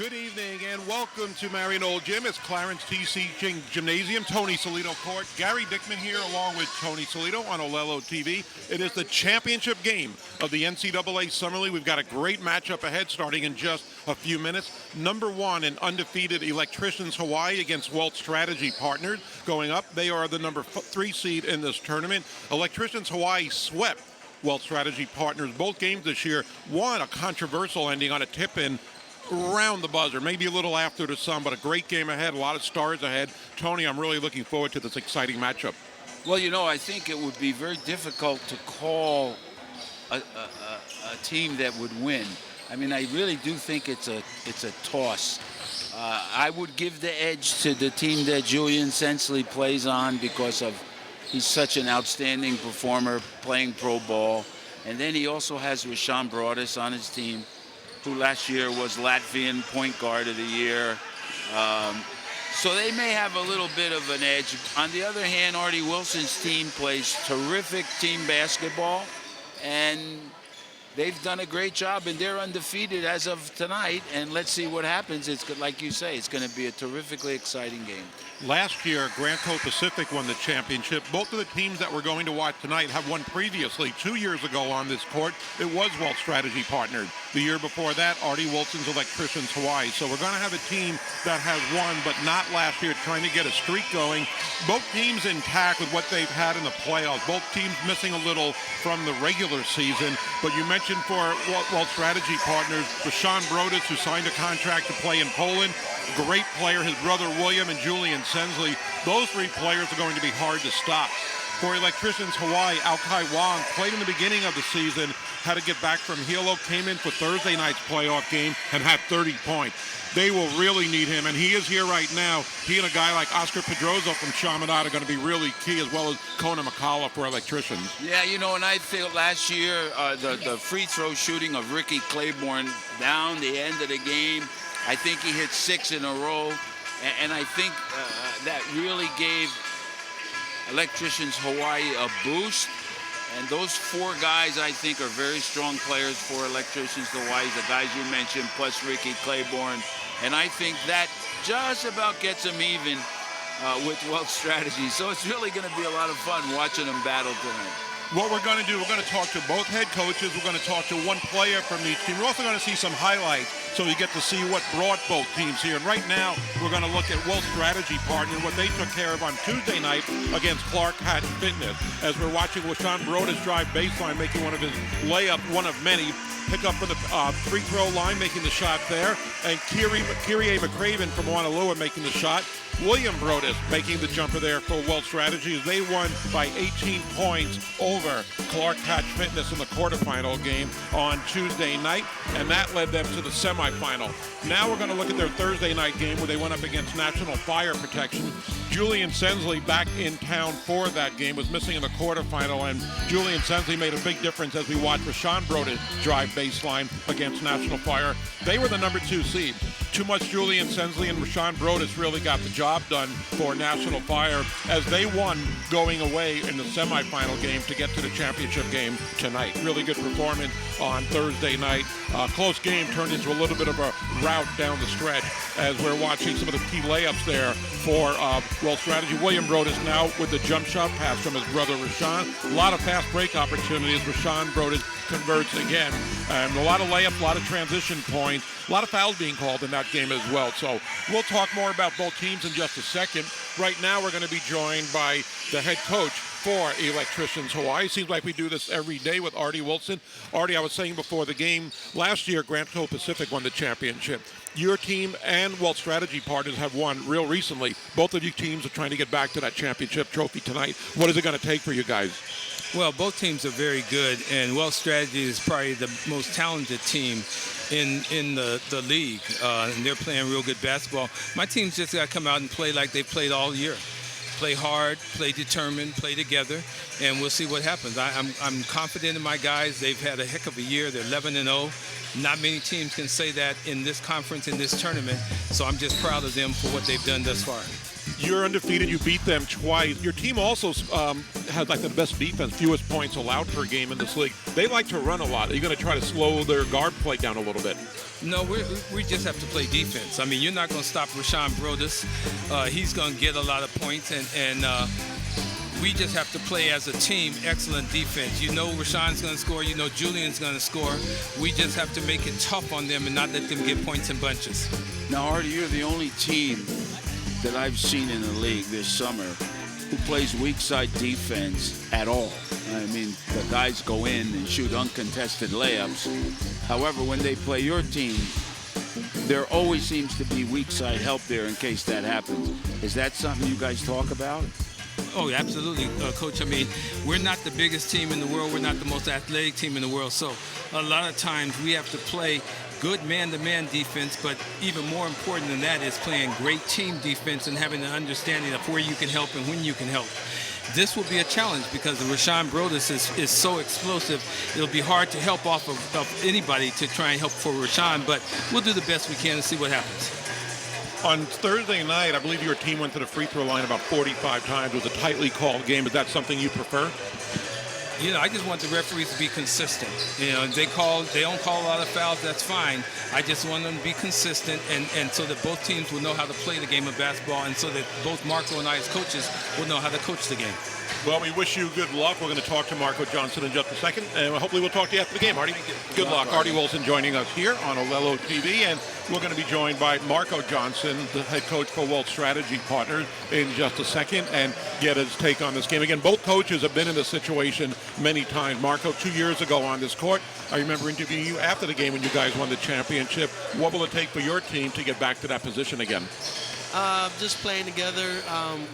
Good evening and welcome to Marion Old Gym. It's Clarence TC Gymnasium, Tony Solito Court. Gary Dickman here along with Tony Solito on Olelo TV. It is the championship game of the NCAA Summer League. We've got a great matchup ahead starting in just a few minutes. Number one and undefeated Electricians Hawaii against Wealth Strategy Partners going up. They are the number 3 seed in this tournament. Electricians Hawaii swept Wealth Strategy Partners both games this year. One, a controversial ending on a tip-in around the buzzer, maybe a little after the sun, but a great game ahead, a lot of stars ahead. Tony, I'm really looking forward to this exciting matchup. Well, you know, I think it would be very difficult to call a team that would win. I mean, I really do think it's a toss. I would give the edge to the team that Julian Sensley plays on because of he's such an outstanding performer playing pro ball. And then he also has Rashawn Broadus on his team, who last year was Latvian point guard of the year. So they may have a little bit of an edge. On the other hand, Artie Wilson's team plays terrific team basketball, and they've done a great job, and they're undefeated as of tonight. And let's see what happens. It's like you say, it's going to be a terrifically exciting game. Last year, Grand Coast Pacific won the championship. Both of the teams that we're going to watch tonight have won previously. 2 years ago on this court, it was Wealth Strategy Partners. The year before that, Artie Wilson's Electricians Hawaii. So we're going to have a team that has won, but not last year, trying to get a streak going. Both teams intact with what they've had in the playoffs. Both teams missing a little from the regular season. But you mentioned for Wealth Strategy Partners, Rashawn Broadus, who signed a contract to play in Poland. Great player, his brother William and Julian Sensley. Those three players are going to be hard to stop. For Electricians Hawaii, Alkai Wong played in the beginning of the season, had to get back from Hilo, came in for Thursday night's playoff game and had 30 points. They will really need him, and he is here right now. He and a guy like Oscar Pedroza from Chaminade are going to be really key, as well as Kona McCullough for Electricians. Yeah, you know, and I think last year, the free throw shooting of Ricky Claiborne down the end of the game, I think he hit 6 in a row, and I think that really gave Electricians Hawaii a boost. And those 4 guys, I think, are very strong players for Electricians Hawaii, the guys you mentioned, plus Ricky Claiborne. And I think that just about gets them even with Wealth Strategy. So it's really going to be a lot of fun watching them battle tonight. What we're going to do, we're going to talk to both head coaches. We're going to talk to one player from each team. We're also going to see some highlights so you get to see what brought both teams here. And right now, we're going to look at Wealth Strategy Partner, what they took care of on Tuesday night against Clark Hatch Fitness. As we're watching Rashawn Broadus drive baseline, making one of his layups, one of many. Pick up for the free throw line, making the shot there. And Kyrie McCraven from Honolulu making the shot. William Broadus making the jumper there for Wealth Strategy. They won by 18 points over Clark Hatch Fitness in the quarterfinal game on Tuesday night, and that led them to the semifinal. Now we're going to look at their Thursday night game where they went up against National Fire Protection. Julian Sensley back in town for that game, was missing in the quarterfinal, and Julian Sensley made a big difference as we watched Rashawn Broadus drive baseline against National Fire. They were the number 2 seed. Too much Julian Sensley and Rashawn Broadus really got the job done for National Fire as they won going away in the semifinal game to get to the championship game tonight. Really good performance on Thursday night. Close game turned into a little bit of a rout down the stretch as we're watching some of the key layups there for Wealth Strategy. William Broadus now with the jump shot pass from his brother Rashawn. A lot of fast break opportunities. Rashawn Broadus converts again. And a lot of layups, a lot of transition points, a lot of fouls being called in that game as well. So we'll talk more about both teams in just a second. Right now we're going to be joined by the head coach for Electricians Hawaii. Seems like we do this every day with Artie Wilson. Artie, I was saying before the game, last year Grand Coast Pacific won the championship. Your team and Wealth Strategy Partners have won real recently. Both of you teams are trying to get back to that championship trophy tonight. What is it going to take for you guys? Well, both teams are very good, and Wealth Strategy is probably the most talented team in the league, and they're playing real good basketball. My team's just got to come out and play like they've played all year. Play hard, play determined, play together, and we'll see what happens. I'm confident in my guys. They've had a heck of a year. They're 11-0. Not many teams can say that in this conference, in this tournament, so I'm just proud of them for what they've done thus far. You're undefeated. You beat them twice. Your team also has like the best defense, fewest points allowed per game in this league. They like to run a lot. Are you going to try to slow their guard play down a little bit? No, we just have to play defense. I mean, you're not going to stop Rashawn Brodus. He's going to get a lot of points, and we just have to play as a team excellent defense. You know Rashawn's going to score. You know Julian's going to score. We just have to make it tough on them and not let them get points in bunches. Now, Artie, you're the only team that I've seen in the league this summer who plays weak side defense at all. I mean, the guys go in and shoot uncontested layups. However, when they play your team, there always seems to be weak side help there in case that happens. Is that something you guys talk about? Oh, absolutely, Coach. I mean, we're not the biggest team in the world. We're not the most athletic team in the world. So a lot of times we have to play good man-to-man defense, but even more important than that is playing great team defense and having an understanding of where you can help and when you can help. This will be a challenge because Rashawn Brodus is so explosive. It'll be hard to help off of anybody to try and help for Rashawn, but we'll do the best we can and see what happens. On Thursday night, I believe your team went to the free throw line about 45 times. It was a tightly called game. Is that something you prefer? You know, I just want the referees to be consistent. You know, they don't call a lot of fouls, that's fine. I just want them to be consistent and so that both teams will know how to play the game of basketball and so that both Marco and I as coaches will know how to coach the game. Well, we wish you good luck. We're going to talk to Marco Johnson in just a second, and hopefully we'll talk to you after the game, Artie. Good luck. Artie Wilson joining us here on Olelo TV, and we're going to be joined by Marco Johnson, the head coach for Wealth Strategy Partners, in just a second, and get his take on this game. Again, both coaches have been in this situation many times. Marco, 2 years ago on this court, I remember interviewing you after the game when you guys won the championship. What will it take for your team to get back to that position again? Just playing together,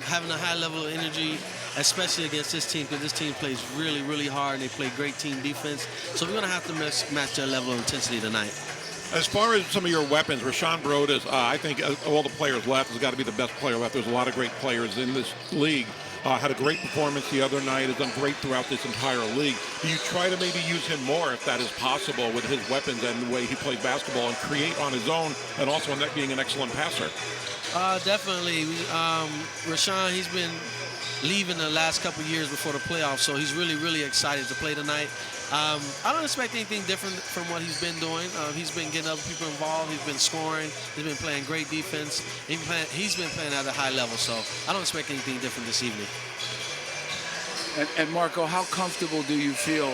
having a high level of energy, especially against this team, because this team plays really, really hard and they play great team defense. So we're going to have to match their level of intensity tonight. As far as some of your weapons, Rashawn Brodus, I think of all the players left, has got to be the best player left. There's a lot of great players in this league. Had a great performance the other night, has done great throughout this entire league. Do you try to maybe use him more, if that is possible, with his weapons and the way he plays basketball and create on his own, and also on that being an excellent passer? Definitely. Rashawn, he's been leaving the last couple years before the playoffs, so he's really, really excited to play tonight. I don't expect anything different from what he's been doing. He's been getting other people involved. He's been scoring. He's been playing great defense. He's been playing at a high level, so I don't expect anything different this evening. And Marco, how comfortable do you feel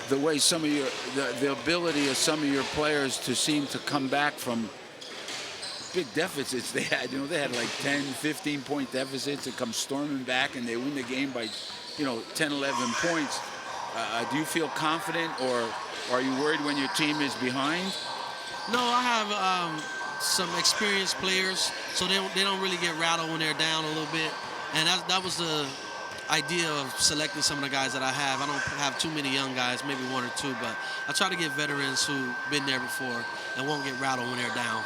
the way some of your, the ability of some of your players to seem to come back from big deficits they had? You know, they had like 10, 15-point deficits and come storming back and they win the game by, 10, 11 points. Do you feel confident, or are you worried when your team is behind? No, I have some experienced players, so they don't really get rattled when they're down a little bit. And that was the idea of selecting some of the guys that I have. I don't have too many young guys, maybe one or two, but I try to get veterans who've been there before and won't get rattled when they're down.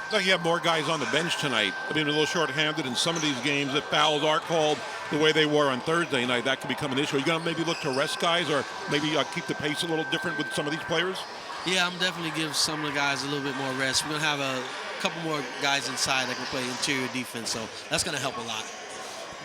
So you have more guys on the bench tonight. I mean, a little short-handed in some of these games. If fouls are called the way they were on Thursday night, that could become an issue. Are you going to maybe look to rest guys, or maybe keep the pace a little different with some of these players? Yeah, I'm definitely give some of the guys a little bit more rest. We're going to have a couple more guys inside that can play interior defense, so that's going to help a lot.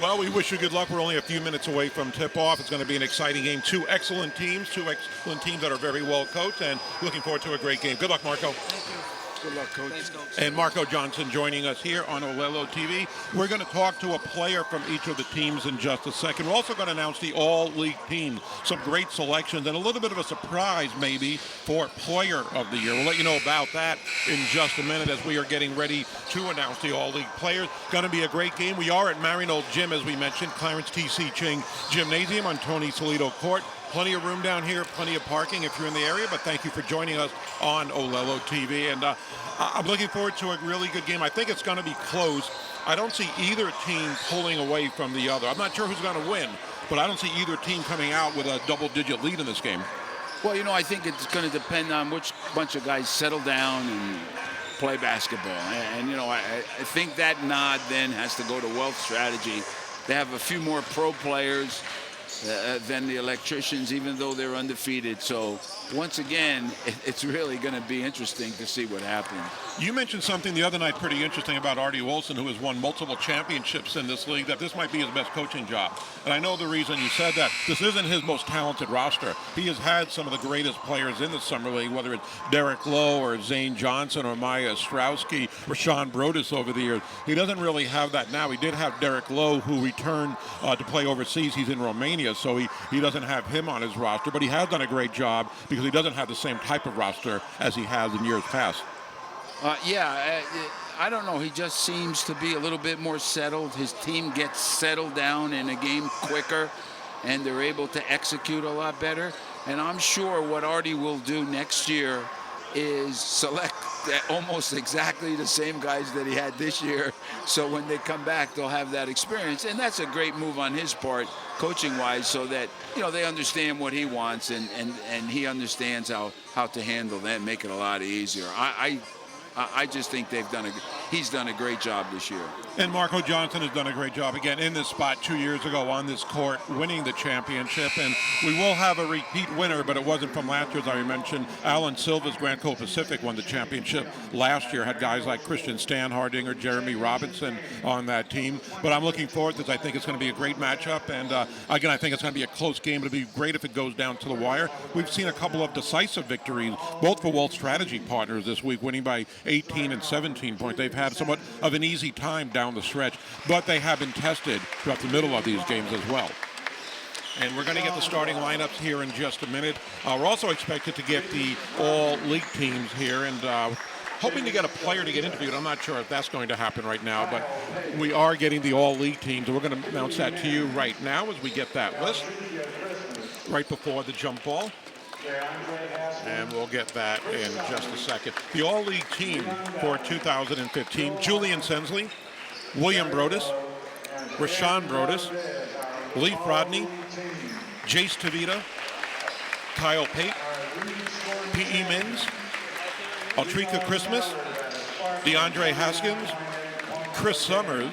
Well, we wish you good luck. We're only a few minutes away from tip-off. It's going to be an exciting game. Two excellent teams that are very well coached, and looking forward to a great game. Good luck, Marco. Thank you. Good luck, Coach. Thanks, Coach. And Marco Johnson joining us here on Olelo TV. We're going to talk to a player from each of the teams in just a second. We're also going to announce the all-league team. Some great selections and a little bit of a surprise maybe for player of the year. We'll let you know about that in just a minute as we are getting ready to announce the all-league players. Going to be a great game. We are at Marino Gym, as we mentioned, Clarence T.C. Ching Gymnasium on Tony Solito Court. Plenty of room down here, plenty of parking if you're in the area, but thank you for joining us on Olelo TV. And I'm looking forward to a really good game. I think it's going to be close. I don't see either team pulling away from the other. I'm not sure who's going to win, but I don't see either team coming out with a double-digit lead in this game. Well, I think it's going to depend on which bunch of guys settle down and play basketball. And I think that nod then has to go to Wealth Strategy. They have a few more pro players. than the Electricians, even though they're undefeated. So once again, it's really going to be interesting to see what happens. You mentioned something the other night pretty interesting about Artie Wilson, who has won multiple championships in this league, that this might be his best coaching job. And I know the reason you said that. This isn't his most talented roster. He has had some of the greatest players in the Summer League, whether it's Derek Lowe or Zane Johnson or Maya Ostrowski or Sean Brodus over the years. He doesn't really have that now. He did have Derek Lowe, who returned to play overseas. He's in Romania, so he doesn't have him on his roster. But he has done a great job because he doesn't have the same type of roster as he has in years past. I don't know. He just seems to be a little bit more settled. His team gets settled down in a game quicker, and they're able to execute a lot better. And I'm sure what Artie will do next year is select almost exactly the same guys that he had this year. So when they come back, they'll have that experience. And that's a great move on his part, coaching-wise, so that, they understand what he wants and he understands how to handle that, make it a lot easier. I just think he's done a great job this year. And Marco Johnson has done a great job again in this spot 2 years ago on this court, winning the championship. And we will have a repeat winner, but it wasn't from last year, as I mentioned. Alan Silva's Grand Co Pacific won the championship last year. Had guys like Christian Stanharding or Jeremy Robinson on that team. But I'm looking forward to this. I think it's going to be a great matchup. And again, I think it's going to be a close game. It'll be great if it goes down to the wire. We've seen a couple of decisive victories, both for Walt Strategy partners this week, winning by 18 and 17 points. They've had somewhat of an easy time down the stretch, but they have been tested throughout the middle of these games as well. And we're going to get the starting lineups here in just a minute. We're also expected to get the all-league teams here, and hoping to get a player to get interviewed. I'm not sure if that's going to happen right now, but we are getting the all-league teams, and we're going to announce that to you right now as we get that list right before the jump ball. And we'll get that in just a second. The all-league team for 2015, Julian Sensley, William Brodus, Rashawn Brodus, Leif Rodney, Jace Tavita, Kyle Pate, P.E. Mins, Altrika Christmas, DeAndre Haskins, Chris Summers,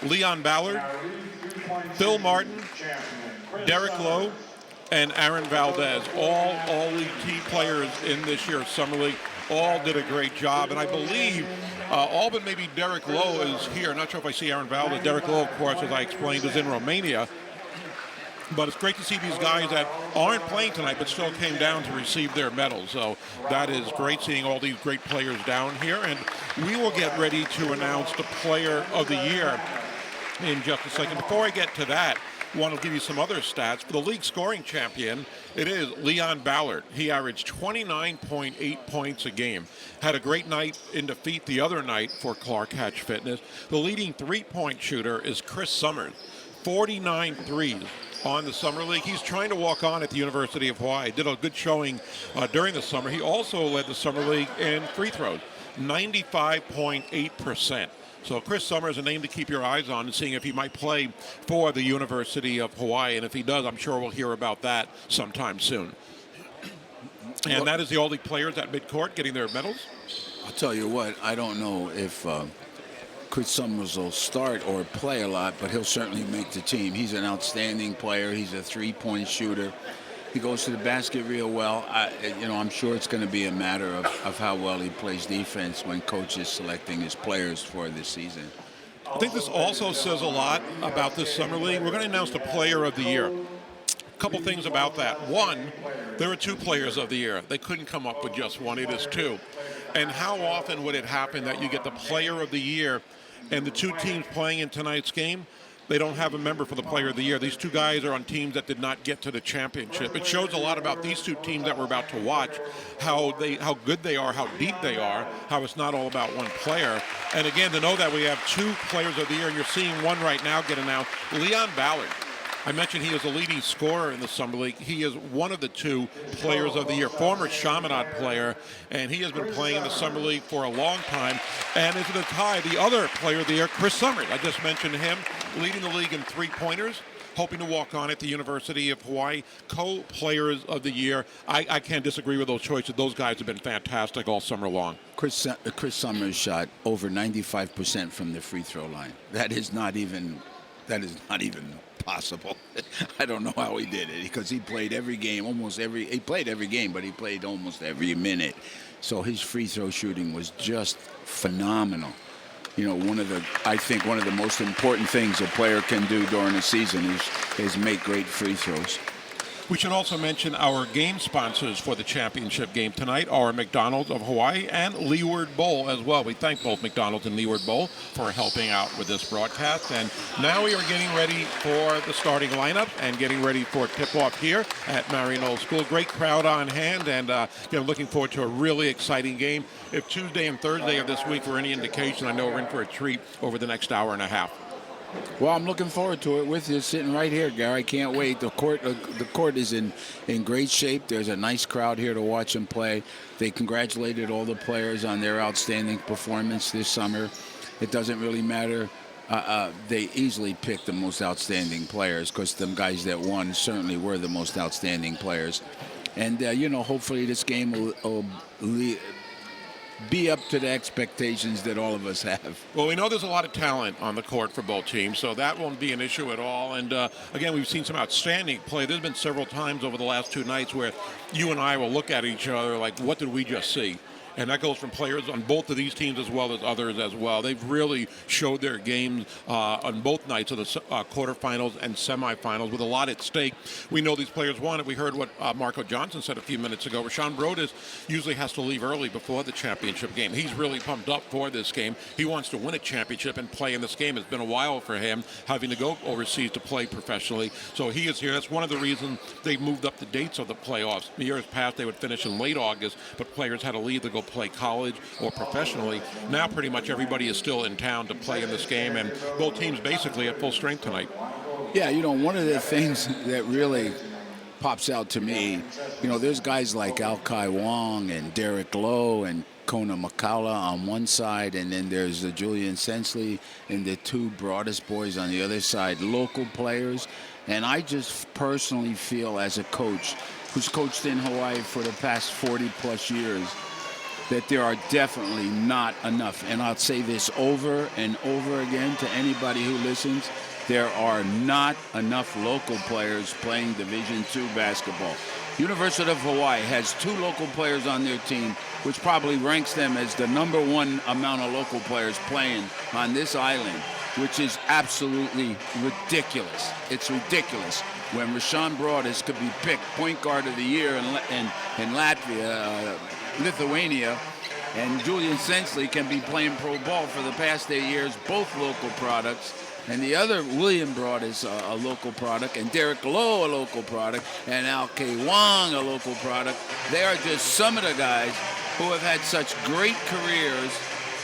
Leon Ballard, Phil Martin, Derek Lowe, and Aaron Valdez, all league team players in this year's Summer League, all did a great job. And I believe all but maybe Derek Lowe is here. Not sure if I see Aaron Valdez. Derek Lowe, of course, as I explained, is in Romania. But it's great to see these guys that aren't playing tonight but still came down to receive their medals. So that is great, seeing all these great players down here. And we will get ready to announce the Player of the Year in just a second. Before I get to that, I want to give you some other stats. For the league scoring champion, it is Leon Ballard. He averaged 29.8 points a game. Had a great night in defeat the other night for Clark Hatch Fitness. The leading three-point shooter is Chris Summers, 49 threes on the Summer League. He's trying to walk on at the University of Hawaii. Did a good showing during the summer. He also led the Summer League in free throws, 95.8%. So Chris Summers, a name to keep your eyes on and seeing if he might play for the University of Hawaii. And if he does, I'm sure we'll hear about that sometime soon. And that is the all-league players at midcourt getting their medals. I'll tell you what, I don't know if Chris Summers will start or play a lot, but he'll certainly make the team. He's an outstanding player. He's a three-point shooter. He goes to the basket real well. I'm sure it's going to be a matter of how well he plays defense when coach is selecting his players for this season. I think this also says a lot about this Summer League. We're going to announce the Player of the Year. A couple things about that. One, there are two Players of the Year. They couldn't come up with just one. It is two. And how often would it happen that you get the Player of the Year and the two teams playing in tonight's game, they don't have a member for the Player of the Year? These two guys are on teams that did not get to the championship. It shows a lot about these two teams that we're about to watch, how good they are, how deep they are, how it's not all about one player. And again, to know that we have two Players of the Year, and you're seeing one right now get announced, Leon Ballard. I mentioned he is a leading scorer in the Summer League. He is one of the two Players of the Year, former Chaminade player, and he has been playing in the Summer League for a long time. And is in a tie, the other Player of the Year, Chris Summers. I just mentioned him, leading the league in three-pointers, hoping to walk on at the University of Hawaii. Co-Players of the Year. I can't disagree with those choices. Those guys have been fantastic all summer long. Chris Summers shot over 95% from the free throw line. That is not even That is not even possible. I don't know how he did it because he played every game, he played every game, but he played almost every minute. So his free throw shooting was just phenomenal. You know, I think one of the most important things a player can do during a season is make great free throws. We should also mention our game sponsors for the championship game tonight are McDonald's of Hawaii and Leeward Bowl as well. We thank both McDonald's and Leeward Bowl for helping out with this broadcast. And now we are getting ready for the starting lineup and getting ready for tip-off here at Marion Old School. Great crowd on hand, and looking forward to a really exciting game. If Tuesday and Thursday of this week were any indication, I know we're in for a treat over the next hour and a half. Well, I'm looking forward to it with you sitting right here, Gary. I can't wait. The court is in great shape. There's a nice crowd here to watch them play. They congratulated all the players on their outstanding performance this summer. It doesn't really matter. They easily picked the most outstanding players because them guys that won certainly were the most outstanding players. And, hopefully this game will be up to the expectations that all of us have. Well, we know there's a lot of talent on the court for both teams, so that won't be an issue at all. And again, we've seen some outstanding play. There's been several times over the last two nights where you and I will look at each other like, what did we just see? And that goes from players on both of these teams as well as others as well. They've really showed their games on both nights of the quarterfinals and semifinals with a lot at stake. We know these players want it. We heard what Marco Johnson said a few minutes ago. Rashawn Brodus usually has to leave early before the championship game. He's really pumped up for this game. He wants to win a championship and play in this game. It's been a while for him having to go overseas to play professionally. So he is here. That's one of the reasons they moved up the dates of the playoffs. In years past, they would finish in late August, but players had to leave to go play college or professionally. Now pretty much everybody is still in town to play in this game, and both teams basically at full strength tonight. Yeah, one of the things that really pops out to me, there's guys like Al-Kai Wong and Derek Lowe and Kona Makala on one side, and then there's the Julian Sensley and the two broadest boys on the other side, local players. And I just personally feel as a coach who's coached in Hawaii for the past 40 plus years that there are definitely not enough. And I'll say this over and over again to anybody who listens. There are not enough local players playing Division II basketball. University of Hawaii has two local players on their team, which probably ranks them as the number one amount of local players playing on this island, which is absolutely ridiculous. It's ridiculous. When Rashawn Brodus could be picked point guard of the year in Latvia, Lithuania, and Julian Sensley can be playing pro ball for the past 8 years, both local products. And the other, William Brodus, a local product, and Derek Lowe, a local product, and Al-Kai Wong, a local product. They are just some of the guys who have had such great careers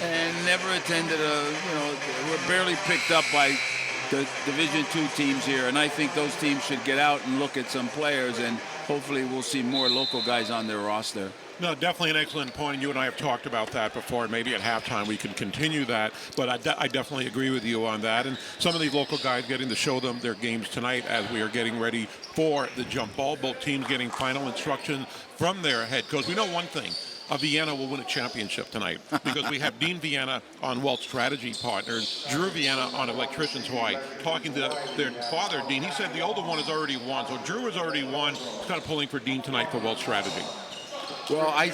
and never attended were barely picked up by the Division II teams here. And I think those teams should get out and look at some players, and hopefully we'll see more local guys on their roster. No, definitely an excellent point. You and I have talked about that before. Maybe at halftime we can continue that. But I definitely agree with you on that. And some of these local guys getting to show them their games tonight as we are getting ready for the jump ball. Both teams getting final instructions from their head coach. We know one thing. Vienna will win a championship tonight because we have Dean Vienna on Wealth Strategy Partners, Drew Vienna on Electricians Hawaii, talking to their father, Dean. He said the older one has already won. So Drew has already won. He's kind of pulling for Dean tonight for Wealth Strategy. Well, I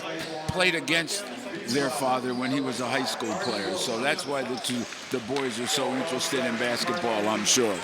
played against their father when he was a high school player, so that's why the boys are so interested in basketball, I'm sure.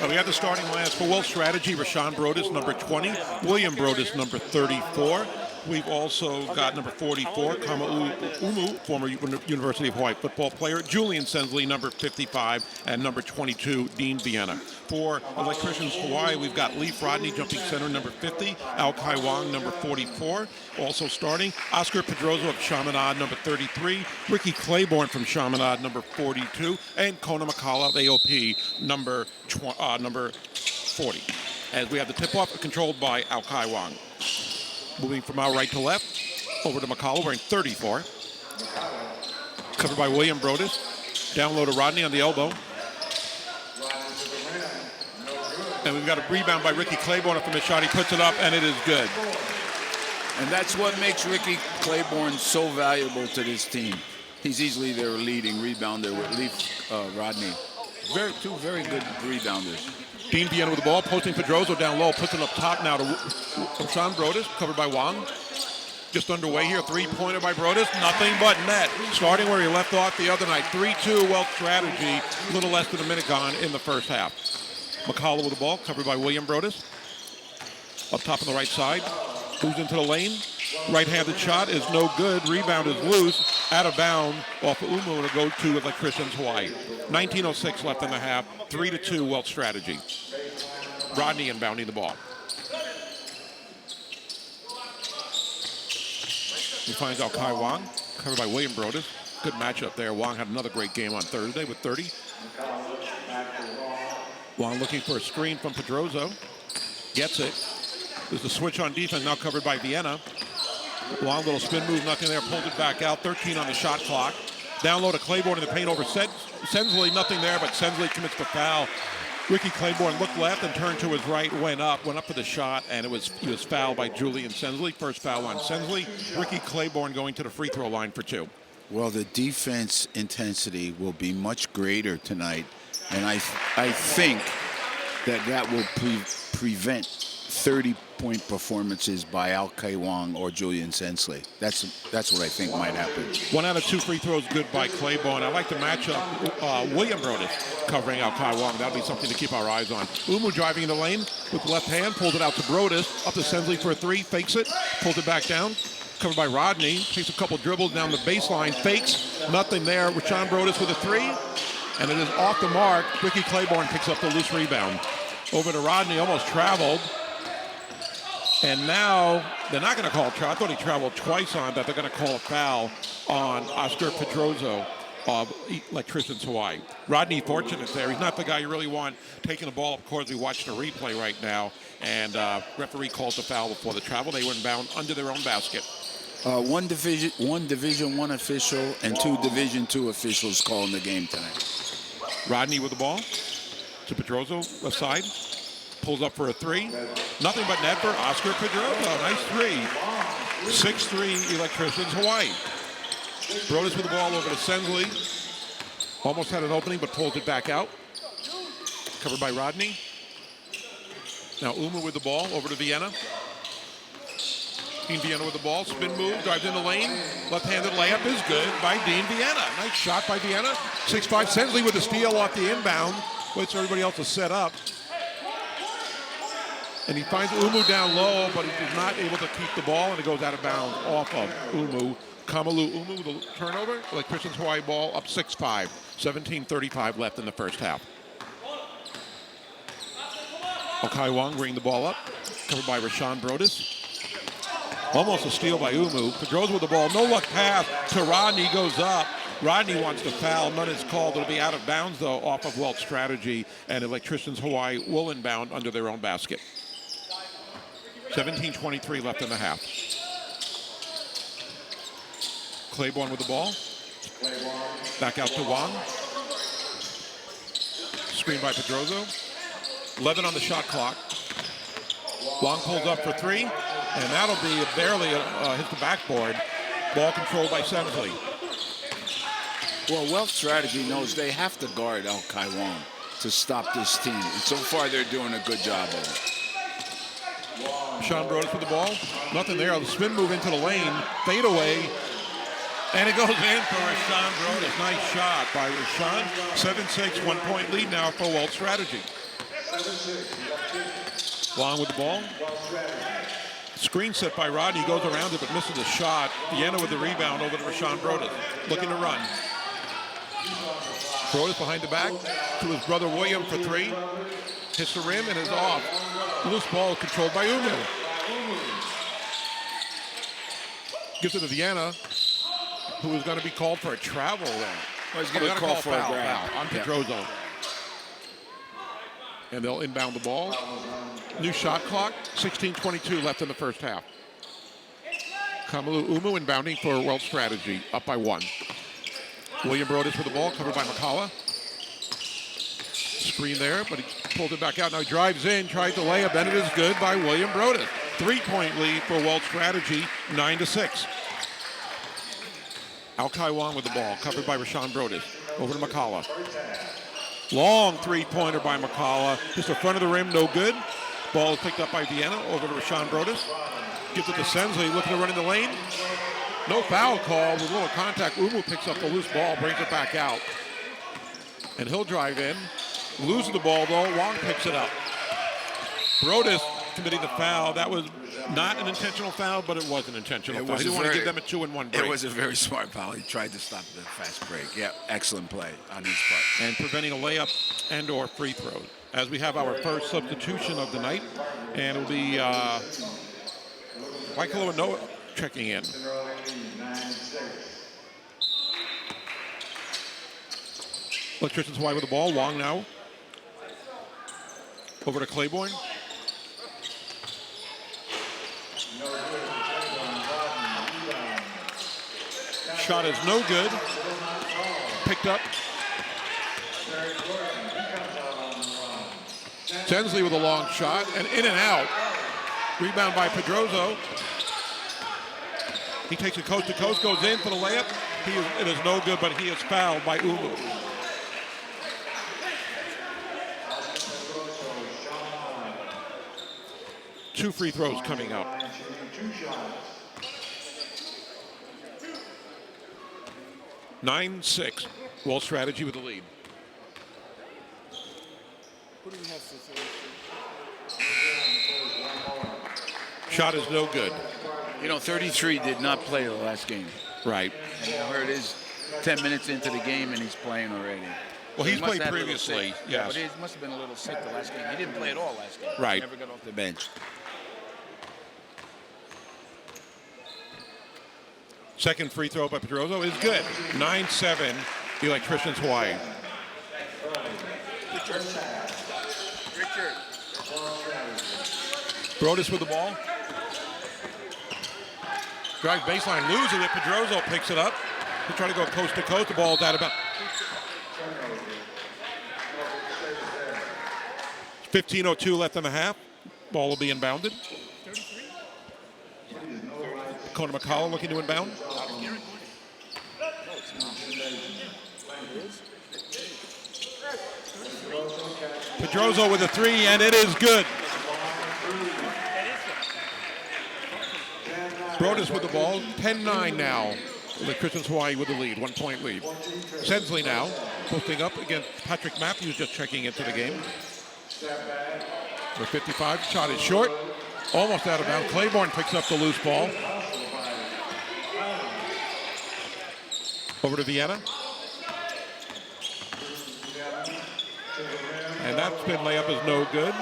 We have the starting lineups for Wealth Strategy. Rashawn Brodus, number 20. William Brodus, number 34. We've also got number 44, Kama Umu, former University of Hawaii football player. Julian Sensley, number 55, and number 22, Dean Vienna. For Electricians Hawaii, we've got Leaf Rodney, jumping center, number 50. Al-Kai Wong, number 44. Also starting, Oscar Pedroza of Chaminade, number 33. Ricky Claiborne from Chaminade, number 42. And Kona Makala of AOP, number 40. As we have the tip-off controlled by Al-Kai Wong. Moving from our right to left, over to McCullough, wearing 34. Covered by William Brodus. Down low to Rodney on the elbow. And we've got a rebound by Ricky Claiborne from his shot. He puts it up, and it is good. And that's what makes Ricky Claiborne so valuable to this team. He's easily their leading rebounder with Leaf Rodney. Two very good rebounders. Dean Vienna with the ball, posting Pedroso down low, puts it up top now to Sean Brodus, covered by Wong. Just underway here, three-pointer by Brodus, nothing but net. Starting where he left off the other night, 3-2 Welch strategy, a little less than a minute gone in the first half. McCullough with the ball, covered by William Brodus. Up top on the right side, moves into the lane. Right-handed shot is no good. Rebound is loose, out of bounds off of Umu, and it'll go to Electricians Hawaii. 19:06 left in the half, 3-2 Welch strategy. Rodney inbounding the ball. He finds out Kai Wong, covered by William Brodus. Good matchup there. Wong had another great game on Thursday with 30. Wong looking for a screen from Pedroso. Gets it. There's a switch on defense, now covered by Vienna. Long little spin move, nothing there, pulled it back out. 13 on the shot clock. Down low to Claiborne in the paint over Sensley, nothing there, but Sensley commits the foul. Ricky Claiborne looked left and turned to his right, went up for the shot, and he was fouled by Julian Sensley. First foul on Sensley. Ricky Claiborne going to the free throw line for 2. Well, the defense intensity will be much greater tonight, and I think that will prevent 30-point performances by Al Kaiwang or Julian Sensley. That's what I think might happen. 1 out of 2 free throws good by Claiborne. I like the matchup. William Brodus covering Al Kaiwang. That'll be something to keep our eyes on. Umu driving in the lane with the left hand, pulls it out to Brodus, up to Sensley for a 3, fakes it, pulls it back down. Covered by Rodney, takes a couple dribbles down the baseline, fakes, nothing there. Rashawn Brodus with a 3, and it is off the mark. Ricky Claiborne picks up the loose rebound. Over to Rodney, almost traveled. And now they're not going to call a foul. I thought he traveled twice on that. They're going to call a foul on Oscar Pedroso of Electricians Hawaii. Rodney fortunate there. He's not the guy you really want taking the ball up court. We watched the replay right now, and referee calls the foul before the travel. They were inbound under their own basket. One Division I official and 2 Division II officials calling the game tonight. Rodney with the ball to Pedroso, left side. Pulls up for a 3. Nothing but net for Oscar Pedroso. Nice 3. 6-3 Electricians Hawaii. Brodus with the ball over to Sensley. Almost had an opening, but pulls it back out. Covered by Rodney. Now Umu with the ball over to Vienna. Dean Vienna with the ball. Spin move, drives in the lane. Left-handed layup is good by Dean Vienna. Nice shot by Vienna. 6'5" Sensley with the steal off the inbound. Waits for everybody else to set up. And he finds Umu down low, but he's not able to keep the ball, and it goes out of bounds off of Umu. Kamalu Umu with a turnover. Electricians Hawaii ball up 6-5. 17:35 left in the first half. Okai Wong bringing the ball up. Covered by Rashawn Brodus. Almost a steal by Umu. Pedroso with the ball. No luck pass to Rodney. Goes up. Rodney wants to foul. None is called. It'll be out of bounds, though, off of Welch strategy. And Electricians Hawaii will inbound under their own basket. 17:23 left in the half. Claiborne with the ball. Back out to Wong. Screen by Pedroso. 11 on the shot clock. Wong pulls up for 3, and that'll be barely hit the backboard. Ball controlled by Sensley. Well, Welch strategy knows they have to guard Al Kaiwang to stop this team. And so far, they're doing a good job of it. Sean Brodus with the ball. Nothing there. The spin move into the lane. Fade away. And it goes in for Rashawn Brodus. Nice shot by Rashawn. 7-6, 1-point lead now for Welch strategy. Long with the ball. Screen set by Rodney. Goes around it but misses a shot. Vienna with the rebound over to Rashawn Brodus. Looking to run. Brodus behind the back to his brother William for 3. Hits the rim and is off. Loose ball controlled by Umu. Gives it to Vienna, who is going to be called for a travel there. Well, he's going to call for a grab on Pedroso. And they'll inbound the ball. New shot clock, 16:22 left in the first half. Kamalu Umu inbounding for Welch strategy, up by 1. William Brodus with the ball, covered by McCullough. Screen there, but he pulls it back out. Now he drives in, tries to lay up, and it is good by William Brodus. 3-point lead for Welch strategy, 9-6. Al Kaiwang with the ball, covered by Rashawn Brodus. Over to McCullough. Long three-pointer by McCullough. Just in front of the rim, no good. Ball is picked up by Vienna, over to Rashawn Brodus. Gives it to Sensley, looking to run in the lane. No foul call with a little contact. Umu picks up the loose ball, brings it back out. And he'll drive in. Loses the ball, though. Wong picks it up. Brodus committing the foul. That was not an intentional foul, but it was an intentional foul. He didn't want to give them a 2-and-1 break. It was a very smart foul. He tried to stop the fast break. Yeah, excellent play on his part. And preventing a layup and or free throws. As we have our first substitution of the night, and it'll be Waikolo and Noah checking in. Electricians wide with the ball. Wong now. Over to Claiborne. Shot is no good. Picked up. Sensley with a long shot, and in and out. Rebound by Pedroso. He takes it coast to coast, goes in for the layup. It is no good, but he is fouled by Umu. Two free throws coming up. (9-6). Wall Strategy with the lead. What do we have for third? Shot is no good. You know, 33 did not play the last game. Right. And I heard is 10 minutes into the game and he's playing already. Well, he's He must played have had a little previously, sick. yes. But he must have been a little sick the last game. He didn't play at all last game. Right. He never got off the bench. Second free throw by Pedroso is good. 9-7, the Electricians Hawaii. Richard. Brodus with the ball. Drives baseline, loses it. Pedroso picks it up. He's trying to go coast to coast. The ball's out about 15:02 left in the half. Ball will be inbounded. Conan McCullough looking to inbound. Pedroso with a three, and it is good. Brodus with the ball, 10-9 now. Electricians Hawaii with the lead, 1 point lead. Sensley now, posting up against Patrick Matthews, just checking into the game. For 55, shot is short, almost out of bounds. Claiborne picks up the loose ball. Over to Vienna. And that spin layup is no good.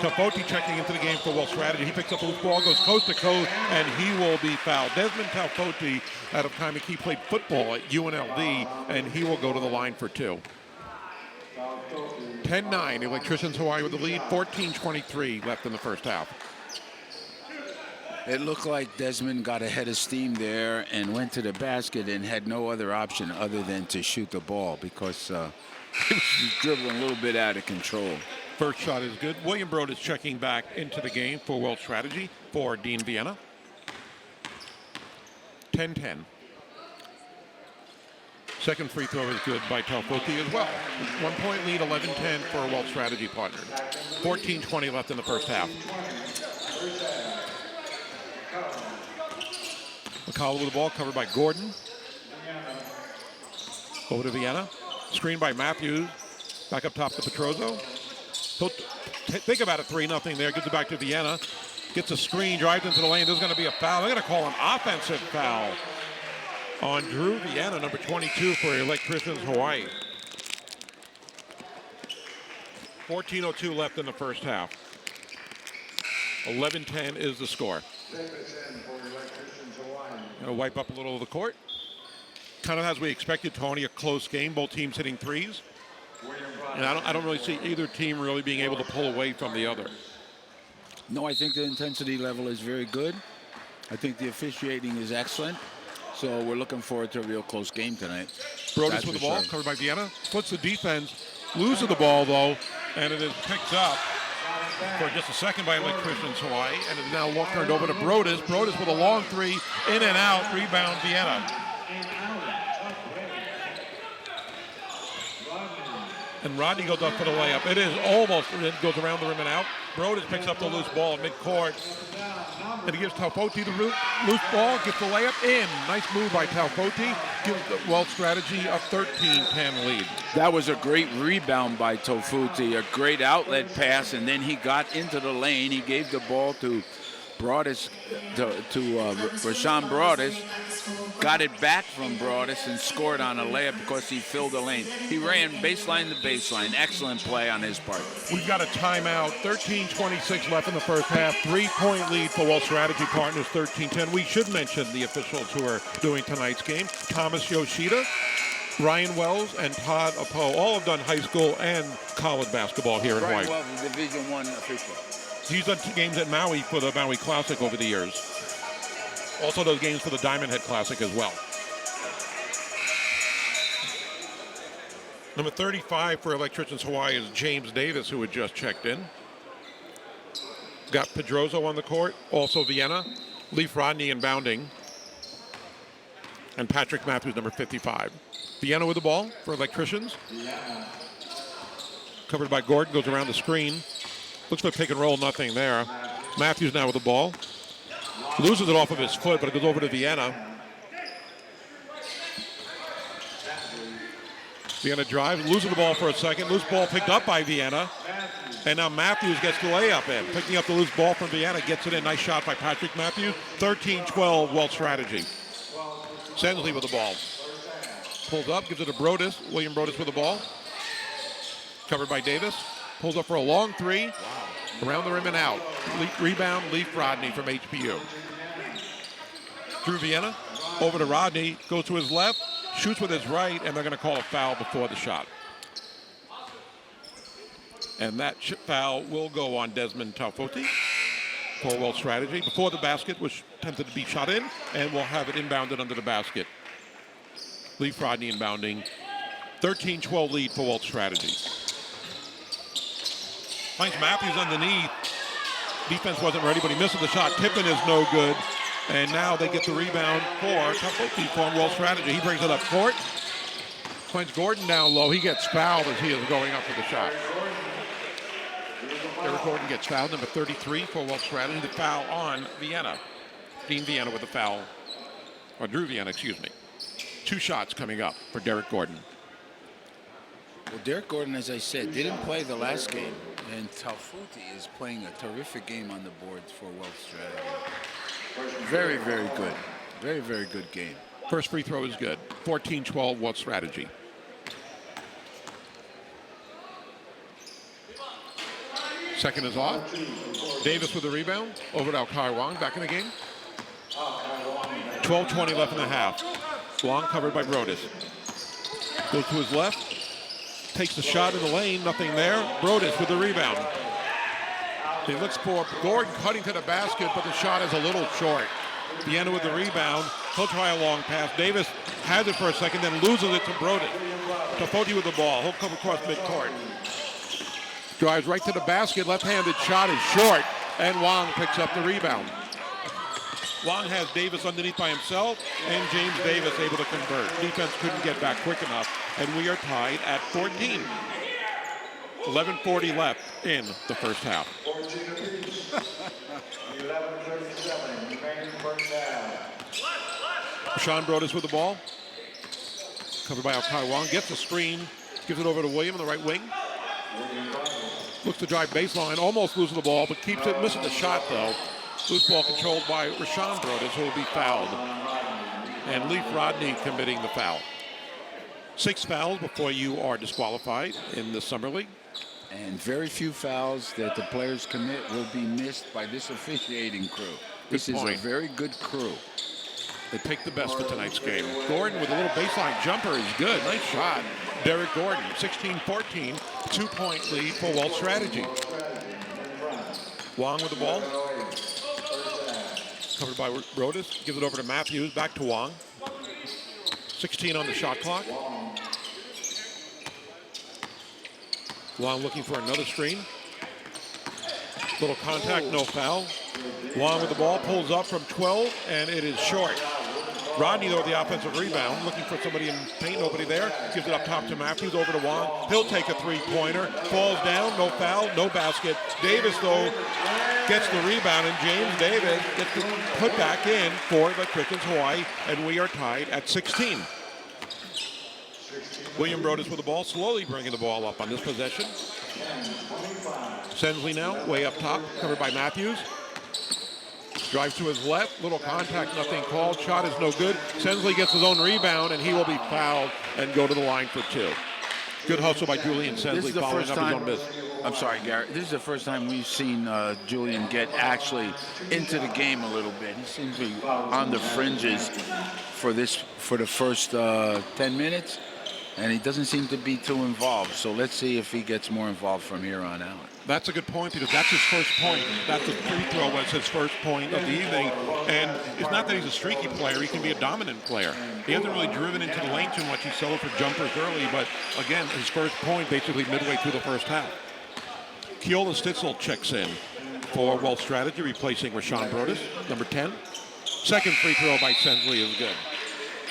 Tafoti checking into the game for Wall Strategy. He picks up the loose ball, goes coast to coast, and he will be fouled. Desmond Tafoti, out of Kaimaki, played football at UNLV, and he will go to the line for two. 10-9, Electricians Hawaii with the lead, 14:23 left in the first half. It looked like Desmond got ahead of steam there and went to the basket and had no other option other than to shoot the ball because he was dribbling a little bit out of control. First shot is good. William Brodus checking back into the game for World Strategy for Dean Vienna. 10-10. Second free throw is good by Talfoti as well. 1 point lead, 11-10 for a World Strategy partner. 14:20 left in the first half. McCullough with the ball, covered by Gordon. Over to Vienna. Screen by Matthews. Back up top to Petrozo. He'll think about it, 3-0 there. Gives it back to Vienna. Gets a screen, drives into the lane. There's going to be a foul. They're going to call an offensive foul on Drew Vienna, number 22 for Electricians Hawaii. 14:02 left in the first half. 11-10 is the score. Going to wipe up a little of the court. Kind of as we expected, Tony, a close game. Both teams hitting threes. And I don't really see either team really being able to pull away from the other. No, I think the intensity level is very good. I think the officiating is excellent. So we're looking forward to a real close game tonight. Brodus with the ball, covered by Vienna. Splits the defense. Loses the ball, though, and it is picked up for just a second by Electricians Hawaii. And it's now turned over to Brodus. Brodus with a long three, in and out, rebound Vienna. And Rodney goes up for the layup. It is almost, it goes around the rim and out. Brodus picks up the loose ball at midcourt. And he gives Taufoti the loose ball, gets the layup in. Nice move by Taufoti. Gives the Wells Strategy a 13-10 lead. That was a great rebound by Tofuti, a great outlet pass, and then he got into the lane. He gave the ball to Brodus, to Rashawn Brodus, got it back from Brodus and scored on a layup because he filled the lane. He ran baseline to baseline. Excellent play on his part. We've got a timeout. 13:26 left in the first half. 3-point lead for Wells Strategy Partners, 13-10. We should mention the officials who are doing tonight's game. Thomas Yoshida, Ryan Wells, and Todd Apo. All have done high school and college basketball here in Ryan White. Wells is Division I official. He's done games at Maui for the Maui Classic over the years. Also does games for the Diamond Head Classic as well. Number 35 for Electricians Hawaii is James Davis, who had just checked in. Got Pedroso on the court, also Vienna, Leaf Rodney inbounding, and Patrick Matthews, number 55. Vienna with the ball for Electricians. Covered by Gordon, goes around the screen. Looks for pick and roll, nothing there. Matthews now with the ball. Loses it off of his foot, but it goes over to Vienna. Vienna drives, loses the ball for a second. Loose ball picked up by Vienna. And now Matthews gets the layup in. Picking up the loose ball from Vienna, gets it in. Nice shot by Patrick Matthews. 13-12, Wells Strategy. Sensley with the ball. Pulls up, gives it to Brodus. William Brodus with the ball. Covered by Davis. Pulls up for a long three. Around the rim and out. Rebound, Leaf Rodney from HPU. Drew Vienna. Over to Rodney. Goes to his left. Shoots with his right, and they're going to call a foul before the shot. And that foul will go on Desmond Taufoti for Wells Strategy. Before the basket was attempted to be shot in, and we'll have it inbounded under the basket. Leaf Rodney inbounding. 13-12 lead for Wells Strategy. Finds Matthews underneath. Defense wasn't ready, but he misses the shot. Tippin is no good. And now they get the rebound for Taufoti from Wells Strategy. He brings it up court. Finds Gordon down low. He gets fouled as he is going up for the shot. Derek Gordon gets fouled, number 33 for Wells Strategy. The foul on Vienna. Dean Vienna with the foul. Or Drew Vienna, excuse me. 2 shots coming up for Derek Gordon. Well, Derek Gordon, as I said, didn't play the last game. And Taufoti is playing a terrific game on the boards for Wells Strategy. Very, very good. Very, very good game. First free throw is good. 14-12, Wells Strategy. Second is off. Davis with the rebound. Over to Alkai Wong, back in the game. 12:20 left in the half. Wong covered by Brodus. Goes to his left. Takes the shot in the lane, nothing there. Brodus with the rebound. He looks for Gordon cutting to the basket, but the shot is a little short. Vienna with the rebound. He'll try a long pass. Davis has it for a second, then loses it to Brodus. Taufoti with the ball. He'll come across midcourt. Drives right to the basket. Left-handed shot is short, and Wong picks up the rebound. Wong has Davis underneath by himself, and James Davis able to convert. Defense couldn't get back quick enough, and we are tied at 14. 11:40 left in the first half. Sean Brodus with the ball. Covered by Alkai Wong. Gets the screen. Gives it over to William on the right wing. Looks to drive baseline. Almost losing the ball, but keeps it. Missing the shot, though. Loose ball controlled by Rashawn Brodus, who will be fouled. And Leaf Rodney committing the foul. 6 fouls before you are disqualified in the Summer League. And very few fouls that the players commit will be missed by this officiating crew. This is a very good crew. They picked the best for tonight's game. Gordon with a little baseline jumper is good. Nice shot. Derek Gordon, 16-14, 2-point lead for Wells Strategy. Wong with the ball. Covered by Brodus. Gives it over to Matthews. Back to Wong. 16 on the shot clock. Wong looking for another screen. Little contact, no foul. Wong with the ball, pulls up from 12, and it is short. Rodney, though, with the offensive rebound, looking for somebody in paint, nobody there. Gives it up top to Matthews, over to Wong. He'll take a three-pointer. Falls down, no foul, no basket. Davis, though, gets the rebound, and James Davis gets the put back in for Electricians Hawaii, and we are tied at 16. William Brodus with the ball, slowly bringing the ball up on this possession. Sensley now, way up top, covered by Matthews. Drives to his left, little contact, nothing called. Shot is no good. Sensley gets his own rebound, and he will be fouled and go to the line for two. Good hustle by Julian Sensley following up his own miss. I'm sorry, Garrett. This is the first time we've seen Julian get actually into the game a little bit. He seems to be on the fringes for the first 10 minutes, and he doesn't seem to be too involved. So let's see if he gets more involved from here on out. That's a good point, because that's his first point. That's the free throw was his first point of the evening. And it's not that he's a streaky player. He can be a dominant player. He hasn't really driven into the lane too much. He settled for jumpers early, but again, his first point basically midway through the first half. Keola Stitzel checks in for Wealth Strategy, replacing Rashawn Brodus, number 10. Second free throw by Sensley is good.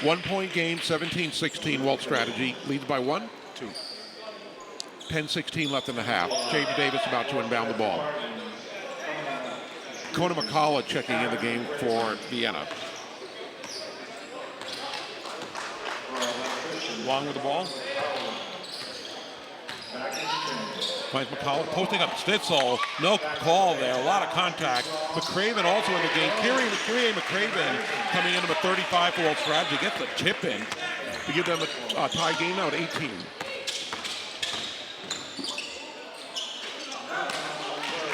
1 point game, 17-16. Wealth Strategy leads by 1. 2. 10-16 left in the half. James Davis about to inbound the ball. Kona McCullough checking in the game for Vienna. Long with the ball. Finds McCullough posting up Stitzel. No call there. A lot of contact. McCraven also in the game. Kyrie McCraven coming in number 35 for World Strategy. Gets the tip in to give them a tie game now at 18.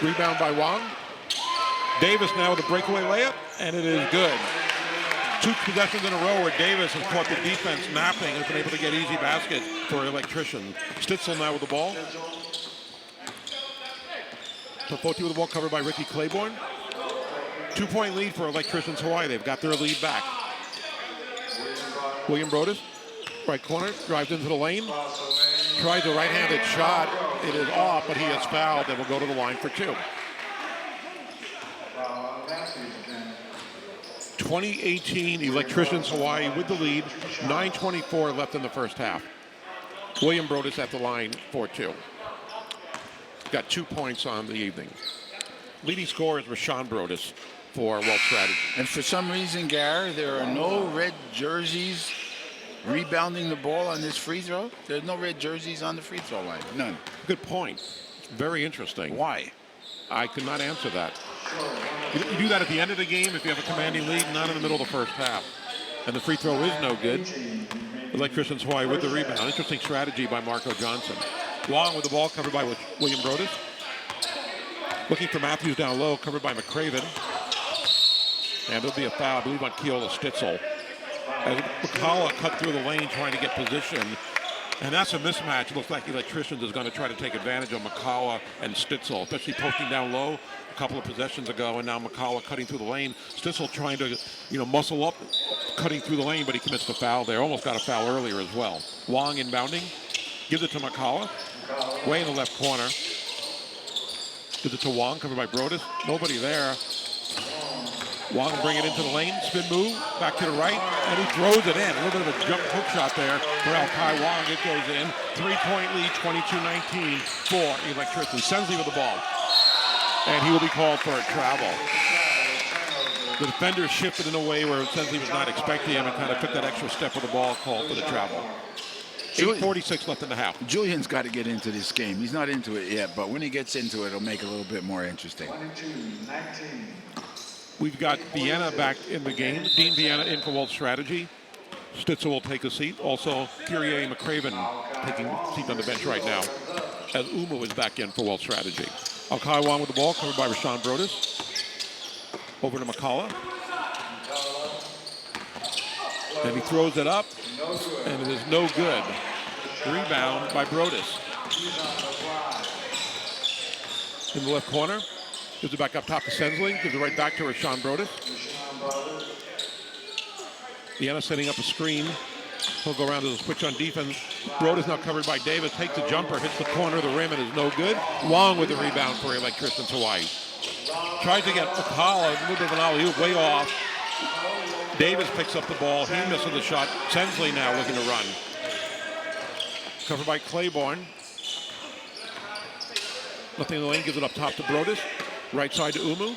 Rebound by Wong. Davis now with a breakaway layup, and it is good. 2 possessions in a row where Davis has caught the defense napping and has been able to get easy baskets for Electrician. Stitzel now with the ball. Tofoti with the ball covered by Ricky Claiborne. 2 point lead for Electricians Hawaii. They've got their lead back. William Brodus, right corner, drives into the lane. Tries a right-handed shot. It is off, but he is fouled and will go to the line for 2. 2018 Electricians Hawaii with the lead. 9:24 left in the first half. William Brodus at the line for 2. Got 2 points on the evening. Leading scorer is Rashawn Brodus for Wealth Strategy. And for some reason, Gary, there are no red jerseys rebounding the ball on this free throw. There's no red jerseys on the free throw line. None. Good point. Very interesting. Why? I could not answer that. You do that at the end of the game if you have a commanding lead, not in the middle of the first half. And the free throw is no good. Electricians Hawaii with the rebound. Interesting strategy by Marco Johnson. Long with the ball, covered by William Brodus. Looking for Matthews down low, covered by McCraven. And there'll be a foul, I believe, on Keola Stitzel. As McCullough cut through the lane trying to get position. And that's a mismatch. It looks like Electricians is going to try to take advantage of McCullough and Stitzel, especially posting down low a couple of possessions ago, and now McCullough cutting through the lane. Stitzel trying to, muscle up, cutting through the lane, but he commits the foul there. Almost got a foul earlier as well. Wong inbounding. Gives it to McCullough. Way in the left corner. Gives it to Wong, covered by Brodus. Nobody there. Wong will bring it into the lane, spin move, back to the right, and he throws it in. A little bit of a jump hook shot there for Al-Kai Wong. It goes in. 3-point lead, 22-19 for Electricity. Sensley with the ball. And he will be called for a travel. The defender shifted in a way where Sensley was not expecting him and kind of took that extra step with the ball, called for the travel. 8:46 left in the half. Julian's got to get into this game. He's not into it yet, but when he gets into it, it'll make it a little bit more interesting. 22-19. We've got Vienna back in the game. Dean Vienna in for Wealth Strategy. Stitzel will take a seat. Also, Kyrie McCraven taking a seat on the bench right now, as Umu is back in for Wealth Strategy. Al-Kai Wong with the ball, covered by Rashawn Brodus. Over to McCullough. And he throws it up, and it is no good. Rebound by Brodus. In the left corner. Gives it back up top to Sensley. Gives it right back to Rashawn Brodus. Vienna setting up a screen. He'll go around to the switch on defense. Brodus now covered by Davis. Takes the jumper, hits the corner of the rim, and is no good. Wong with the rebound for Electricians Hawaii. Tries to get McCullough, a little bit of an alley-oop, way off. Davis picks up the ball. He misses the shot. Sensley now looking to run. Covered by Claiborne. Nothing in the lane, gives it up top to Brodus. Right side to Umu.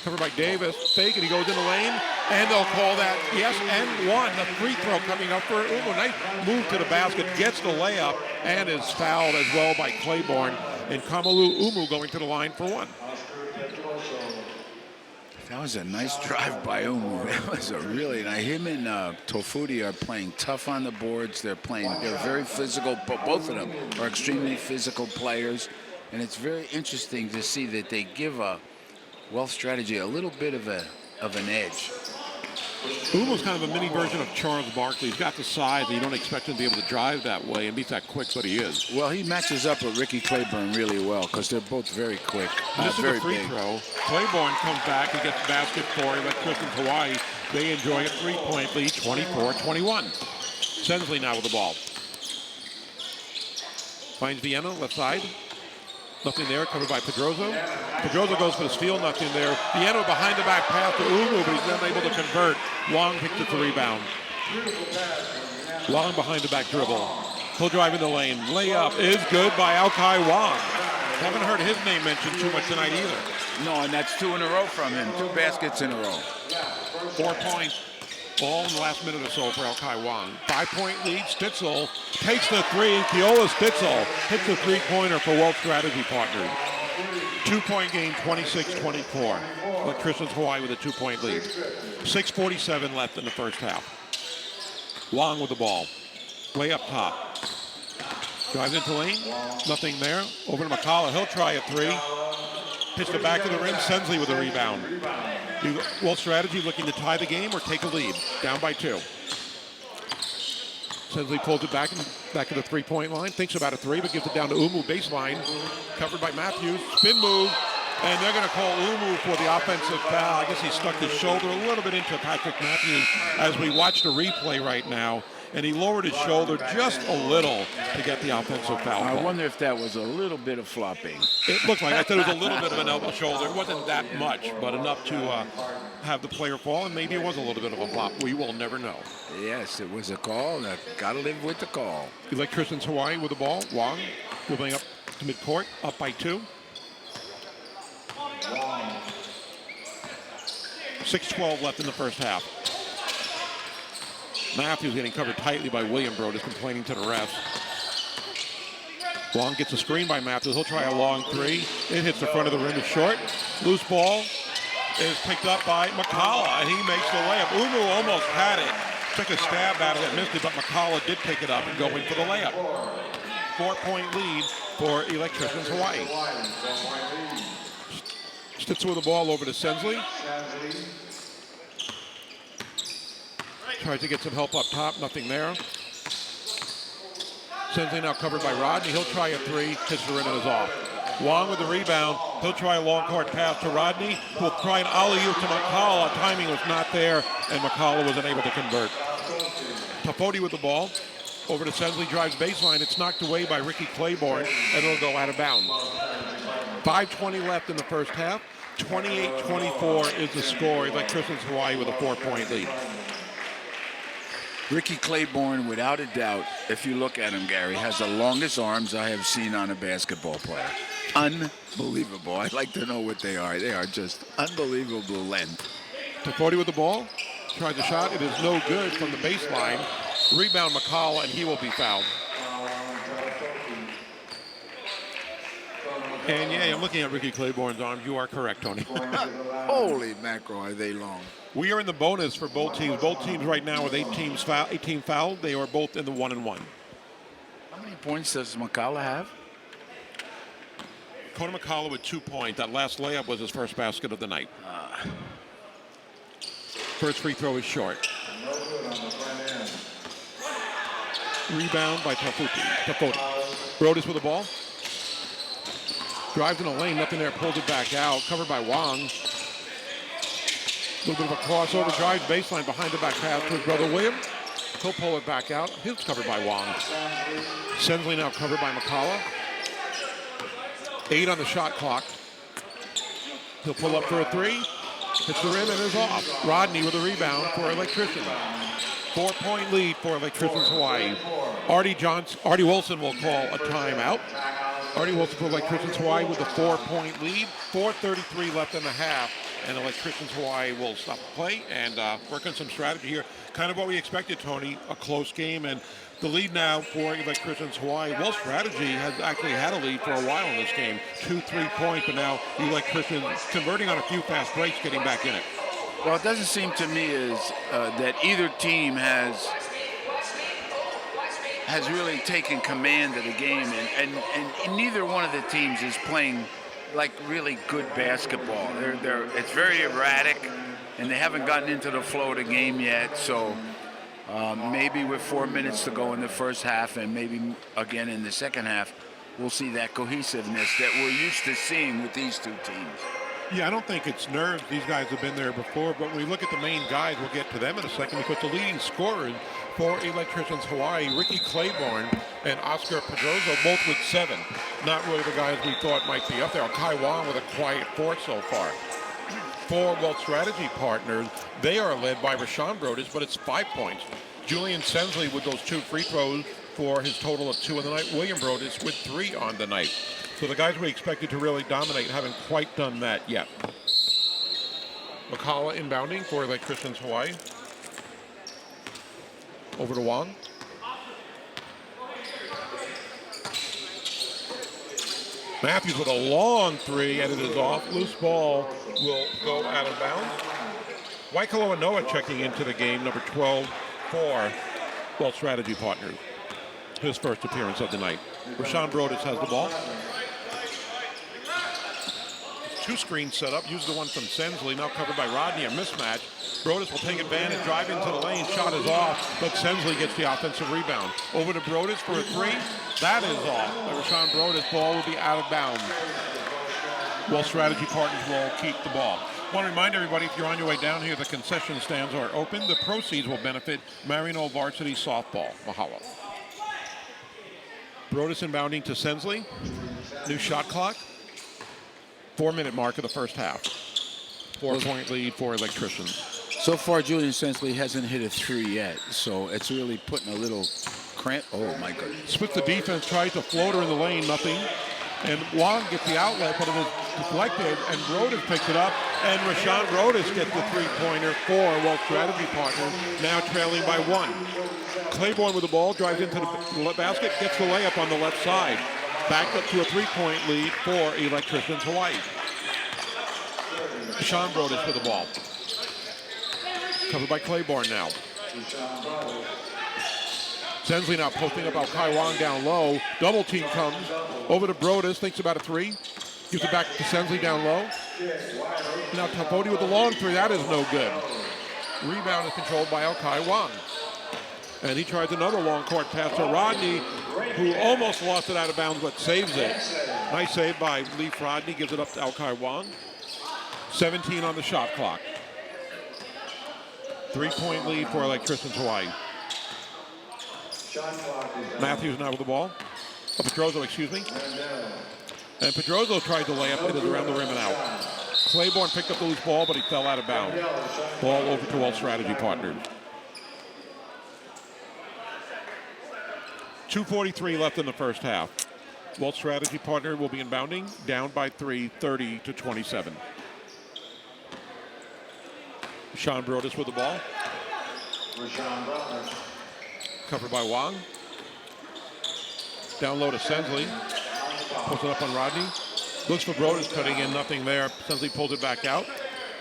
Covered by Davis. Fake, and he goes in the lane. And they'll call that, yes, and one. The free throw coming up for Umu. Nice move to the basket, gets the layup, and is fouled as well by Claiborne. And Kamalu Umu going to the line for one. That was a nice drive by Umu. That was a really nice. Him and Tofudi are playing tough on the boards. They're very physical. But both of them are extremely physical players. And it's very interesting to see that they give Wealth Strategy a little bit of an edge. Umu's kind of a mini version of Charles Barkley. He's got the size, and you don't expect him to be able to drive that way and be that quick, but he is. Well, he matches up with Ricky Claiborne really well because they're both very quick. This is very a free big. throw. Claiborne comes back and gets the basket for Electricians Hawaii. They enjoy a three-point lead, 24-21. Sensley now with the ball. Finds Vienna, left side. Nothing there, covered by Pedroso. Pedroso goes for the steal, nothing there. Vienna behind the back pass to Umu, but he's not able to convert. Wong picks up the rebound. Wong behind the back dribble. He'll drive in the lane. Layup is good by Alkai Wong. Haven't heard his name mentioned too much tonight either. No, and that's 2 in a row from him. 2 baskets in a row. 4 points. All in the last minute or so for Alkai Wong. 5-point lead. Stitzel takes the three. Keola Stitzel hits the three-pointer for Wealth Strategy Partners. 2-point game, 26-24. Electricians Hawaii with a 2-point lead. 6:47 left in the first half. Wong with the ball. Way up top. Drives into lane. Nothing there. Over to McCullough. He'll try a three. Hits the back of the rim. Sensley with a rebound. Wealth Strategy looking to tie the game or take a lead. Down by 2. Sensley pulls it back of the three-point line. Thinks about a three, but gives it down to Umu baseline. Covered by Matthews. Spin move. And they're going to call Umu for the offensive foul. I guess he stuck his shoulder a little bit into Patrick Matthews as we watch the replay right now. And he lowered his shoulder just a little to get the offensive foul. I wonder if that was a little bit of flopping. It looked like, I said it was a little bit of an elbow shoulder. It wasn't that much, but enough to have the player fall, and maybe it was a little bit of a flop. We will never know. Yes, it was a call. Got to live with the call. Electricians Hawaii with the ball. Wong dribbling up to midcourt, up by 2. 6:12 left in the first half. Matthews getting covered tightly by William Brodus, complaining to the refs. Wong gets a screen by Matthews. He'll try a long three. It hits the front of the rim. It's short. Loose ball is picked up by McCullough, and he makes the layup. Umu almost had it. Took a stab at it and missed it, but McCullough did pick it up and go in for the layup. 4-point lead for Electricians Hawaii. Stitzel with the ball over to Sensley. Tries to get some help up top, nothing there. Sensley now covered by Rodney. He'll try a three, hits the rim and is off. Wong with the rebound. He'll try a long court pass to Rodney, who will try an alley-oop to McCullough. Timing was not there, and McCullough was unable to convert. Tapodi with the ball. Over to Sensley, drives baseline. It's knocked away by Ricky Claiborne, and it'll go out of bounds. 5:20 left in the first half. 28-24 is the score. Electricians Hawaii with a 4-point lead. Ricky Claiborne, without a doubt, if you look at him, Gary, has the longest arms I have seen on a basketball player. Unbelievable. I'd like to know what they are. They are just unbelievable length. Tapodi with the ball. Tries a shot. It is no good from the baseline. Rebound McCullough, and he will be fouled. And yeah, I'm looking at Ricky Claiborne's arms. You are correct, Tony. Holy mackerel, are they long. We are in the bonus for both teams. Both teams right now with 18 fouled. They are both in the 1-1. How many points does McCullough have? Conor McCullough with 2 points. That last layup was his first basket of the night. First free throw is short. Rebound by Tapodi. Brodus with the ball. Drives in the lane, nothing there, pulls it back out. Covered by Wong. A little bit of a crossover, drives baseline behind the back pass to his brother William. He'll pull it back out. He's covered by Wong. Sensley now covered by McCullough. 8 on the shot clock. He'll pull up for a three. Hits the rim and is off. Rodney with a rebound for Electricians. 4-point lead for Electricians Hawaii. Artie Wilson will call a timeout. Artie Wilson for Electricians Hawaii with a 4-point lead. 4:33 left in the half. And Electricians Hawaii will stop the play and work on some strategy here. Kind of what we expected, Tony, a close game. And the lead now for Electricians Hawaii. Well, strategy has actually had a lead for a while in this game. 2 3-point, but now Electricians converting on a few fast breaks, getting back in it. Well, it doesn't seem to me that either team has really taken command of the game, and neither one of the teams is playing like really good basketball. It's very erratic, and they haven't gotten into the flow of the game yet. So maybe with 4 minutes to go in the first half, and maybe again in the second half, we'll see that cohesiveness that we're used to seeing with these two teams. Yeah, I don't think it's nerves. These guys have been there before, but when we look at the main guys, we'll get to them in a second, because the leading scorers for Electricians Hawaii, Ricky Claiborne and Oscar Pedroso, both with 7. Not really the guys we thought might be up there. Kai Wong with a quiet 4 so far. 4 strategy partners, they are led by Rashawn Brodus, but it's 5 points. Julian Sensley with those 2 free throws for his total of 2 on the night. William Brodus with 3 on the night. So the guys we expected to really dominate haven't quite done that yet. McCullough inbounding for Electricians Hawaii. Over to Wong. Matthews with a long 3, and it is off. Loose ball will go out of bounds. Waikoloa Noah checking into the game, number 12 for strategy partners. His first appearance of the night. Rashawn Brodus has the ball. 2 screens set up. Use the one from Sensley, now covered by Rodney, a mismatch. Brodus will take advantage, drive into the lane, shot is off, but Sensley gets the offensive rebound. Over to Brodus for a 3. That is off. The Rashawn Brodus ball will be out of bounds. Well, strategy partners will keep the ball. I want to remind everybody, if you're on your way down here, the concession stands are open. The proceeds will benefit Marino Varsity Softball. Mahalo. Brodus inbounding to Sensley. New shot clock. 4-minute mark of the first half. 4-point lead for Electricians. So far, Julian Sensley hasn't hit a 3 yet, so it's really putting a little cramp. Oh, my goodness. Split the defense, tries to floater in the lane, nothing. And Wong gets the outlet, but it is deflected, and Brodus picks it up, and Rashawn Brodus gets the 3-pointer for strategy partners, now trailing by 1. Claiborne with the ball, drives into the basket, gets the layup on the left side. Back up to a 3-point lead for Electricians Hawaii. Rashawn Brodus with the ball. Covered by Claiborne now. Sensley now posting up Kai Wong down low. Double team comes. Over to Brodus, thinks about a 3. Gives it back to Sensley down low. Now Tapodi with the long 3, that is no good. Rebound is controlled by Kai Wong. And he tries another long court pass to Rodney, who almost lost it out of bounds, but saves it. Nice save by Leaf Rodney, gives it up to Kai Wong. 17 on the shot clock. 3-point lead for Electricians Hawaii. Matthews now with the ball. Pedroso, excuse me. And Pedroso tried to lay up. It is around the rim and out. Claiborne picked up the loose ball, but he fell out of bounds. Ball over to all strategy partners. 2:43 left in the first half. Walt strategy partner will be inbounding, down by 3, 30-27. Rashawn Brodus with the ball. Covered by Wong. Down low to Sensley. Pulls it up on Rodney. Looks for Brodus, cutting in, nothing there. Sensley pulls it back out.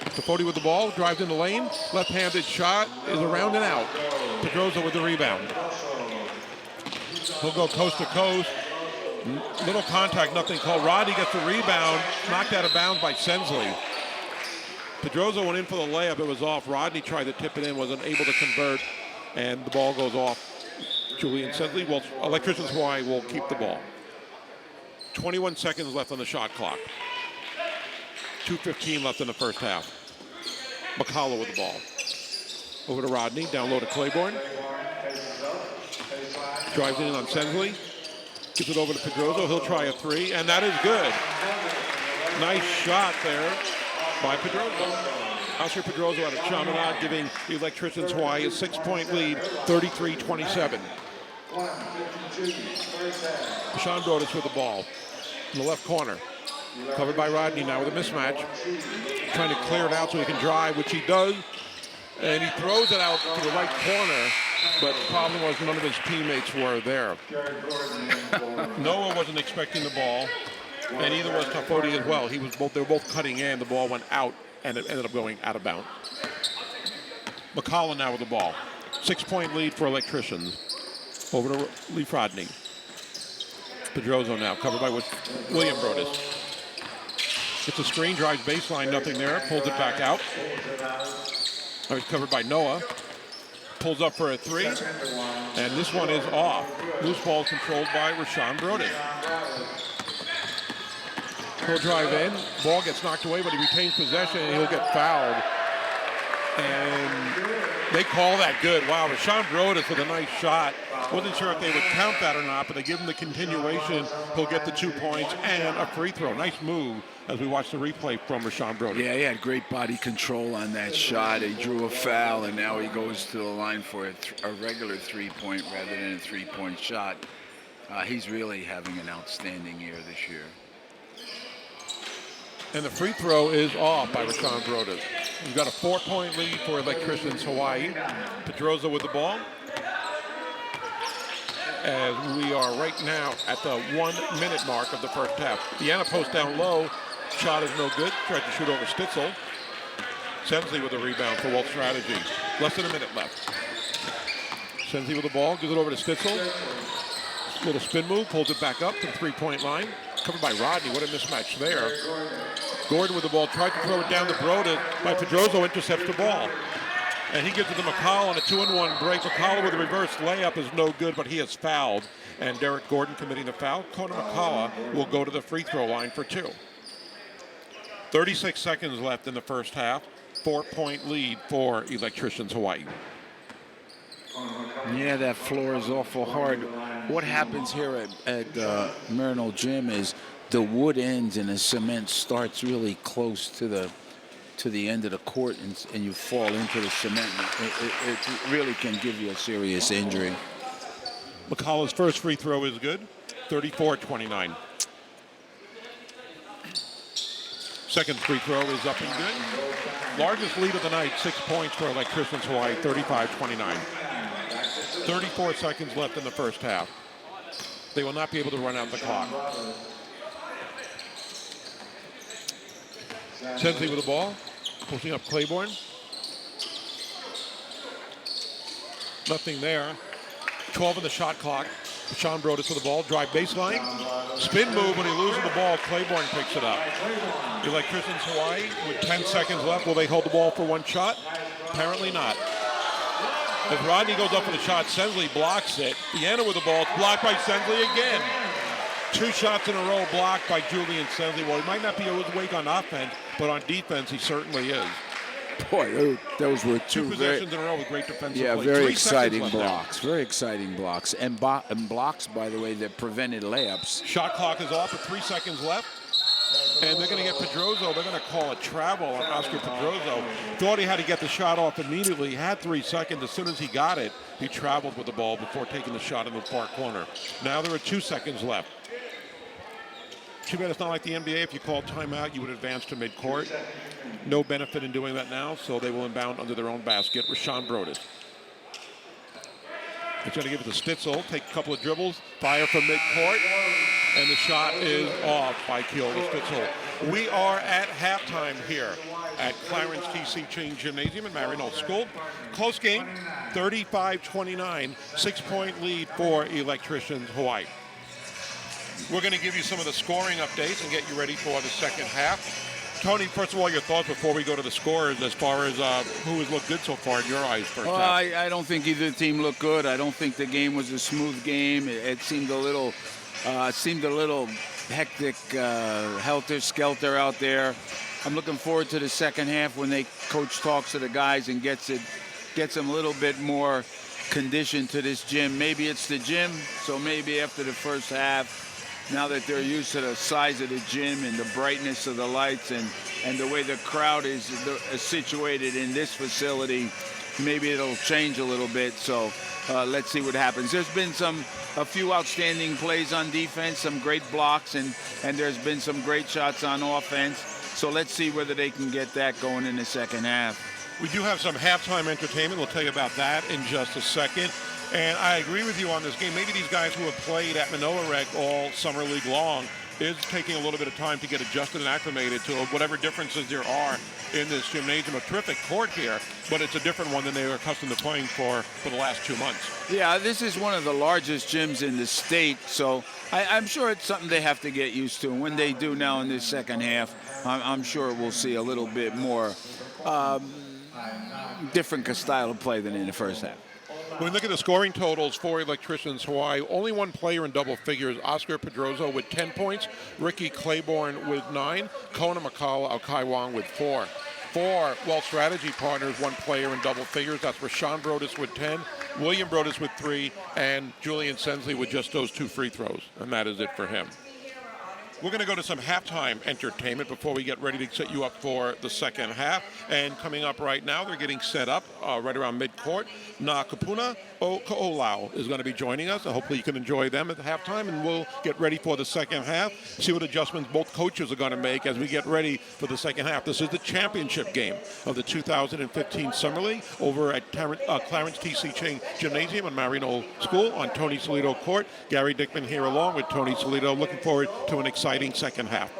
Tapodi with the ball, drives in the lane. Left-handed shot is around and out. Pedroso with the rebound. He'll go coast to coast. Little contact, nothing called. Rodney gets the rebound, knocked out of bounds by Sensley. Pedroso went in for the layup, it was off. Rodney tried to tip it in, wasn't able to convert, and the ball goes off. Julian Sensley, well, Electricians Hawaii will keep the ball. 21 seconds left on the shot clock. 2:15 left in the first half. McCullough with the ball. Over to Rodney, down low to Claiborne. Drives in on Sensley. Gives it over to Pedroso. He'll try a 3, and that is good. Nice shot there by Pedroso. Oscar Pedroso out of Chaminade giving the Electricians Hawaii a 6-point lead, 33-27. Sean Broadus with the ball in the left corner. Covered by Rodney now with a mismatch. Trying to clear it out so he can drive, which he does. And he throws it out to the right corner, but the problem was none of his teammates were there. Noah wasn't expecting the ball, and neither was Tafoti as well. They were both cutting in. The ball went out, and it ended up going out of bounds. McCollum now with the ball. 6-point lead for Electricians. Over to Leaf Rodney. Pedroso now, covered by William Broadus. Gets a screen, drives baseline, nothing there. Pulls it back out. He's covered by Noah. Pulls up for a three. And this one is off. Loose ball controlled by Rashawn Broadus. He'll drive in. Ball gets knocked away, but he retains possession, and he'll get fouled. And they call that good. Wow, Rashawn Broadus with a nice shot. Wasn't sure if they would count that or not, but they give him the continuation. He'll get the 2 points and a free throw. Nice move as we watch the replay from Rashawn Broadus. Yeah, he had great body control on that shot. He drew a foul, and now he goes to the line for a regular 3-point rather than a 3-point shot. He's really having an outstanding year this year. And the free throw is off by Rashawn Broadus. We've got a 4-point lead for Electricians Hawaii. Pedroso with the ball. As we are right now at the 1-minute mark of the first half. Deanna post down low. Shot is no good. Tried to shoot over Stitzel. Sensley with a rebound for Walt Strategy. Less than a minute left. Sensley with the ball. Gives it over to Stitzel. Little spin move. Pulls it back up to the 3-point line. Covered by Rodney. What a mismatch there. Gordon with the ball. Tried to throw it down to Broda. By Pedroso intercepts the ball. And he gives it to McCall on a 2-and-1 break. McCall with a reverse layup is no good, but he is fouled. And Derek Gordon committing the foul. Kona McCalla will go to the free throw line for 2. 36 seconds left in the first half. 4-point lead for Electricians Hawaii. Yeah, that floor is awful hard. What happens here at Marino Gym is the wood ends and the cement starts really close to the end of the court, and you fall into the cement. It really can give you a serious injury. McCullough's first free throw is good, 34-29. Second free throw is up and good. Largest lead of the night, 6 points for Electricians Hawaii, 35-29. 34 seconds left in the first half. They will not be able to run out the clock. Sensley with the ball, pushing up Claiborne. Nothing there. 12 on the shot clock. Sean Broadus with the ball, drive baseline. Spin move when he loses the ball. Claiborne picks it up. Electricians Hawaii with 10 seconds left. Will they hold the ball for one shot? Apparently not. As Rodney goes up for the shot, Sensley blocks it. Deanna with the ball, blocked by Sensley again. 2 shots in a row blocked by Julian Sensley. Well, he might not be awake on offense, but on defense, he certainly is. Boy, those were two possessions in a row with great defensive play. very exciting blocks. Very exciting blocks. And blocks, by the way, that prevented layups. Shot clock is off with 3 seconds left. And they're going to get Pedroso. They're going to call a travel on Oscar Pedroso. Thought he had to get the shot off immediately. He had 3 seconds. As soon as he got it, he traveled with the ball before taking the shot in the far corner. Now there are 2 seconds left. Too bad it's not like the NBA. If you call timeout, you would advance to midcourt. No benefit in doing that now, so they will inbound under their own basket. Rashawn Broadus. He's going to give it to Stitzel. Take a couple of dribbles. Fire from midcourt. And the shot is off by Keola Stitzel. We are at halftime here at Clarence TC Chain Gymnasium in Marino School. Close game, 35-29. 6-point lead for Electricians Hawaii. We're going to give you some of the scoring updates and get you ready for the second half. Tony, first of all, your thoughts before we go to the scores as far as who has looked good so far in your eyes first half? I don't think either team looked good. I don't think the game was a smooth game. It seemed a little hectic, helter-skelter out there. I'm looking forward to the second half when coach talks to the guys and gets them a little bit more conditioned to this gym. Maybe it's the gym, so maybe after the first half, now that they're used to the size of the gym and the brightness of the lights and the way the crowd is situated in this facility, maybe it'll change a little bit. So let's see what happens. There's been a few outstanding plays on defense, some great blocks, and there's been some great shots on offense. So let's see whether they can get that going in the second half. We do have some halftime entertainment. We'll tell you about that in just a second. And I agree with you on this game. Maybe these guys who have played at Manoa Rec all summer league long is taking a little bit of time to get adjusted and acclimated to whatever differences there are in this gymnasium. A terrific court here, but it's a different one than they were accustomed to playing for the last 2 months. Yeah, this is one of the largest gyms in the state, so I'm sure it's something they have to get used to. And when they do now in this second half, I'm sure we'll see a little bit more different style of play than in the first half. When we look at the scoring totals for Electricians Hawaii, only one player in double figures, Oscar Pedroso with 10 points, Ricky Claiborne with 9, Kona Makala Alkai with 4. For Well Strategy Partners, one player in double figures, that's Rashawn Brodus with 10, William Brodus with 3, and Julian Sensley with just those 2 free throws, and that is it for him. We're going to go to some halftime entertainment before we get ready to set you up for the second half. And coming up right now, they're getting set up right around midcourt. Na Kapuna o Ko'olau is going to be joining us. Hopefully you can enjoy them at the halftime, and we'll get ready for the second half, see what adjustments both coaches are going to make as we get ready for the second half. This is the championship game of the 2015 Summer League over at Clarence T.C. Ching Gymnasium on Marino School on Tony Solito Court. Gary Dickman here along with Tony Solito. Looking forward to an exciting second half.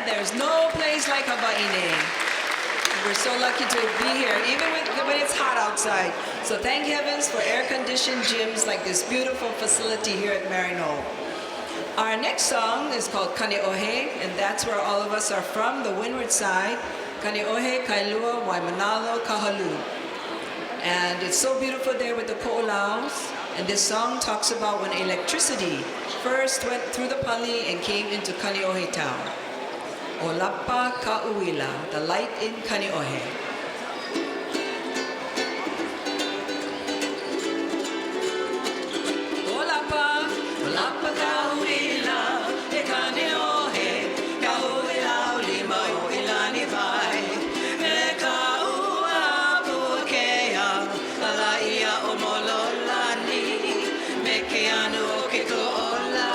There's no place like Hawaii. We're so lucky to be here, even when it's hot outside. So thank heavens for air-conditioned gyms like this beautiful facility here at Marino. Our next song is called Kane'ohe, and that's where all of us are from, the windward side. Kane'ohe, Kailua, Waimanalo, Kahalu. And it's so beautiful there with the ko'olaus. And this song talks about when electricity first went through the pali and came into Kane'ohe town. Olapa Ka'uila, the light in Kane'ohe. Olapa Ka'uila, e Kane'ohe, Ka'uila lima o ilani vai. E ka'ua pu'akea, alaia o mololani, me ke anu o ke ko'ola.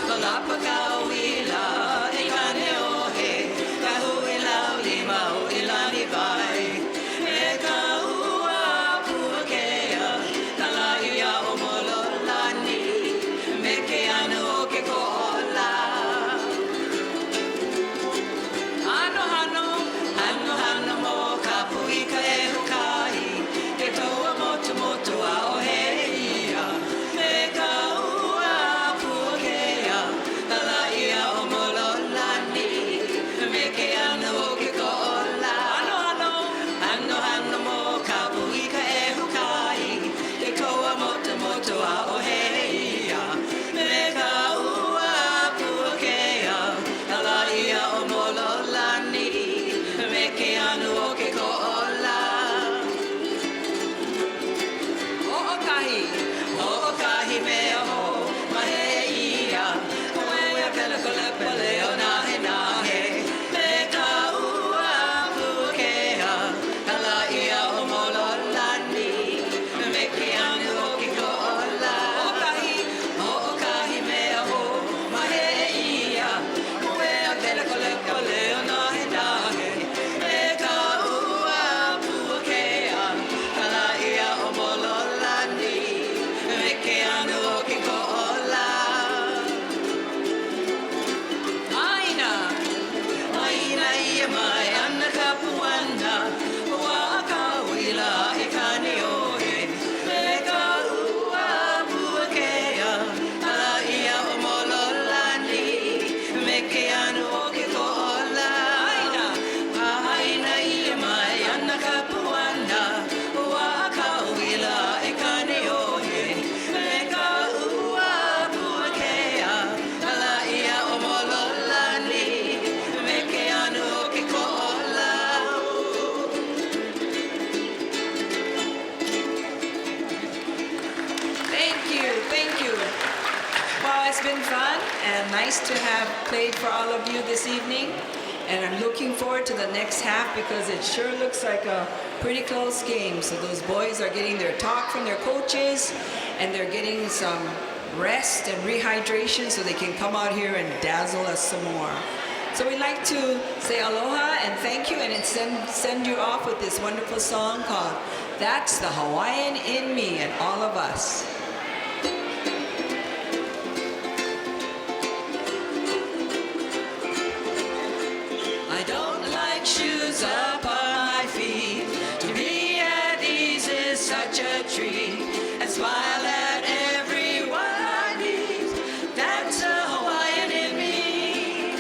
Olapa Ka'uila, e Kane'ohe, Ka'uila lima o ilani nice to have played for all of you this evening. And I'm looking forward to the next half because it sure looks like a pretty close game. So those boys are getting their talk from their coaches, and they're getting some rest and rehydration so they can come out here and dazzle us some more. So we'd like to say aloha and thank you, and then send you off with this wonderful song called That's the Hawaiian in Me and All of Us. I don't like shoes up on my feet. To be at ease is such a treat. And smile at everyone I meet. That's a Hawaiian in me.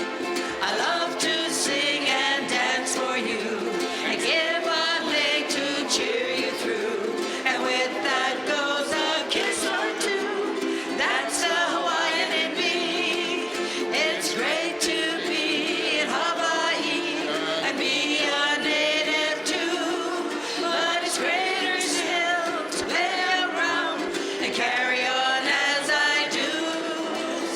I love to sing and dance for you. And give a leg to cheer you through. And with that goes a kiss or two. That's a Hawaiian in me. It's great to be in Hawaii and be a native too. But it's greater still to play around and carry on as I do.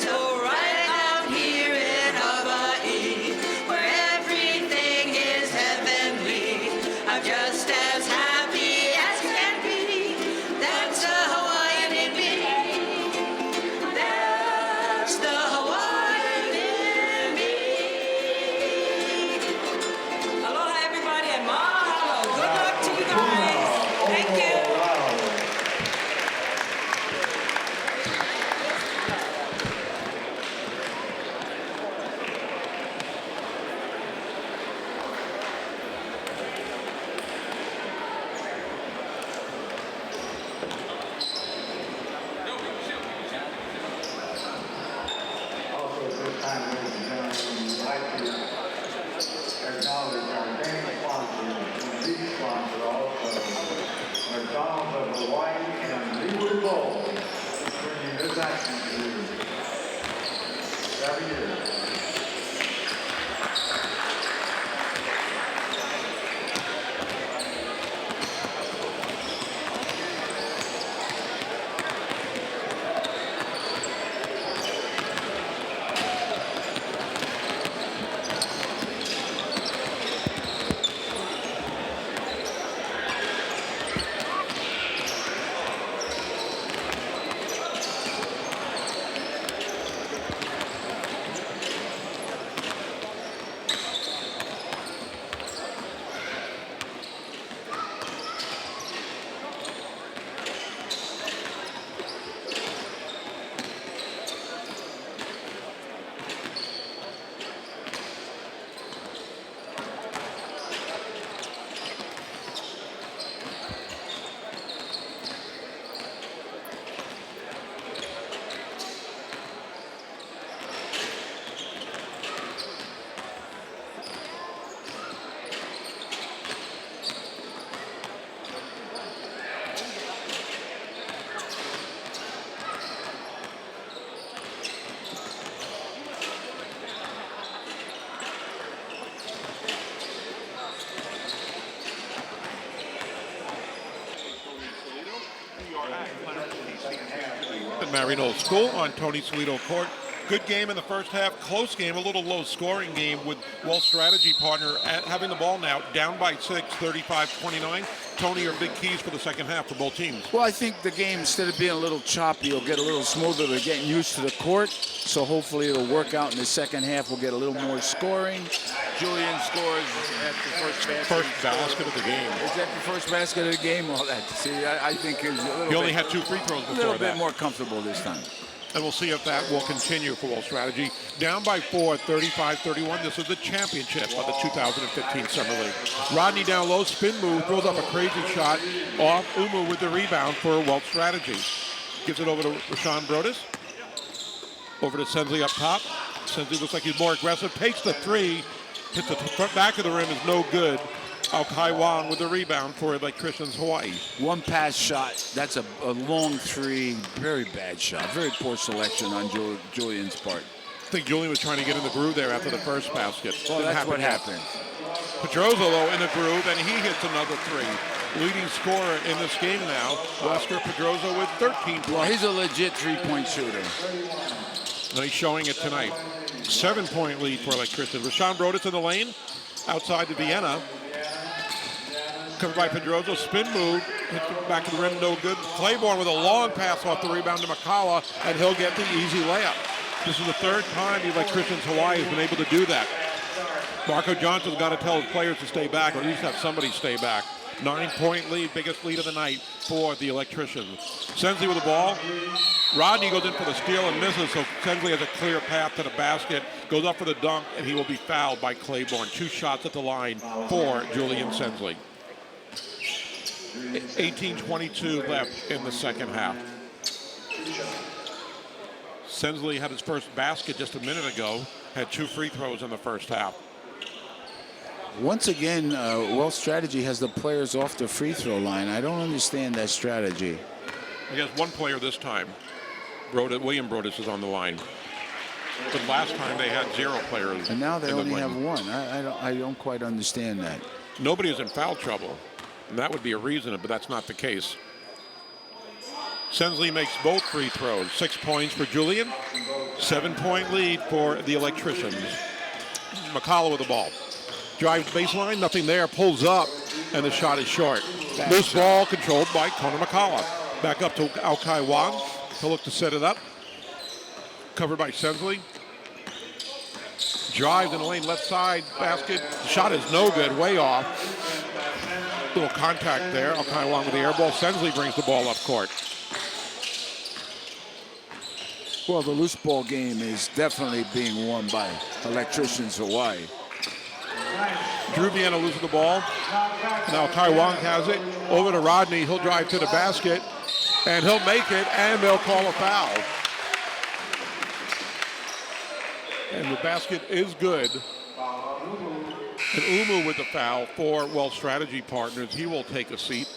So right out here in Hawaii, where everything is heavenly, I'm just as happy as can be. That's a Hawaiian in me. That's the Hawaiian in me. Aloha, everybody, and mahalo. Good luck to you guys. Thank you. Also, at this time, ladies and gentlemen, we'd like to acknowledge our main sponsor, and lead sponsor also, McDonald's of Hawaii and Leeward Bowl, bringing this action to you every year. At Marino School on Tony Salito Court. Good game in the first half, close game, a little low scoring game with Wells strategy partner having the ball now down by 6, 35-29. Tony, your big keys for the second half for both teams. Well, I think the game, instead of being a little choppy, will get a little smoother. They're getting used to the court, so hopefully it'll work out in the second half. We'll get a little more scoring. Julian scores at the first basket. First basket of the game. Is that the first basket of the game? Well, I think is a little He only had 2 free throws before that. A little bit more comfortable this time. And we'll see if that will continue for Wells strategy. Down by 4, 35-31. This is the championship of the 2015 Summer League. Rodney down low, spin move, throws up a crazy shot off. Umu with the rebound for Wells strategy. Gives it over to Rashawn Brodus. Over to Sensley up top. Sensley looks like he's more aggressive. Takes the 3. Hits the front back of the rim, is no good. Al-Kai Wong with the rebound for Electricians Hawaii. One pass shot. That's a long 3. Very bad shot. Very poor selection on Julian's part. I think Julian was trying to get in the groove there after the first basket. Well, that's what happened. Pedroza, though, in the groove, and he hits another 3. Leading scorer in this game now, Oscar Pedroza with 13 points. Well, he's a legit 3-point shooter. And he's showing it tonight. 7-point lead for Electricians. Rashawn Brodus in the lane, outside to Vienna. Covered by Pedroso, spin move, hits the back of the rim, no good. Claiborne with a long pass off the rebound to McCullough, and he'll get the easy layup. This is the third time the Electricians Hawaii has been able to do that. Marco Johnson's got to tell his players to stay back, or at least have somebody stay back. 9-point lead, biggest lead of the night for the Electricians. Sensley with the ball. Rodney goes in for the steal and misses, so Sensley has a clear path to the basket, goes up for the dunk, and he will be fouled by Claiborne. 2 shots at the line for Julian Sensley. 18:22 left in the second half. Sensley had his first basket just a minute ago, had 2 free throws in the first half. Once again, Wells Strategy has the players off the free throw line. I don't understand that strategy. He has 1 player this time. William Brodus is on the line. But last time they had 0 players. And now they in the only lane. have 1. I don't quite understand that. Nobody is in foul trouble. And that would be a reason, but that's not the case. Sensley makes both free throws. 6 points for Julian. 7-point lead for the Electricians. McCullough with the ball. Drives baseline, nothing there, pulls up, and the shot is short. Loose ball controlled by Connor McCullough. Back up to Alkai Wong. He'll look to set it up. Covered by Sensley. Drives in the lane, left side, basket. Shot is no good, way off. Little contact there. Alkai Wong with the air ball. Sensley brings the ball up court. Well, the loose ball game is definitely being won by Electricians Hawaii. Drew Vienna loses the ball. Now Kai Wong has it. Over to Rodney. He'll drive to the basket. And he'll make it. And they'll call a foul. And the basket is good. And Umu with the foul for Wells Strategy Partners. He will take a seat.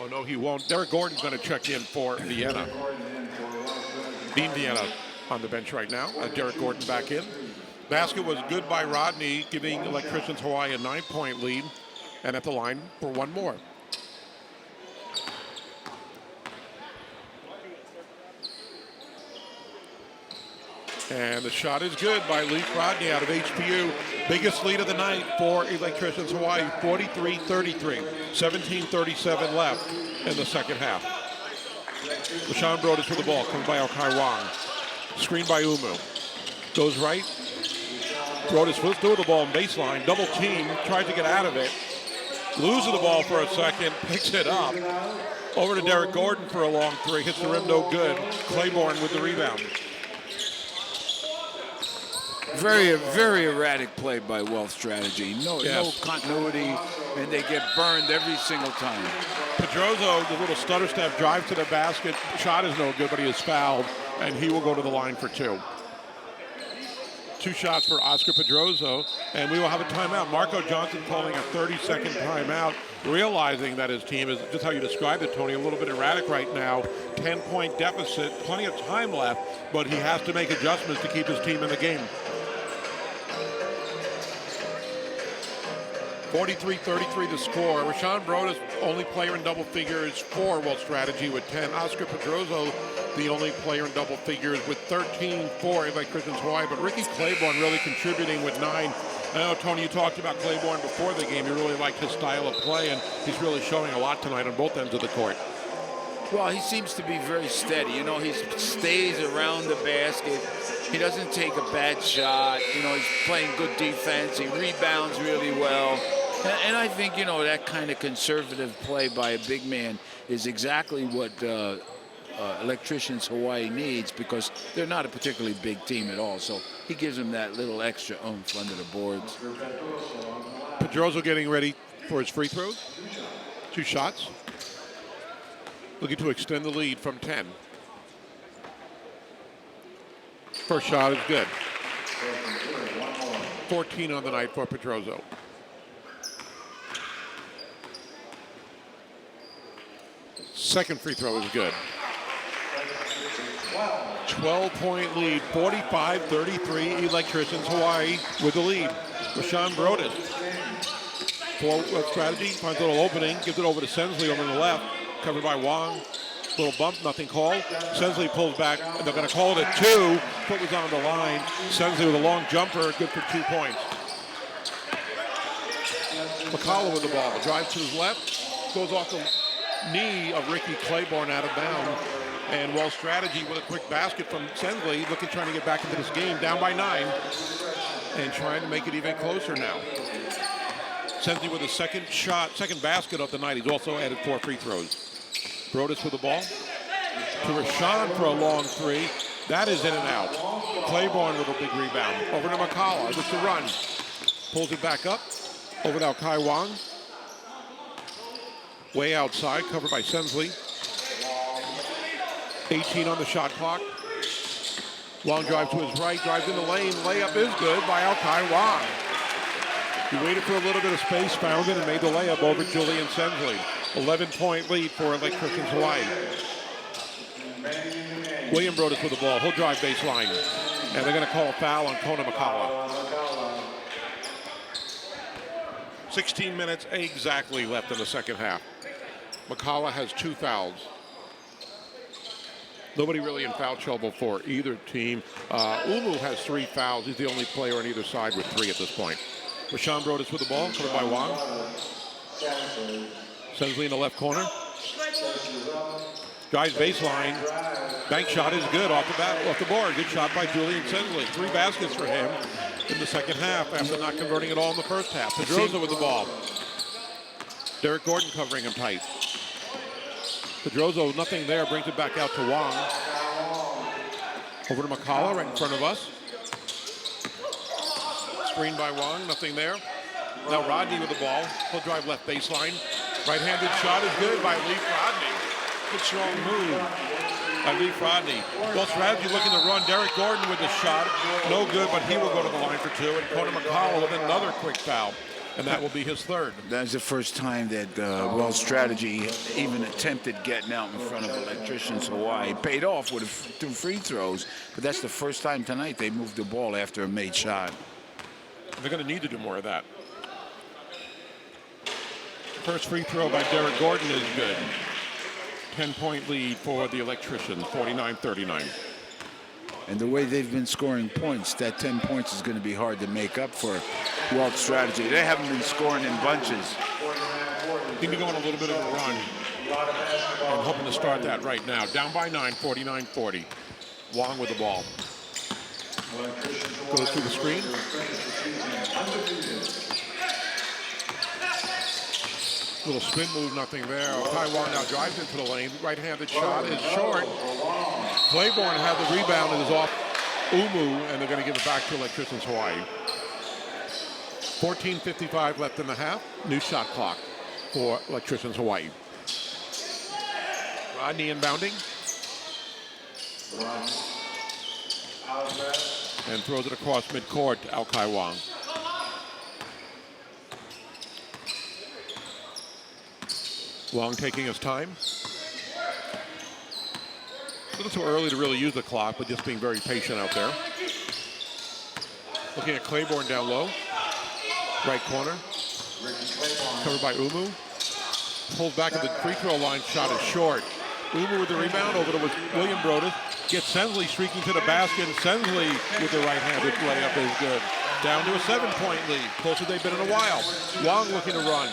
Oh, no, he won't. Derek Gordon's going to check in for Vienna. Dean Vienna on the bench right now. Derek Gordon back in. Basket was good by Rodney, giving Electricians Hawaii a 9-point lead. And at the line for 1 more. And the shot is good by Leaf Rodney out of HPU. Biggest lead of the night for Electricians Hawaii, 43-33. 17:37 left in the second half. Rashawn Brodus with the ball, comes by Alkai Wong. Screen by Umu. Goes right. Brodus flips through the ball in baseline. Double team, tries to get out of it. Loses the ball for a second, picks it up. Over to Derek Gordon for a long 3. Hits the rim, no good. Claiborne with the rebound. Very, very erratic play by Wealth Strategy. No continuity, and they get burned every single time. Pedroso, the little stutter step, drive to the basket. Shot is no good, but he is fouled, and he will go to the line for 2. 2 shots for Oscar Pedroso, and we will have a timeout. Marco Johnson calling a 30-second timeout, realizing that his team is, just how you described it, Tony, a little bit erratic right now. 10-point deficit, plenty of time left, but he has to make adjustments to keep his team in the game. 43-33 the score. Rashawn Brodus, only player in double figures for Wells Strategy with 10. Oscar Pedroso, the only player in double figures with 13 for Electricians Hawaii. But Ricky Claiborne really contributing with 9. I know, Tony, you talked about Claiborne before the game. You really liked his style of play, and he's really showing a lot tonight on both ends of the court. Well, he seems to be very steady. You know, he stays around the basket. He doesn't take a bad shot. You know, he's playing good defense. He rebounds really well. And I think, you know, that kind of conservative play by a big man is exactly what Electricians Hawaii needs, because they're not a particularly big team at all. So he gives them that little extra oomph under the boards. Pedroso getting ready for his free throws. 2 shots. Looking to extend the lead from 10. First shot is good. 14 on the night for Pedroso. Second free throw is good. 12-point lead, 45-33, Electricians Hawaii with the lead. Rashawn Brodus. For strategy, finds a little opening, gives it over to Sensley over to the left, covered by Wong. Little bump, nothing called. Sensley pulls back. They're going to call it a 2. Foot was on the line. Sensley with a long jumper, good for 2 points. McCullough with the ball. Drives to his left. Goes off the knee of Ricky Claiborne out of bounds. And Wells Strategy with a quick basket from Sensley, trying to get back into this game, down by 9. And trying to make it even closer now. Sensley with his second basket of the night. He's also added 4 free throws. Brodus with the ball. To Rashawn for a long 3. That is in and out. Claiborne with a big rebound. Over to McCullough with the run. Pulls it back up. Over to Kai Wang. Way outside, covered by Sensley. 18 on the shot clock. Long drive to his right, drives in the lane. Layup is good by Kai Wang. He waited for a little bit of space, found it, and made the layup over Julian Sensley. 11-point lead for Electricians Hawaii. William Brodus with the ball. He'll drive baseline. And they're going to call a foul on Kona McCullough. 16 minutes exactly left in the second half. McCullough has 2 fouls. Nobody really in foul trouble for either team. Umu has 3 fouls. He's the only player on either side with 3 at this point. Rashawn Brodus with the ball, covered by Wang. Sensley in the left corner. Drives baseline. Bank shot is good off the board. Good shot by Julian Sensley. 3 baskets for him in the second half after not converting it all in the first half. Pedroza with the ball. Derek Gordon covering him tight. Pedroza, nothing there, brings it back out to Wang. Over to McCullough right in front of us. Screen by Wang, nothing there. Now Rodney with the ball. He'll drive left baseline. Right-handed shot is good by Leaf Rodney. Good strong move by Leaf Rodney. Well, Strategy looking to run. Derek Gordon with the shot. No good, but he will go to the line for 2. And Kona McCullough with another quick foul. And that will be his 3rd. That's the first time that Wells Strategy even attempted getting out in front of Electricians Hawaii. Paid off with 2 free throws, but that's the first time tonight they moved the ball after a made shot. They're going to need to do more of that. First free throw by Derek Gordon is good. 10-point lead for the Electricians, 49-39. And the way they've been scoring points, that 10 points is going to be hard to make up for Wells Strategy. They haven't been scoring in bunches. Seem to be going a little bit of a run. I'm hoping to start that right now. Down by 9, 49-40. Wang with the ball. Goes through the screen. Little spin move, nothing there. Kai Wang now drives into the lane. Right-handed shot is short. Claiborne had the rebound and is off Umu, and they're going to give it back to Electricians Hawaii. 14:55 left in the half. New shot clock for Electricians Hawaii. Rodney inbounding. And throws it across midcourt to Kai Wang. Wang taking his time. A little too early to really use the clock, but just being very patient out there. Looking at Claiborne down low. Right corner. Covered by Umu. Pulls back at the free throw line. Shot is short. Umu with the rebound over to William Brodus. Gets Sensley streaking to the basket. Sensley with the right-handed layup is good. Down to a 7-point lead. Closer they've been in a while. Wang looking to run.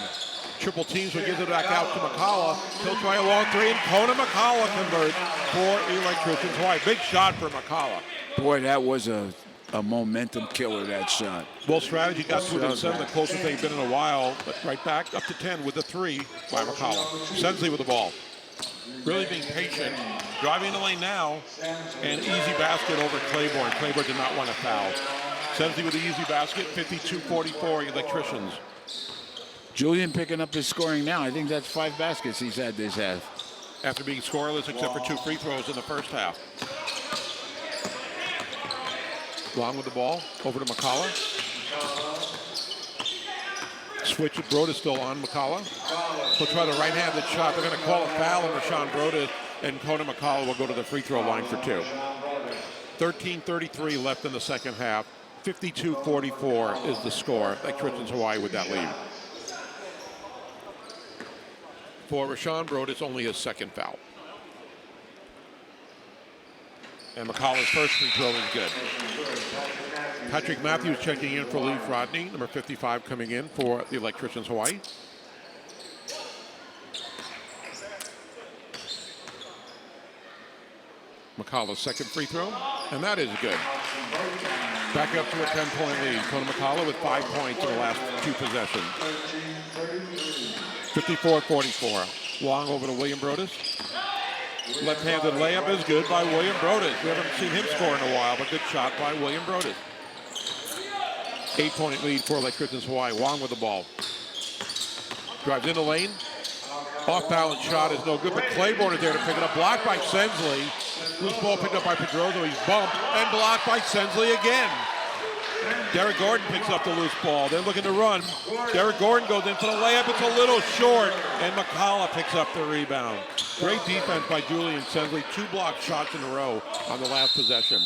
Triple teams will give it back out to McCullough. He'll try a long 3, and Kona McCullough converts for Electricians Hawaii. Big shot for McCullough. Boy, that was a momentum killer, that shot. Well, Strategy got to within 7, the closest they've been in a while. But right back up to 10 with the 3 by McCullough. Sensley with the ball. Really being patient. Driving the lane now. And easy basket over Claiborne. Claiborne did not want to foul. Sensley with the easy basket. 52-44 Electricians. Julian picking up his scoring now. I think that's 5 baskets he's had this half. After being scoreless except for 2 free throws in the first half. Long with the ball. Over to McCullough. Switch at Brodus still on McCullough. He'll try the right-handed shot. They're going to call a foul on Rashawn Brodus, and Kona McCullough will go to the free throw line for 2. 13:33 left in the second half. 52-44 is the score. Electricians Hawaii with that lead. For Rashawn Brodus, only his 2nd foul. And McCullough's first free throw is good. Patrick Matthews checking in for Leaf Rodney, number 55 coming in for the Electricians Hawaii. McCullough's second free throw, and that is good. Back up to a 10-point lead. Tony McCullough with 5 points in the last 2 possessions. 54-44. Long over to William Brodus. Left-handed layup is good by William Brodus. We haven't seen him score in a while, but good shot by William Brodus. 8-point lead for Electricians Hawaii. Wong with the ball. Drives in the lane. Off-balance shot is no good, but Claiborne is there to pick it up. Blocked by Sensley. Loose ball picked up by Pedroso. He's bumped and blocked by Sensley again. Derek Gordon picks up the loose ball. They're looking to run. Derek Gordon goes in for the layup. It's a little short, and McCullough picks up the rebound. Great defense by Julian Sensley. 2 blocked shots in a row on the last possession.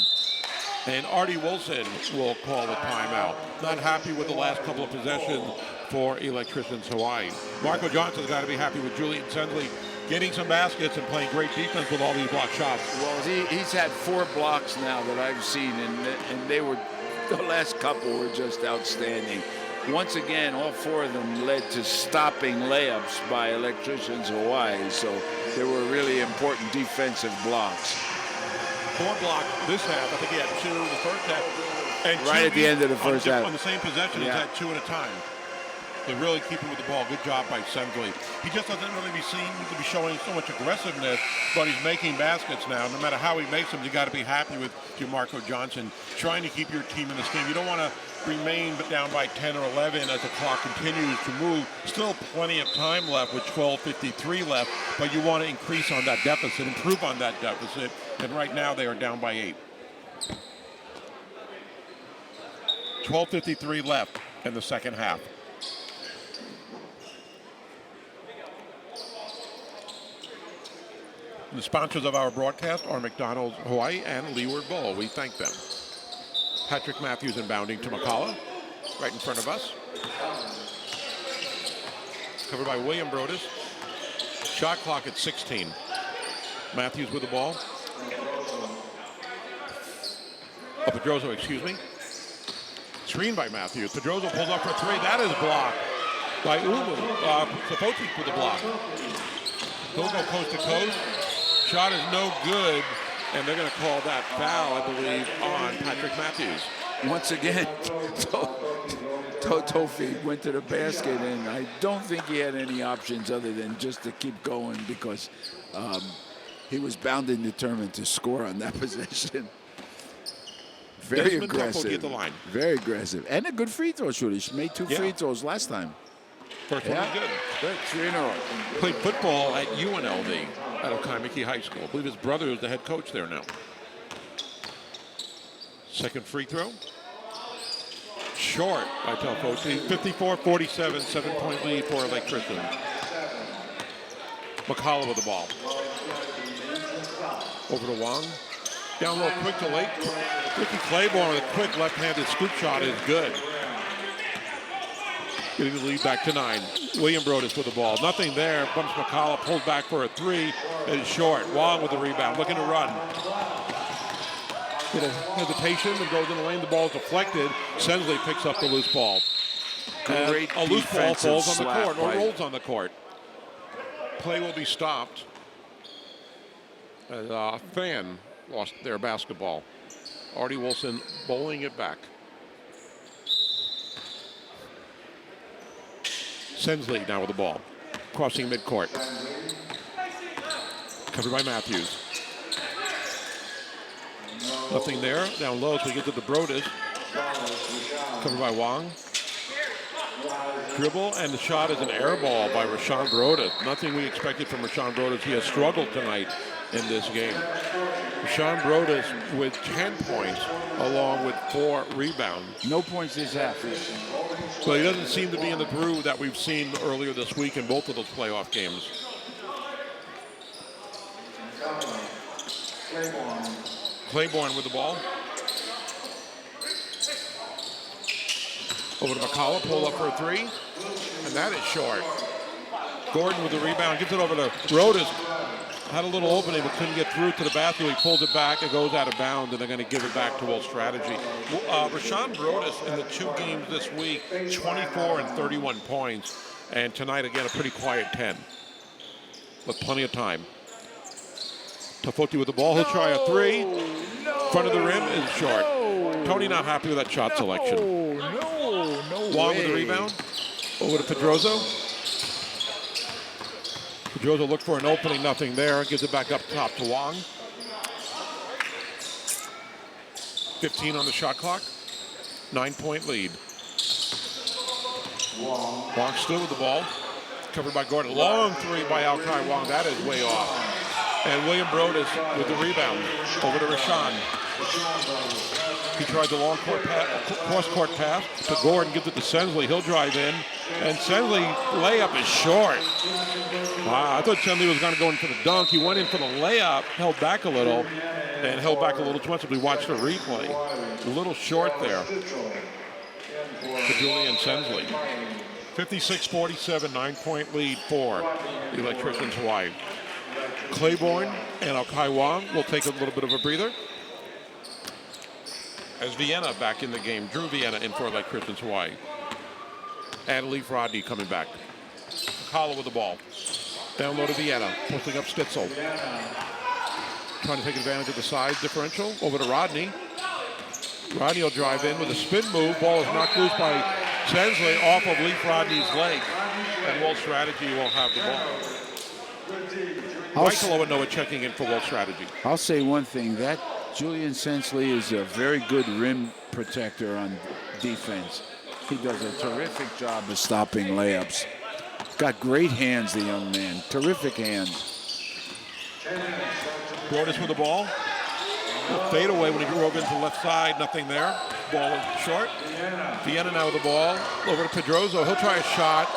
And Artie Wilson will call the timeout. Not happy with the last couple of possessions for Electricians Hawaii. Marco Johnson's got to be happy with Julian Sensley getting some baskets and playing great defense with all these blocked shots. Well, he's had 4 blocks now that I've seen, and they were, the last couple were just outstanding. Once again, all 4 of them led to stopping layups by Electricians Hawaii, so they were really important defensive blocks. 4 blocks this half. I think he had 2 in the first half. And right at the end of the first half. On the same possession, he's had 2 at a time. They're really keeping with the ball. Good job by Sensley. He just doesn't really be seen to be showing so much aggressiveness, but he's making baskets now. No matter how he makes them, you got to be happy with Marco Johnson trying to keep your team in this game. You don't want to remain down by 10 or 11 as the clock continues to move. Still plenty of time left with 12:53 left, but you want to increase on that deficit, improve on that deficit, and right now they are down by 8. 12:53 left in the second half. The sponsors of our broadcast are McDonald's Hawaii and Leeward Bowl. We thank them. Patrick Matthews inbounding to McCullough, right in front of us. Covered by William Brodus. Shot clock at 16. Matthews with the ball. Oh, Pedroso, excuse me. Screened by Matthews. Pedroso pulls up for 3. That is blocked by Umu. Sapochnik with the block. He'll go coast to coast. Shot is no good, and they're going to call that foul, I believe, on Patrick Matthews. Once again, Tofi went to the basket, and I don't think he had any options other than just to keep going because he was bound and determined to score on that possession. Very Desmond aggressive. Tuffle at the line. Very aggressive. And a good free throw shooter. She made 2 free throws last time. First one was good. 3 in a row. Played football at UNLV out of Kaimiki High School. I believe his brother is the head coach there now. Second free throw. Short by Telfoti. 54-47, 7-point lead for Electricians. McCullough with the ball. Over to Wong. Down low, quick to late. Ricky Claiborne with a quick left-handed scoop shot is good. Getting the lead back to 9. William Brodus with the ball. Nothing there. Bumps McCullough, pulls back for a 3. It's short. Wong with the rebound, looking to run. Little hesitation and goes in the lane. The ball is deflected. Sensley picks up the loose ball. Great a loose ball falls on the slap court or by- rolls on the court. Play will be stopped. As a fan lost their basketball. Artie Wilson bowling it back. Sensley now with the ball. Crossing midcourt. Covered by Matthews. Nothing there. Down low as we get to the Brodus. Covered by Wong. Dribble, and the shot is an air ball by Rashawn Brodus. Nothing we expected from Rashawn Brodus. He has struggled tonight in this game. Rashawn Brodus with 10 points along with 4 rebounds. No points this half. So he doesn't seem to be in the groove that we've seen earlier this week in both of those playoff games. Claiborne with the ball. Over to McCullough, pull up for a 3. And that is short. Gordon with the rebound, gets it over to Brodus. Had a little opening but couldn't get through to the basket. He pulls it back. It goes out of bounds, and they're going to give it back to Will Strategy. Rashawn Brodus in the 2 games this week, 24 and 31 points. And tonight, again, a pretty quiet 10. With plenty of time. Tafoti with the ball. He'll try a 3. Front of the rim is short. Tony not happy with that shot selection. No Wong way. with the rebound. Over to Pedroso. Pedroso looked for an opening, nothing there. Gives it back up top to Wong. 15 on the shot clock. 9-point lead. Wong still with the ball. Covered by Gordon. Long 3 by Al-Kai Wong. That is way off. And William Brodus with the rebound. Over to Rashawn. He tried the long cross-court pass to Gordon. Gives it to Sensley. He'll drive in. And Sensley layup is short. Wow, I thought Sensley was going to go in for the dunk. He went in for the layup, held back a little, and held back a little too much as we watched the replay. A little short there for Julian Sensley. 56-47, 9-point lead for the Electricians Hawaii. Claiborne and Al-Kai Wong will take a little bit of a breather. As Vienna back in the game. Drew Vienna in for Electricians Hawaii. And Leaf Rodney coming back. Kahlo with the ball. Down low to Vienna. Posting up Stitzel. Trying to take advantage of the size differential. Over to Rodney. Rodney will drive in with a spin move. Ball is knocked loose by Sensley off of Leaf Rodney's leg. And Will Strategy will have the ball. Michael Owenoa checking in for Will Strategy. I'll say one thing. That Julian Sensley is a very good rim protector on defense. He does a terrific job of stopping layups. Got great hands, the young man. Terrific hands. Brodus with the ball. Fade away when he drove into the left side. Nothing there. Ball is short. Vienna now with the ball. Over to Pedroso. He'll try a shot.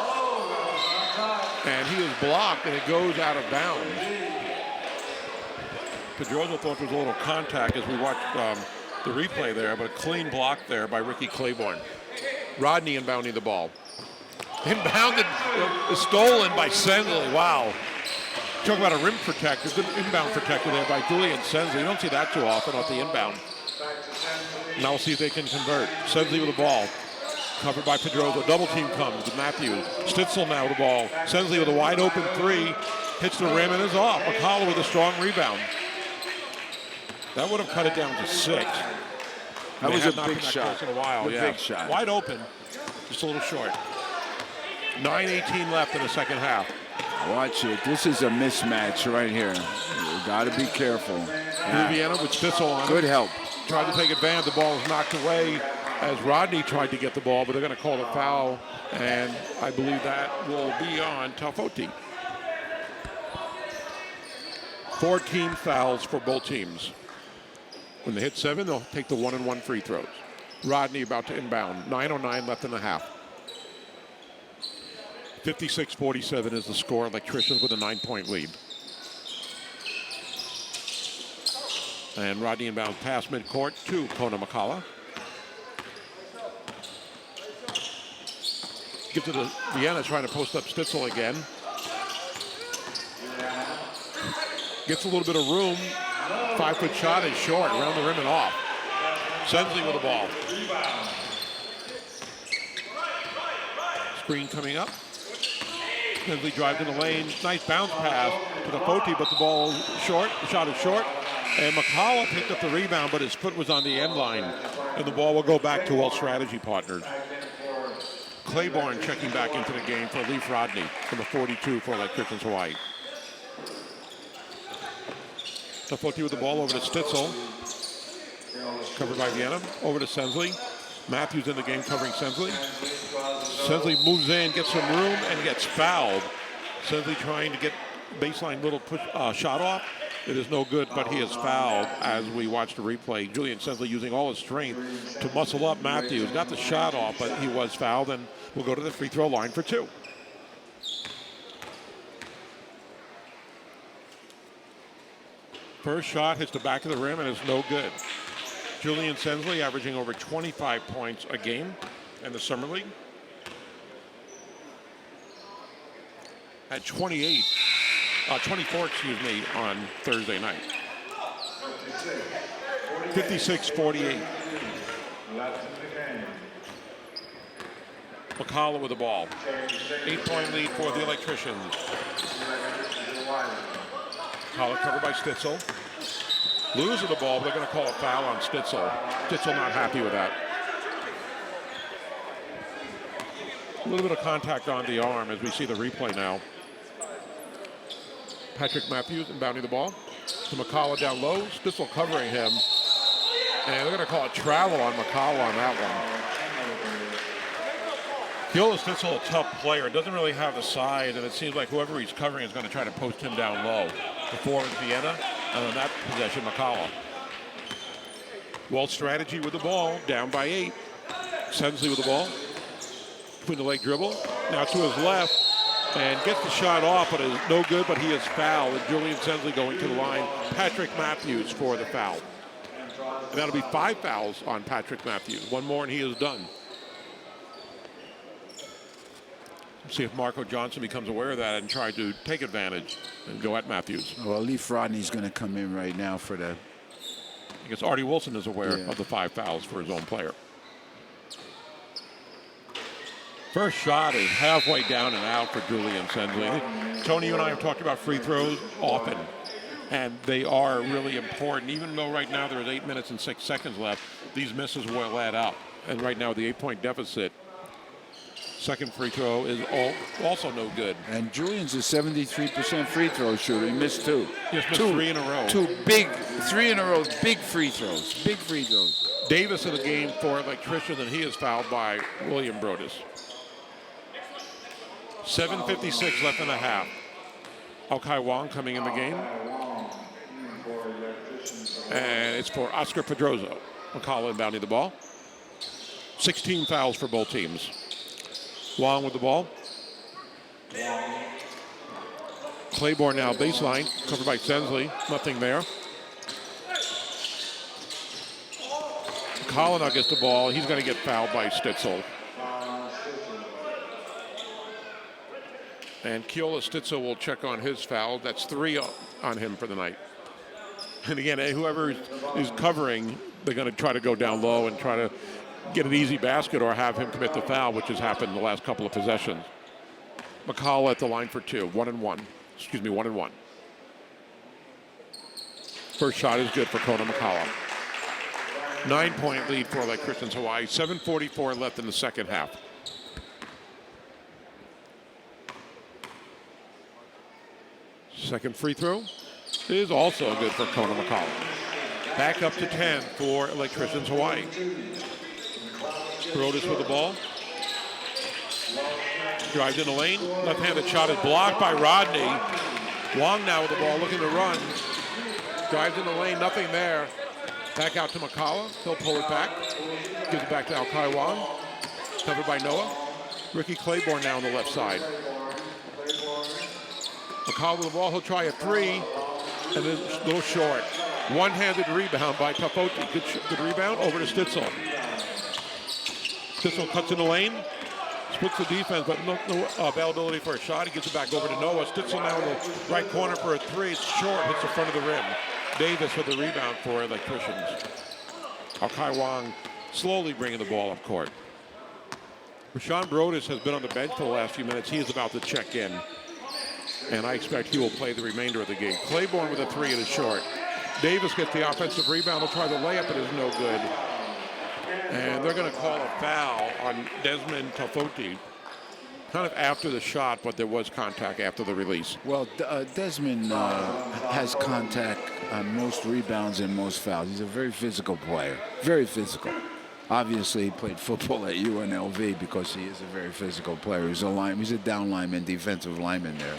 And he is blocked, and it goes out of bounds. Pedroso thought there was a little contact as we watched the replay there, but a clean block there by Ricky Claiborne. Rodney inbounding the ball. Inbounded, stolen by Sensley. Wow. Talk about a rim protector, good inbound protector there by Julian Sensley. You don't see that too often off the inbound. Now we'll see if they can convert. Sensley with the ball. Covered by Pedroso. Double team comes with Matthews. Stitzel now with the ball. Sensley with a wide open 3. Hits the rim and is off. McCullough with a strong rebound. That would have cut it down to 6. That was a big shot. In a while, yeah. Big shot. Wide open, just a little short. 9:18 left in the second half. Watch it. This is a mismatch right here. You got to be careful. Vienna with Stitzel on Good it. help. Tried to take advantage. The ball was knocked away as Rodney tried to get the ball, but they're going to call a foul, and I believe that will be on Tafoti. 4 team fouls for both teams. When they hit 7, they'll take the 1-and-1 free throws. Rodney about to inbound. 9:09 left in the half. 56-47 is the score. Electricians with a 9-point lead. And Rodney inbound pass midcourt to Kona Makala. Gives it to Vienna, trying to post up Stitzel again. Gets a little bit of room. 5-foot shot is short, around the rim and off. Sensley with the ball. Screen coming up. Sensley drives in the lane. Nice bounce pass to the Foti, but the ball is short. The shot is short. And McCullough picked up the rebound, but his foot was on the end line. And the ball will go back to Will Strategy partners. Claiborne checking back into the game for Leaf Rodney from the 42 for Electricians Hawaii. Tafoti with the ball over to Stitzel. Covered by Vienna. Over to Sensley. Matthews in the game covering Sensley. Sensley moves in, gets some room, and gets fouled. Sensley trying to get baseline little push shot off. It is no good, but he is fouled as we watch the replay. Julian Sensley using all his strength to muscle up Matthews. Got the shot off, but he was fouled, and will go to the free throw line for 2. First shot hits the back of the rim and is no good. Julian Sensley averaging over 25 points a game in the Summer League. Had 28 24, excuse me, on Thursday night. 56-48. McCullough with the ball. 8-point lead for the Electricians. McCullough covered by Stitzel. Losing the ball, but they're going to call a foul on Stitzel. Stitzel not happy with that. A little bit of contact on the arm as we see the replay now. Patrick Matthews inbounding the ball to McCullough down low. Stitzel covering him. And they're going to call a travel on McCullough on that one. Gil Stitzel, a tough player, doesn't really have the size, and it seems like whoever he's covering is going to try to post him down low. Before is Vienna, and on that possession, McCullough. Walt Strategy with the ball, down by 8. Sensley with the ball. Between the leg dribble. Now to his left, and gets the shot off, but is no good, but he is fouled. And Julian Sensley going to the line. Patrick Matthews for the foul. And that'll be 5 fouls on Patrick Matthews. One more and he is done. See if Marco Johnson becomes aware of that and try to take advantage and go at Matthews. Well, Leaf Rodney's going to come in right now for the... I guess Artie Wilson is aware of the 5 fouls for his own player. First shot is halfway down and out for Julian Sensley. Tony, you and I have talked about free throws often, and they are really important. Even though right now there's 8 minutes and 6 seconds left, these misses will add up. And right now the 8-point deficit, second free throw is also no good. And Julian's a 73% free throw shooter. He missed 2. Yes, missed 3 in a row. 3 in a row, big free throws. Big free throws. Davis in the game for Electricians, and he is fouled by William Brodus. 7:56 left in the half. Al-Kai Wong coming in the game. And it's for Oscar Pedroza. McCullough inbounding the ball. 16 fouls for both teams. Wong with the ball. Claiborne now baseline, covered by Sensley. Nothing there. McCullough now gets the ball. He's going to get fouled by Stitzel. And Keola Stitzel will check on his foul. That's 3 on him for the night. And again, whoever is covering, they're going to try to go down low and try to get an easy basket or have him commit the foul, which has happened in the last couple of possessions. McCullough at the line for 2, 1 and 1. Excuse me, 1 and 1. First shot is good for Kona McCullough. 9-point lead for Electricians Hawaii. 7:44 left in the second half. Second free throw is also good for Kona McCullough. Back up to 10 for Electricians Hawaii. Brodus with the ball. Drives in the lane. Left-handed shot is blocked by Rodney. Wong now with the ball, looking to run. Drives in the lane, nothing there. Back out to McCullough. He'll pull it back. Gives it back to Al-Kai Wong. Covered by Noah. Ricky Claiborne now on the left side. McCullough with the ball. He'll try a 3. And then a little short. One-handed rebound by Tafoti. Good rebound over to Stitzel. Stitzel cuts in the lane. Splits the defense, but no availability for a shot. He gets it back over to Noah. Stitzel now in the right corner for a 3. It's short. Hits the front of the rim. Davis with the rebound for Electricians. Al-Kai Wong slowly bringing the ball up court. Rashawn Brodus has been on the bench for the last few minutes. He is about to check in. And I expect he will play the remainder of the game. Claiborne with a 3. It is short. Davis gets the offensive rebound. He'll try the layup. It is no good. And they're going to call a foul on Desmond Tafoti. Kind of after the shot, but there was contact after the release. Well, Desmond has contact on most rebounds and most fouls. He's a very physical player, very physical. Obviously, he played football at UNLV because he is a very physical player. He's a down lineman, defensive lineman there.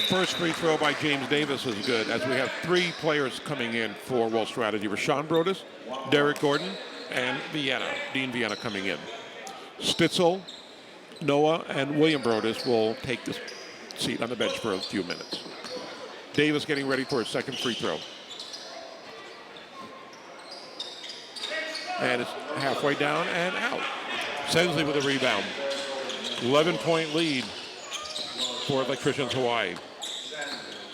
First free throw by James Davis is good, as we have 3 players coming in for World Strategy. Rashawn Brodus, Derek Gordon, and Dean Vienna coming in. Stitzel, Noah, and William Brodus will take this seat on the bench for a few minutes. Davis getting ready for his second free throw. And it's halfway down and out. Sensley with a rebound. 11-point lead for Electricians Hawaii.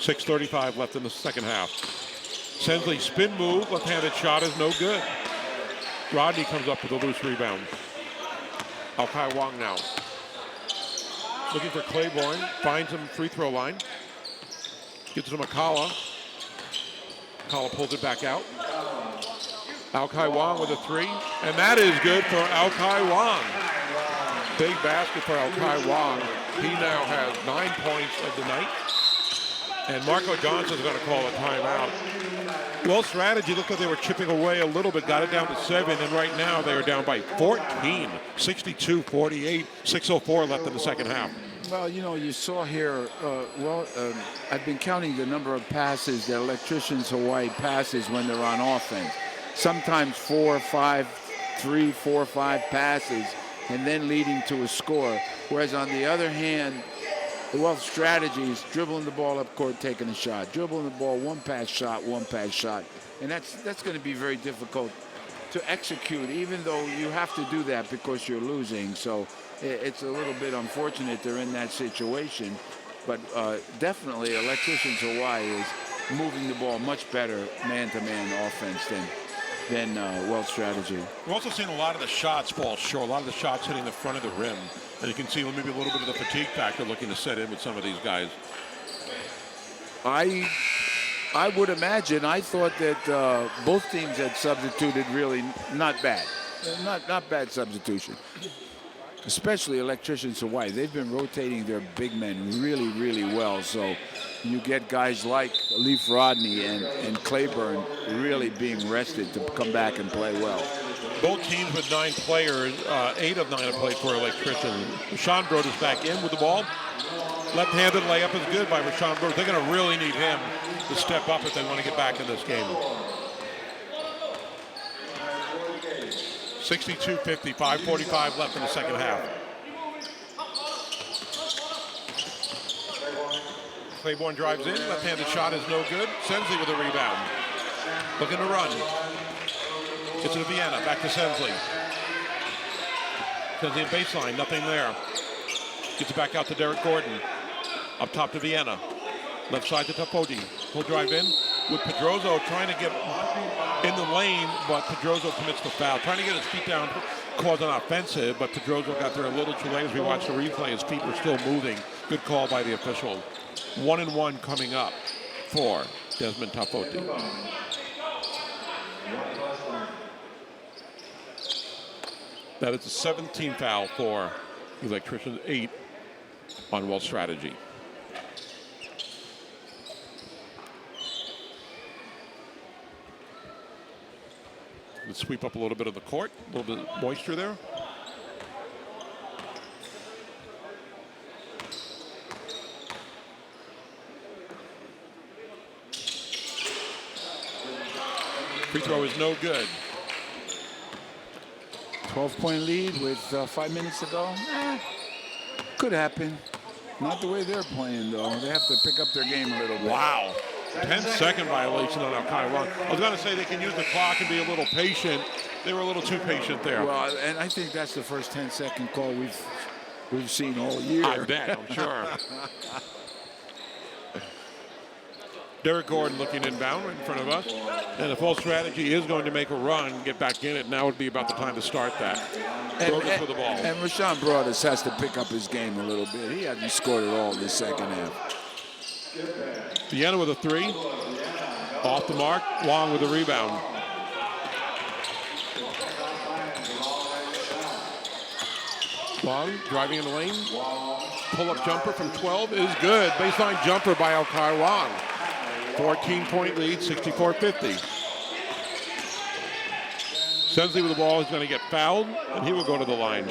6:35 left in the second half. Sensley spin move, left-handed shot is no good. Rodney comes up with a loose rebound. Al-Kai Wong now. Looking for Claiborne, finds him free throw line. Gets to McCullough. McCullough pulls it back out. Al-Kai Wong with a three, and that is good for Al-Kai Wong. Big basket for Al-Kai Wong. He now has 9 points of the night. And Marco Johnson's going to call a timeout. Well, strategy looked like they were chipping away a little bit, got it down to 7, and right now they are down by 14, 62-48, 6:04 left in the second half. Well, you know, you saw here, I've been counting the number of passes that Electricians Hawaii passes when they're on offense. Sometimes 4 or 5, 3, 4 or 5 passes, and then leading to a score. Whereas on the other hand, the Wealth strategy is dribbling the ball up court, taking a shot. Dribbling the ball, one pass shot. And that's going to be very difficult to execute, even though you have to do that because you're losing. So it's a little bit unfortunate they're in that situation. But definitely Electricians Hawaii is moving the ball much better man-to-man offense than Wealth strategy. We're also seeing a lot of the shots fall short, a lot of the shots hitting the front of the rim. And you can see maybe a little bit of the fatigue factor looking to set in with some of these guys. I would imagine. I thought that both teams had substituted really not bad. Not bad substitution. Especially Electricians Hawaii. They've been rotating their big men really, really well. So you get guys like Leaf Rodney and Claiborne really being rested to come back and play well. Both teams with 9 players, 8 of 9 have played for Electricians. Rashawn Broad is back in with the ball. Left-handed layup is good by Rashawn Broad. They're going to really need him to step up if they want to get back in this game. 62-50, 5:45 left in the second half. Claiborne drives in, left-handed shot is no good. Sensley with a rebound. Looking to run. Gets it to Vienna, back to Sensley. Sensley in baseline, nothing there. Gets it back out to Derek Gordon. Up top to Vienna. Left side to Tapodi. He'll drive in with Pedroso trying to get in the lane, but Pedroso commits the foul. Trying to get his feet down, cause an offensive, but Pedroso got there a little too late. As we watched the replay, his feet were still moving. Good call by the official. 1-1 coming up for Desmond Tapodi. That is the 17th foul for Electricians, 8 on Wealth strategy. Let's sweep up a little bit of the court, a little bit of moisture there. Free throw is no good. 12-point lead with 5 minutes to go. Could happen. Not the way they're playing, though. They have to pick up their game a little bit. Wow. 10-second violation on Al-Kai Wong. I was going to say they can use the clock and be a little patient. They were a little too patient there. Well, and I think that's the first 10-second call we've seen all year. I bet, I'm sure. Derek Gordon looking inbound right in front of us. And if Wealth strategy is going to make a run, get back in it, now would be about the time to start that. Broadus with the ball. And Rashawn Broadus has to pick up his game a little bit. He hasn't scored at all in the second half. Vienna with a three. Off the mark. Wong with a rebound. Wong driving in the lane. Pull-up jumper from 12 is good. Baseline jumper by Al-Kai Wong. 14-point lead, 64-50. Sensley with the ball is going to get fouled, and he will go to the line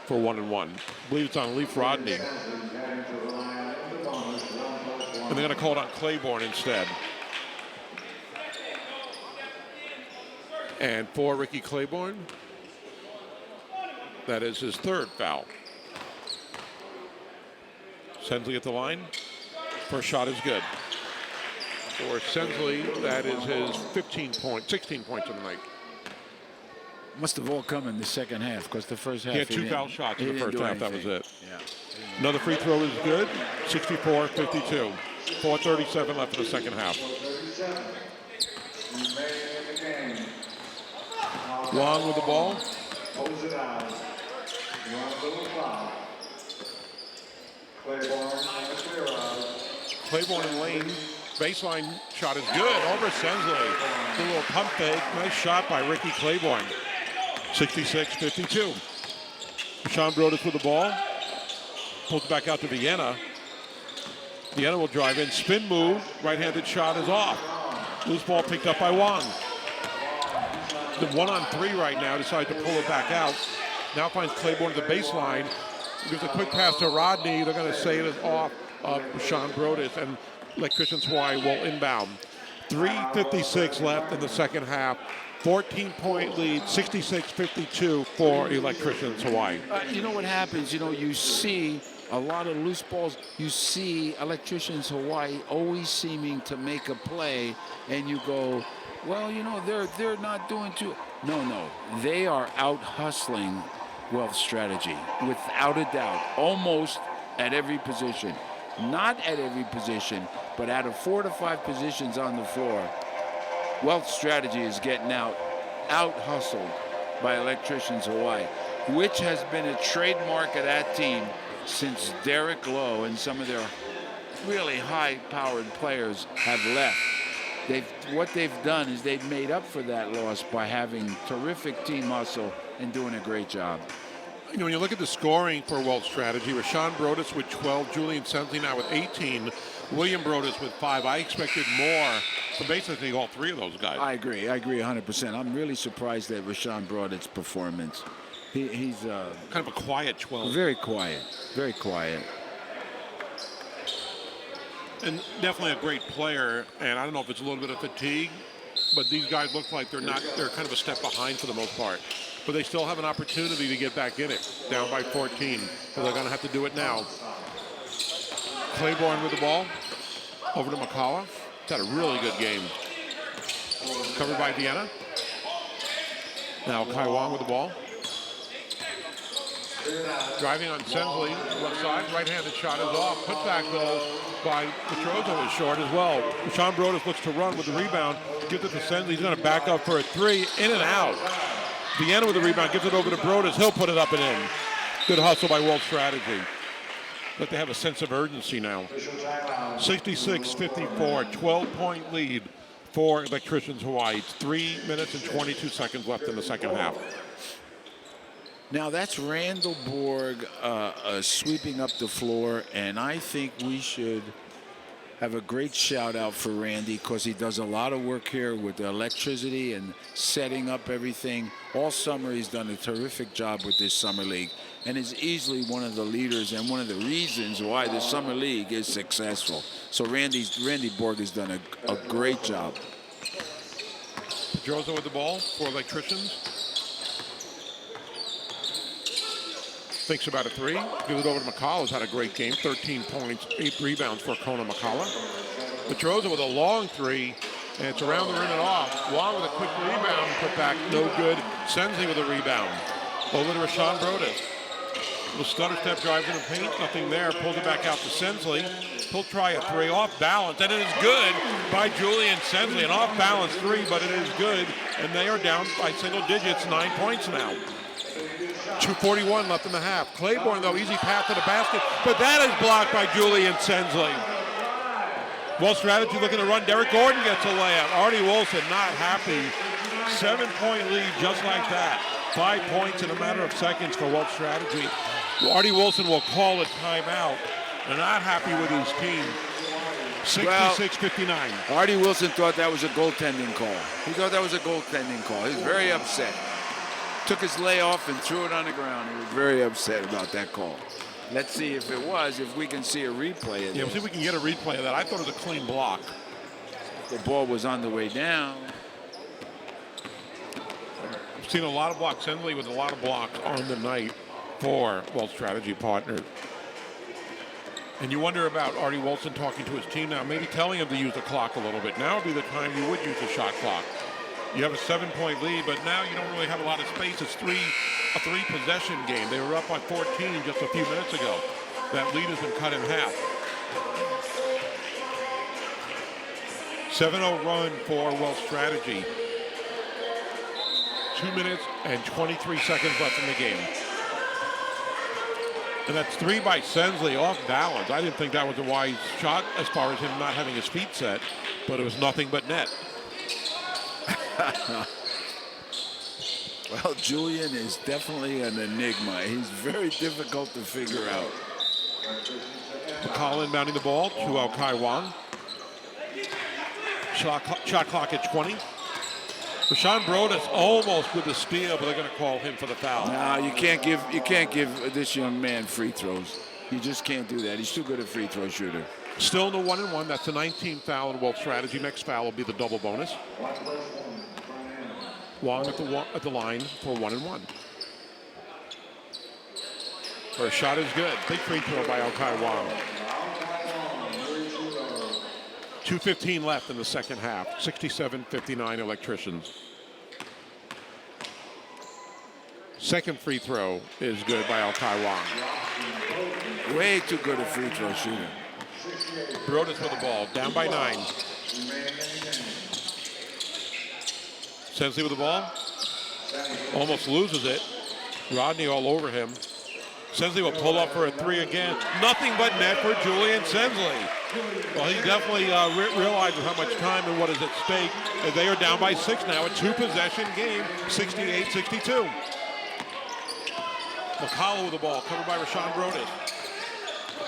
for 1-1. I believe it's on Leaf Rodney. And they're going to call it on Claiborne instead. And for Ricky Claiborne, that is his third foul. Sensley at the line. First shot is good. For Sensley, that is his 16 points of the night. Must have all come in the second half because the first half He had 2 foul shots in the first half. That was it. Yeah. Another free throw is good. 64-52. 4:37 left in the second half. 37 remaining in the game. Long with the ball. Close it out. One little foul. Claiborne on the clear out. Claiborne and Lane. Baseline shot is good over Sensley. A little pump fake. Nice shot by Ricky Claiborne. 66-52. Sean Brodus with the ball. Pulls it back out to Vienna. Vienna will drive in. Spin move. Right-handed shot is off. Loose ball picked up by Wang. The 1-on-3 right now. Decided to pull it back out. Now finds Claiborne at the baseline. Gives a quick pass to Rodney. They're going to say it is off of Sean Brodus. And Electricians Hawaii will inbound. 3:56 left in the second half. 14-point lead, 66-52 for Electricians Hawaii. You know what happens? You know, you see a lot of loose balls. You see Electricians Hawaii always seeming to make a play, and you go, well, you know, they're not doing too. No, they are out hustling Wealth Strategy without a doubt, almost at every position. Not at every position, but out of 4 to 5 positions on the floor, Wealth Strategy is getting out hustled by Electricians Hawaii, which has been a trademark of that team since Derek Lowe and some of their really high-powered players have left. What they've done is they've made up for that loss by having terrific team hustle and doing a great job. You know, when you look at the scoring for Wealth Strategy, Rashawn Brodus with 12, Julian Sensley now with 18, William Brodus with 5. I expected more from basically all three of those guys. I agree 100%. I'm really surprised at Rashawn Brodus' performance. He's kind of a quiet 12. Very quiet. And definitely a great player. And I don't know if it's a little bit of fatigue, but these guys look like they're kind of a step behind for the most part. But they still have an opportunity to get back in it, down by 14. So they're going to have to do it now. Claiborne with the ball. Over to McCullough. He's had a really good game. Covered by Vienna. Now Kai Wang with the ball. Driving on Sensley, left side, right-handed shot is off. Put back though by Petrozo is short as well. Sean Brodus looks to run with the rebound. Gives it to Sensley. He's going to back up for a 3. In and out. Vienna with the rebound, gives it over to Brodus. He'll put it up and in. Good hustle by Wealth Strategy. But they have a sense of urgency now. 66-54, 12-point lead for Electricians Hawaii. It's 3 minutes and 22 seconds left in the second half. Now that's Randall Borg sweeping up the floor, and I think we should have a great shout out for Randy because he does a lot of work here with the electricity and setting up everything. All summer he's done a terrific job with this summer league and is easily one of the leaders and one of the reasons why the summer league is successful. So Randy Borg has done a great job. Pedroza with the ball for Electricians. Thinks about a 3. Gives it over to McCullough. Has had a great game. 13 points, 8 rebounds for Kona McCullough. Petroza with a long 3. And it's around the rim and off. Wong with a quick rebound. Put back. No good. Sensley with a rebound. Over to Rashawn Brodus. Little stutter step drives in the paint. Nothing there. Pulls it back out to Sensley. He'll try a 3 off balance. And it is good by Julian Sensley. An off balance 3, but it is good. And they are down by single digits. 9 points now. 2:41 left in the half. Claiborne, though, easy path to the basket, but that is blocked by Julian Sensley. Well, strategy looking to run. Derek Gordon gets a layup. Artie Wilson not happy. 7-point lead just like that. 5 points in a matter of seconds for Wealth Strategy. Artie Wilson will call a timeout. They're not happy with his team. 66-59. Artie Wilson thought that was a goaltending call. He thought that was a goaltending call. He was very upset. Took his layoff and threw it on the ground. He was very upset about that call. Let's see if we can see a replay of Yeah, this. we'll see if we can get a replay of that. I thought it was a clean block. The ball was on the way down. I've seen a lot of blocks. Sensley with a lot of blocks on the night for Wealth Strategy partners. And you wonder about Artie Wilson talking to his team now, maybe telling him to use the clock a little bit. Now would be the time you would use the shot clock. You have a 7-point lead, but now you don't really have a lot of space. It's a three-possession game. They were up by 14 just a few minutes ago. That lead has been cut in half. 7-0 run for Wells Strategy. 2 minutes and 23 seconds left in the game. And that's 3 by Sensley off balance. I didn't think that was a wise shot as far as him not having his feet set, but it was nothing but net. Well, Julian is definitely an enigma. He's very difficult to figure out. McCall inbounding the ball to Kai Wang. Shot clock at 20. Rashawn Brodus almost with the steal, but they're going to call him for the foul. No, you can't give this young man free throws. You just can't do that. He's too good a free throw shooter. Still in the 1-and-1. That's the 19th foul in Wells Strategy. Next foul will be the double bonus. Wang at the line for 1-and-1. First shot is good. Big free throw by Kai Wang. 2:15 left in the second half. 67-59 Electricians. Second free throw is good by Kai Wang. Way too good a free throw shooter. Brodus with the ball, down by 9. Sensley with the ball. Almost loses it. Rodney all over him. Sensley will pull up for a 3 again. Nothing but net for Julian Sensley. Well, he definitely realizes how much time and what is at stake. And they are down by 6 now. A 2-possession game, 68-62. McCall with the ball, covered by Rashawn Brodus.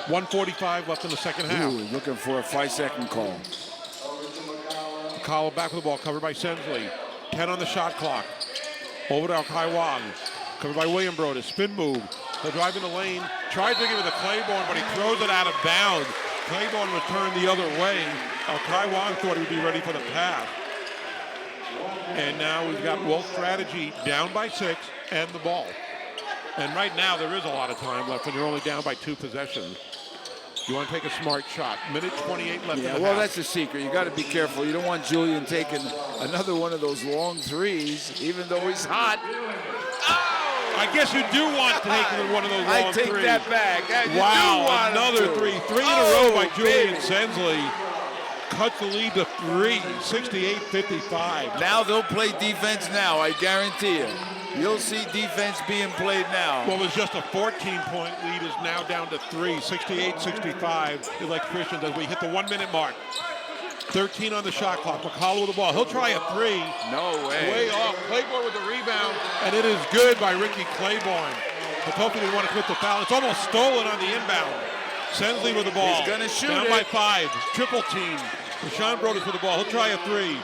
1:45 left in the second half. Ooh, looking for a 5-second call. McCall back with the ball, covered by Sensley. 10 on the shot clock. Over to Kai Wang, covered by William Brodus. Spin move. He'll drive in the lane. Tried to give it to Claiborne, but he throws it out of bounds. Claiborne returned the other way. Kai Wang thought he'd be ready for the pass. And now we've got Wells Strategy down by 6 and the ball. And right now there is a lot of time left when you're only down by 2 possessions. You want to take a smart shot. Minute 28 left in the well, half. that's the secret. You got to be careful. You don't want Julian taking another one of those long threes, even though he's hot. I guess you do want to take one of those long I take threes. that back. Wow, another 3. 3 in a row by Julian Sensley. Cuts the lead to 3, 68-55. Now they'll play defense now, I guarantee you. You'll see defense being played now. Well, it was just a 14-point lead, is now down to 3, 68-65. Electricians as we hit the 1-minute mark. 13 on the shot clock. McCall with the ball. He'll try a 3. No way. Way off. Claiborne with the rebound, and it is good by Ricky Claiborne. Potoki didn't want to quit the foul. It's almost stolen on the inbound. Sensley with the ball. He's going to shoot down it. by 5. Triple team. Rashawn Brodus with the ball. He'll try a 3.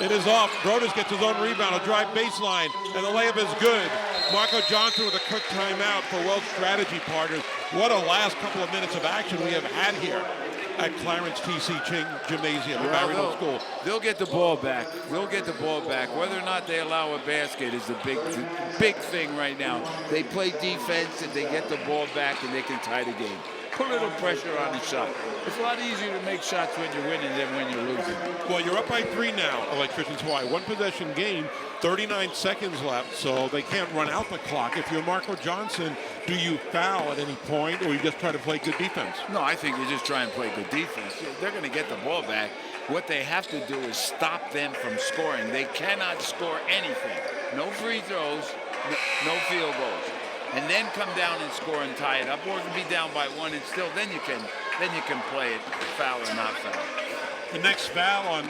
It is off. Brodus gets his own rebound. A drive baseline, and the layup is good. Marco Johnson with a quick timeout for Wells Strategy partners. What a last couple of minutes of action we have had here at Clarence T.C. Ching Gymnasium at Barry School. They'll get the ball back. They'll get the ball back. Whether or not they allow a basket is the big thing right now. They play defense and they get the ball back and they can tie the game. Put a little pressure on the shot. It's a lot easier to make shots when you're winning than when you're losing. Well, you're up by 3 now, Electricians. Why? 1-possession game, 39 seconds left, so they can't run out the clock. If you're Marco Johnson, do you foul at any point, or you just try to play good defense? No, I think you just try and play good defense. They're going to get the ball back. What they have to do is stop them from scoring. They cannot score anything. No free throws, no field goals. And then come down and score and tie it up, or be down by 1 and still then you can play it foul or not foul. The next foul on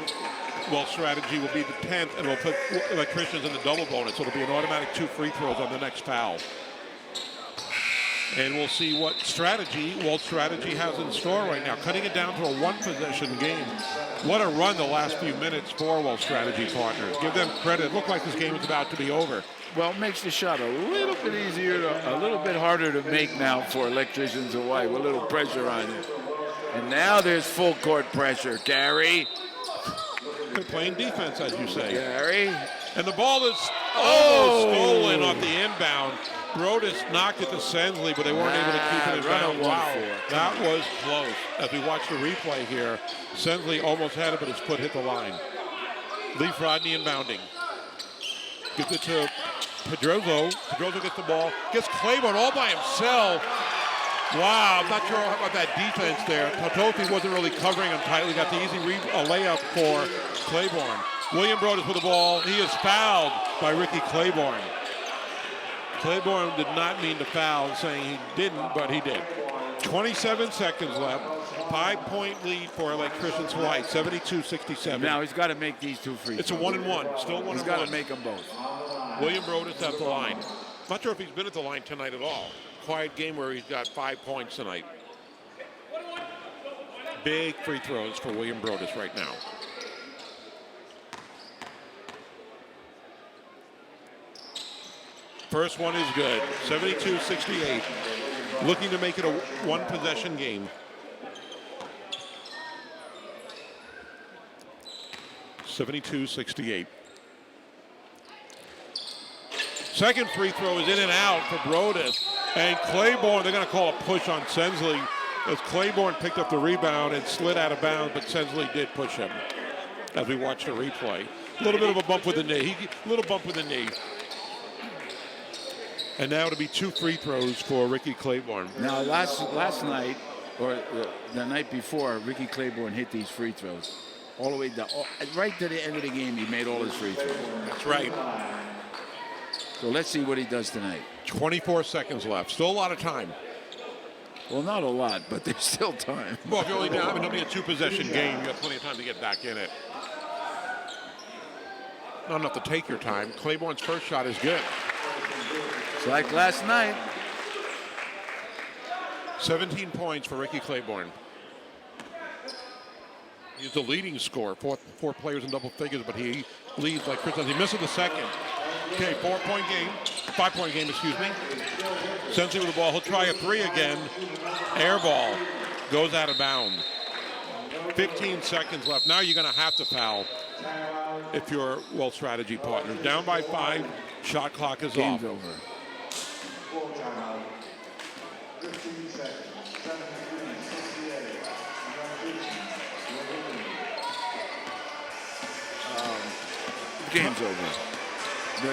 Wells Strategy will be the 10th, and we'll put Electricians in the double bonus. So it'll be an automatic 2 free throws on the next foul. And we'll see what strategy Wells Strategy has in store right now. Cutting it down to a 1-possession game. What a run the last few minutes for Wells Strategy partners. Give them credit. It looked like this game was about to be over. Well, it makes the shot a little bit easier, a little bit harder to make now for Electricians Hawaii with a little pressure on it. And now there's full court pressure, Gary. They're playing defense, as you say. Gary. And the ball is almost stolen off the inbound. Brodus knocked it to Sensley, but they weren't able to keep it in bounds. Wow, that was close. As we watch the replay here, Sensley almost had it, but his foot hit the line. Leaf Rodney inbounding. Gives it to Pedroso. Pedroso gets the ball. Gets Claiborne all by himself. Wow, I'm not sure about that defense there. Totofi wasn't really covering him tightly. Got the easy layup for Claiborne. William Brodus with the ball. He is fouled by Ricky Claiborne. Claiborne did not mean to foul, saying he didn't, but he did. 27 seconds left. 5-point lead for Electricians Hawaii, 72-67. Now he's got to make these two free throws. It's a 1-1, still 1-1. He's got to make them both. William Brodus at the line. Not sure if he's been at the line tonight at all. Quiet game where he's got 5 points tonight. Big free throws for William Brodus right now. First one is good, 72-68. Looking to make it a one-possession game. (72-68). Second free throw is in and out for Brodus. And Claiborne, they're going to call a push on Sensley as Claiborne picked up the rebound and slid out of bounds, but Sensley did push him as we watch the replay. A little bit of a bump with the knee. And now it'll be 2 free throws for Ricky Claiborne. Now, last night, or the night before, Ricky Claiborne hit these free throws all the way down. Right to the end of the game, he made all his free throws. That's right. So let's see what he does tonight. 24 seconds left. Still a lot of time. Well, not a lot, but there's still time. Well, if you're only down, it'll be a 2-possession game. You have plenty of time to get back in it. Not enough to take your time. Claiborne's first shot is good. It's like last night. 17 points for Ricky Claiborne. He's the leading scorer. Four players in double figures, but he leads like Chris does. He misses the second. Okay, 5-point game, excuse me. Sensley with the ball. He'll try a 3 again. Air ball. Goes out of bounds. 15 seconds left. Now you're going to have to foul if you're well strategy partners. Down by 5. Shot clock is Game's off. over. Game's over.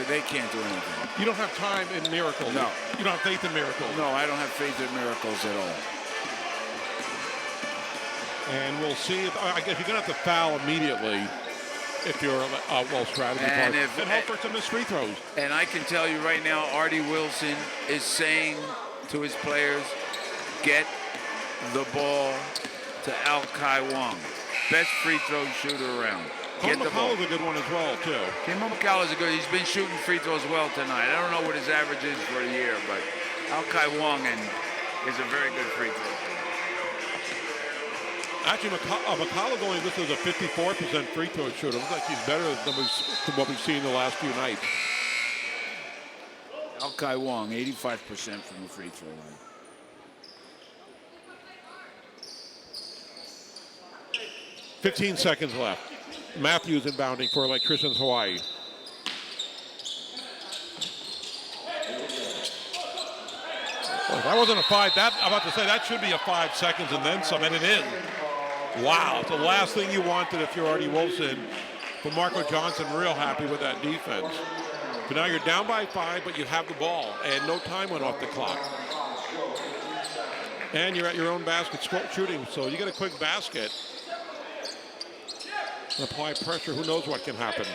They can't do anything. You don't have time in miracles. No. You don't have faith in miracles. No, I don't have faith in miracles at all. And we'll see if I guess you're going to have to foul immediately if you're a well strategy And partner. if- And hope for some missed free throws. And I can tell you right now, Artie Wilson is saying to his players, get the ball to Al-Kai Wong. Best free throw shooter around. Get the ball. McCall is a good one as well, too. Kimo McCall is a good. He's been shooting free throws well tonight. I don't know what his average is for a year, but Al-Kai Wong is a very good free throw. Actually, McCall is only listed as a 54% free throw shooter. Looks like he's better than what we've seen the last few nights. Al-Kai Wong, 85% from the free throw line. .15 seconds left. Matthews inbounding for Electricians Hawaii. Well, that wasn't a 5. I'm about to say that should be a 5 seconds and then some, and it is. Wow, it's the last thing you wanted if you're Artie Wilson. But Marco Johnson real happy with that defense. But now you're down by 5, but you have the ball, and no time went off the clock. And you're at your own basket shooting, so you get a quick basket. Apply pressure, who knows what can happen.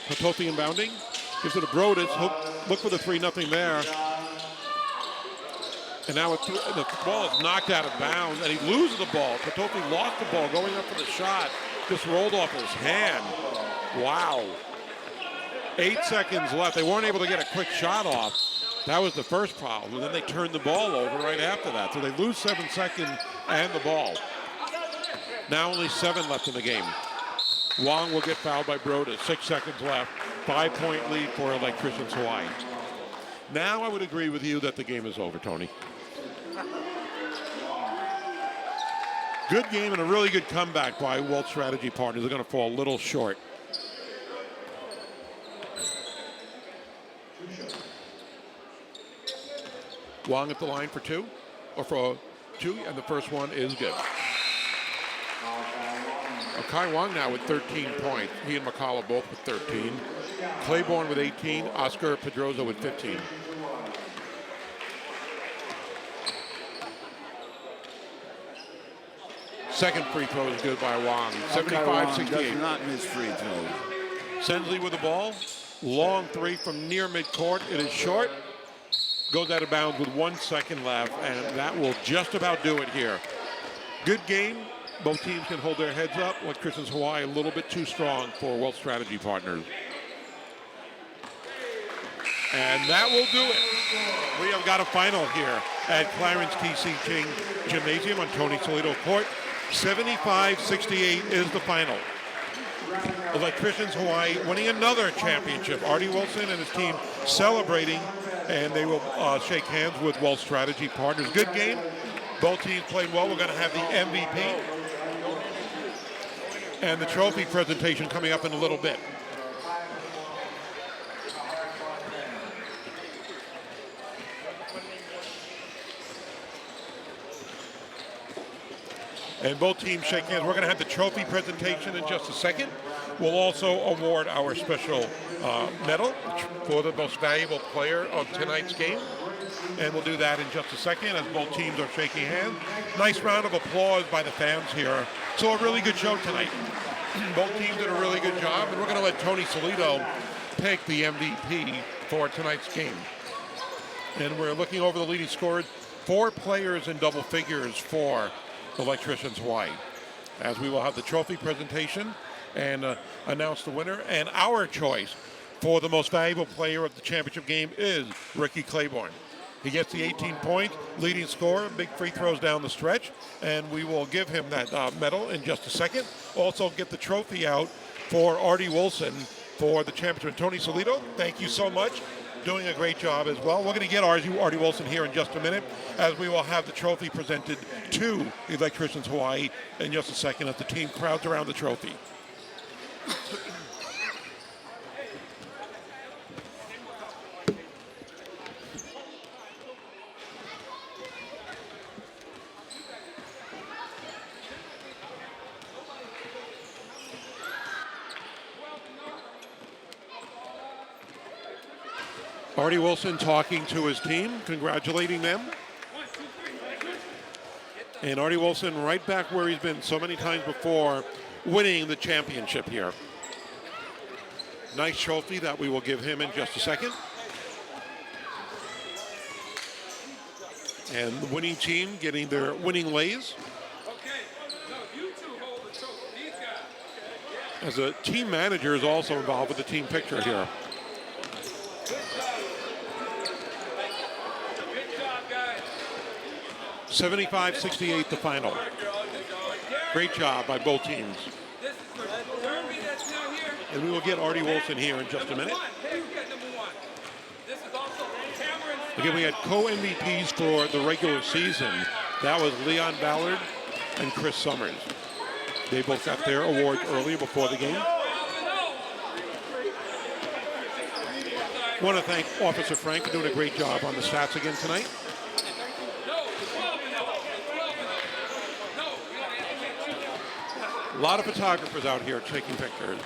Totofi inbounding. Gives it to Brodus. Look for the 3-0 there. And now the ball is knocked out of bounds, and he loses the ball. Totofi lost the ball going up for the shot. Just rolled off his hand. Wow. 8 seconds left. They weren't able to get a quick shot off. That was the first problem. And then they turned the ball over right after that. So they lose 7 seconds and the ball. Now only 7 left in the game. Wong will get fouled by Brodus. 6 seconds left. 5-point lead for Electricians Hawaii. Now I would agree with you that the game is over, Tony. Good game and a really good comeback by Walt Strategy Partners. They're going to fall a little short. Wong at the line for 2, or for 2, and the first one is good. Kai Wong now with 13 points. He and McCall both with 13. Claiborne with 18. Oscar Pedroza with 15. Second free throw is good by Wong. Okay, Wong 75-68. does not miss free throws. Sensley with the ball. Long three from near midcourt. It is short. Goes out of bounds with 1 second left, and that will just about do it here. Good game. Both teams can hold their heads up. Electricians Hawaii a little bit too strong for Wealth Strategy Partners. And that will do it. We have got a final here at Clarence T.C. King Gymnasium on Tony Toledo Court. 75-68 is the final. Electricians Hawaii winning another championship. Artie Wilson and his team celebrating, and they will shake hands with Wealth Strategy Partners. Good game. Both teams played well. We're going to have the MVP and the trophy presentation coming up in a little bit. And both teams shake hands. We're going to have the trophy presentation in just a second. We'll also award our special medal for the most valuable player of tonight's game. And we'll do that in just a second as both teams are shaking hands. Nice round of applause by the fans here. So a really good show tonight. Both teams did a really good job. And we're going to let Tony Solido pick the MVP for tonight's game. And we're looking over the leading scorers. 4 players in double figures for Electricians Hawaii, as we will have the trophy presentation and announce the winner. And our choice for the most valuable player of the championship game is Ricky Claiborne. He gets the 18 points, leading scorer, big free throws down the stretch, and we will give him that medal in just a second. Also get the trophy out for Artie Wilson for the championship. Tony Solido, thank you so much. Doing a great job as well. We're going to get Artie Wilson here in just a minute, as we will have the trophy presented to Electricians Hawaii in just a second as the team crowds around the trophy. Artie Wilson talking to his team, congratulating them. And Artie Wilson right back where he's been so many times before, winning the championship here. Nice trophy that we will give him in just a second. And the winning team getting their winning lays. As a team manager is also involved with the team picture here. 75-68 the final. Great job by both teams. And we will get Artie Wilson here in just a minute. Again, we had co-MVPs for the regular season. That was Leon Ballard and Chris Summers. They both got their awards earlier before the game. I want to thank Officer Frank for doing a great job on the stats again tonight. A lot of photographers out here taking pictures.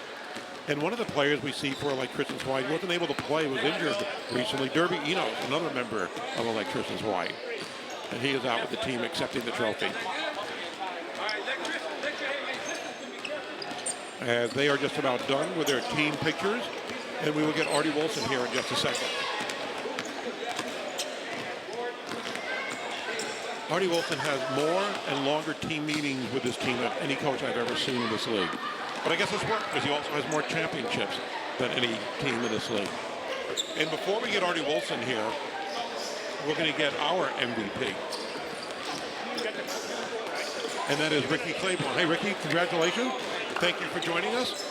And one of the players we see for Electricians Hawaii wasn't able to play, was injured recently. Derby Enos, another member of Electricians Hawaii. And he is out with the team accepting the trophy. As they are just about done with their team pictures. And we will get Artie Wilson here in just a second. Artie Wilson has more and longer team meetings with this team than any coach I've ever seen in this league. But I guess it's worked because he also has more championships than any team in this league. And before we get Artie Wilson here, we're going to get our MVP. And that is Ricky Claiborne. Hey, Ricky, congratulations. Thank you for joining us.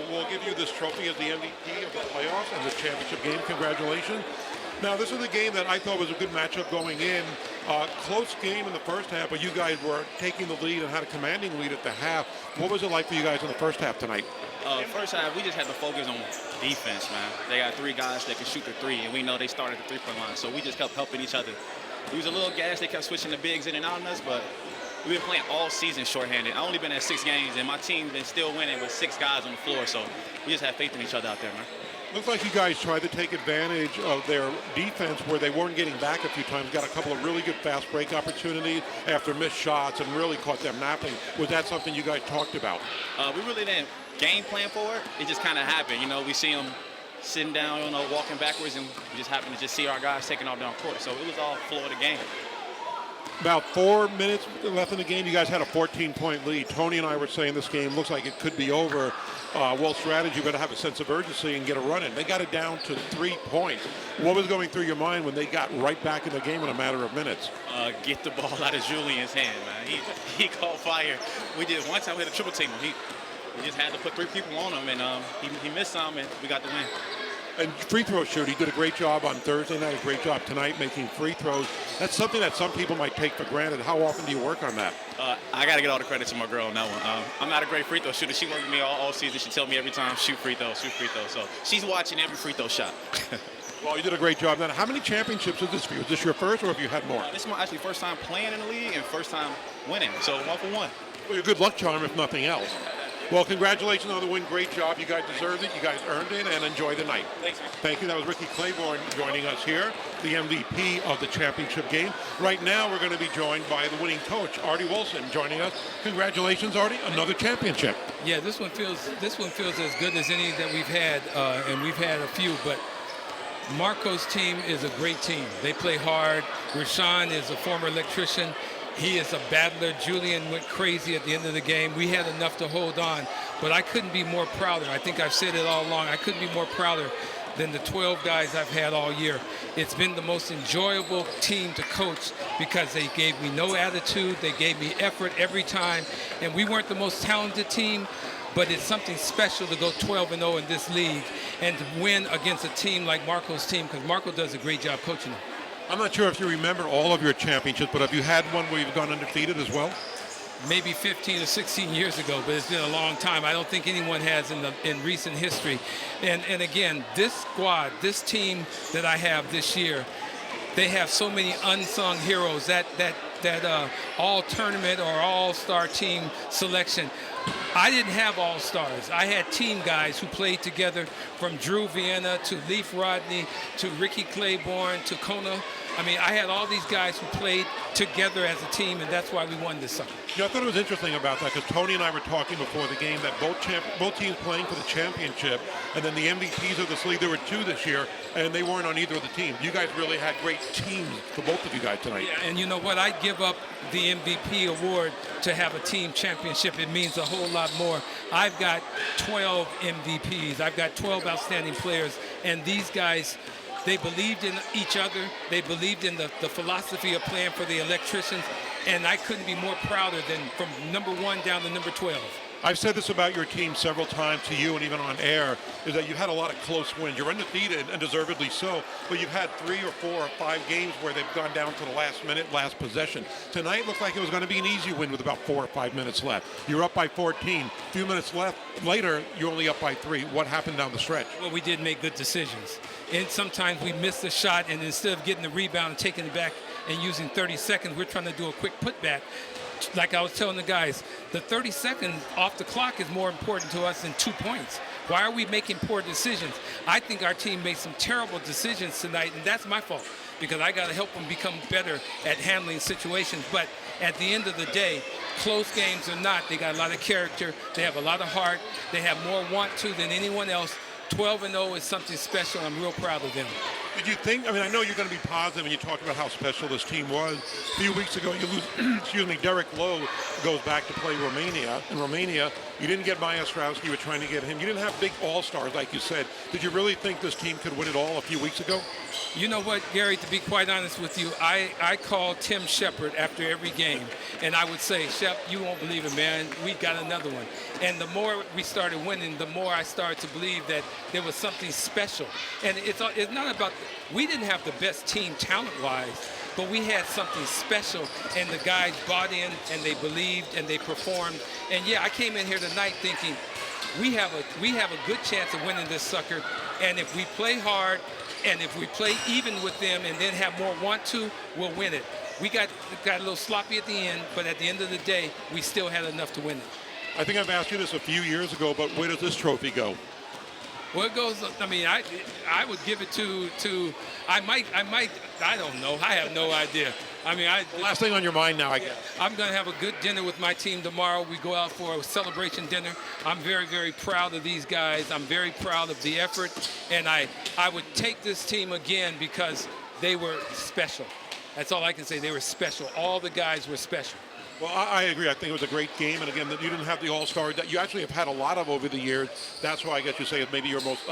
We'll give you this trophy as the MVP of the playoffs and the championship game. Congratulations. Now, this is a game that I thought was a good matchup going in. Close game in the first half, but you guys were taking the lead and had a commanding lead at the half. What was it like for you guys in the first half tonight? First half, we just had to focus on defense, man. They got 3 guys that can shoot the 3, and we know they started the 3-point line, so we just kept helping each other. We was a little gassed. They kept switching the bigs in and out on us, but we've been playing all season shorthanded. I've only been at 6 games, and my team's been still winning with 6 guys on the floor, so we just have faith in each other out there, man. Looks like you guys tried to take advantage of their defense where they weren't getting back a few times. Got a couple of really good fast break opportunities after missed shots and really caught them napping. Was that something you guys talked about? We really didn't game plan for it. It just kind of happened. You know, we see them sitting down, you know, walking backwards, and we just happened to just see our guys taking off down court. So it was all flow of the game. About 4 minutes left in the game. You guys had a 14-point lead. Tony and I were saying this game looks like it could be over. Well, strategy, better have a sense of urgency and get a run in. They got it down to 3 points. What was going through your mind when they got right back in the game in a matter of minutes? Get the ball out of Julian's hand, man. He caught fire. We did one time we had a triple team him. We just had to put 3 people on him, and he missed some, and we got the win. And free throw shoot, he did a great job on Thursday night, a great job tonight making free throws. That's something that some people might take for granted. How often do you work on that? I got to get all the credit to my girl on that one. I'm not a great free throw shooter. She worked with me all season. She tells me every time, shoot free throws, shoot free throws. So she's watching every free throw shot. Well, you did a great job. Now, how many championships is this for you? Is this your first, or have you had more? This is my actually first time playing in the league and first time winning. So 1 for 1. Well, you're a good luck charm, if nothing else. Well, congratulations on the win. Great job. You guys deserved it. You guys earned it, and enjoy the night. Thanks, man. Thank you. That was Ricky Claiborne joining us here, the MVP of the championship game. Right now, we're going to be joined by the winning coach, Artie Wilson, joining us. Congratulations, Artie. Another championship. Yeah, this one feels as good as any that we've had, and we've had a few, but Marco's team is a great team. They play hard. Rashawn is a former electrician. He is a battler. Julian went crazy at the end of the game. We had enough to hold on, but I couldn't be more prouder. I think I've said it all along. I couldn't be more prouder than the 12 guys I've had all year. It's been the most enjoyable team to coach because they gave me no attitude. They gave me effort every time, and we weren't the most talented team, but it's something special to go 12-0 in this league and to win against a team like Marco's team, because Marco does a great job coaching them. I'm not sure if you remember all of your championships, but have you had one where you've gone undefeated as well? Maybe 15 or 16 years ago, but it's been a long time. I don't think anyone has in recent history. And again, this squad, this team that I have this year, they have so many unsung heroes. That all-tournament or all-star team selection. I didn't have all-stars. I had team guys who played together, from Drew Vienna to Leaf Rodney to Ricky Claiborne to Kona. I mean, I had all these guys who played together as a team, and that's why we won this summer. Yeah, I thought it was interesting about that because Tony and I were talking before the game that both teams playing for the championship, and then the MVPs of this league, there were 2 this year, and they weren't on either of the teams. You guys really had great teams for both of you guys tonight. Yeah, and you know what? I'd give up the MVP award to have a team championship. It means a whole lot more. I've got 12 MVPs. I've got 12 outstanding players, and these guys, they believed in each other. They believed in the philosophy of playing for the Electricians, and I couldn't be more prouder than from number 1 down to number 12. I've said this about your team several times to you and even on air, is that you've had a lot of close wins. You're undefeated, and deservedly so, but you've had 3 or 4 or 5 games where they've gone down to the last minute, last possession. Tonight looked like it was going to be an easy win with about 4 or 5 minutes left. You're up by 14. A few minutes left. Later, you're only up by 3. What happened down the stretch? Well, we did make good decisions. And sometimes we missed the shot, and instead of getting the rebound and taking it back and using 30 seconds, we're trying to do a quick putback. Like I was telling the guys, the 30 seconds off the clock is more important to us than 2 points. Why are we making poor decisions? I think our team made some terrible decisions tonight, and that's my fault because I got to help them become better at handling situations. But at the end of the day, close games or not, they got a lot of character. They have a lot of heart. They have more want to than anyone else. 12-0 is something special. I'm real proud of them. Did you think, I mean, I know you're going to be positive and you talked about how special this team was. A few weeks ago, you lose, Derek Lowe goes back to play Romania. In Romania, you didn't get Majastrowski, you were trying to get him. You didn't have big all-stars, like you said. Did you really think this team could win it all a few weeks ago? You know what, Gary, to be quite honest with you, I call Tim Shepard after every game, and I would say, Shep, you won't believe it, man. We got another one. And the more we started winning, the more I started to believe that there was something special. And it's not about, we didn't have the best team talent-wise, but we had something special, and the guys bought in, and they believed, and they performed. And yeah, I came in here tonight thinking, we have a good chance of winning this sucker, and if we play hard, and if we play even with them and then have more want to, we'll win it. We got a little sloppy at the end, but at the end of the day, we still had enough to win it. I think I've asked you this a few years ago, but where does this trophy go? Well, it goes. I mean, I would give it to. I might. I don't know. I have no idea. I mean, Last thing on your mind now, I guess. I'm going to have a good dinner with my team tomorrow. We go out for a celebration dinner. I'm very, very proud of these guys. I'm very proud of the effort. And I would take this team again because they were special. That's all I can say. They were special. All the guys were special. Well, I agree. I think it was a great game. And again, that you didn't have the All-Star that you actually have had a lot of over the years. That's why I guess you say it's maybe your most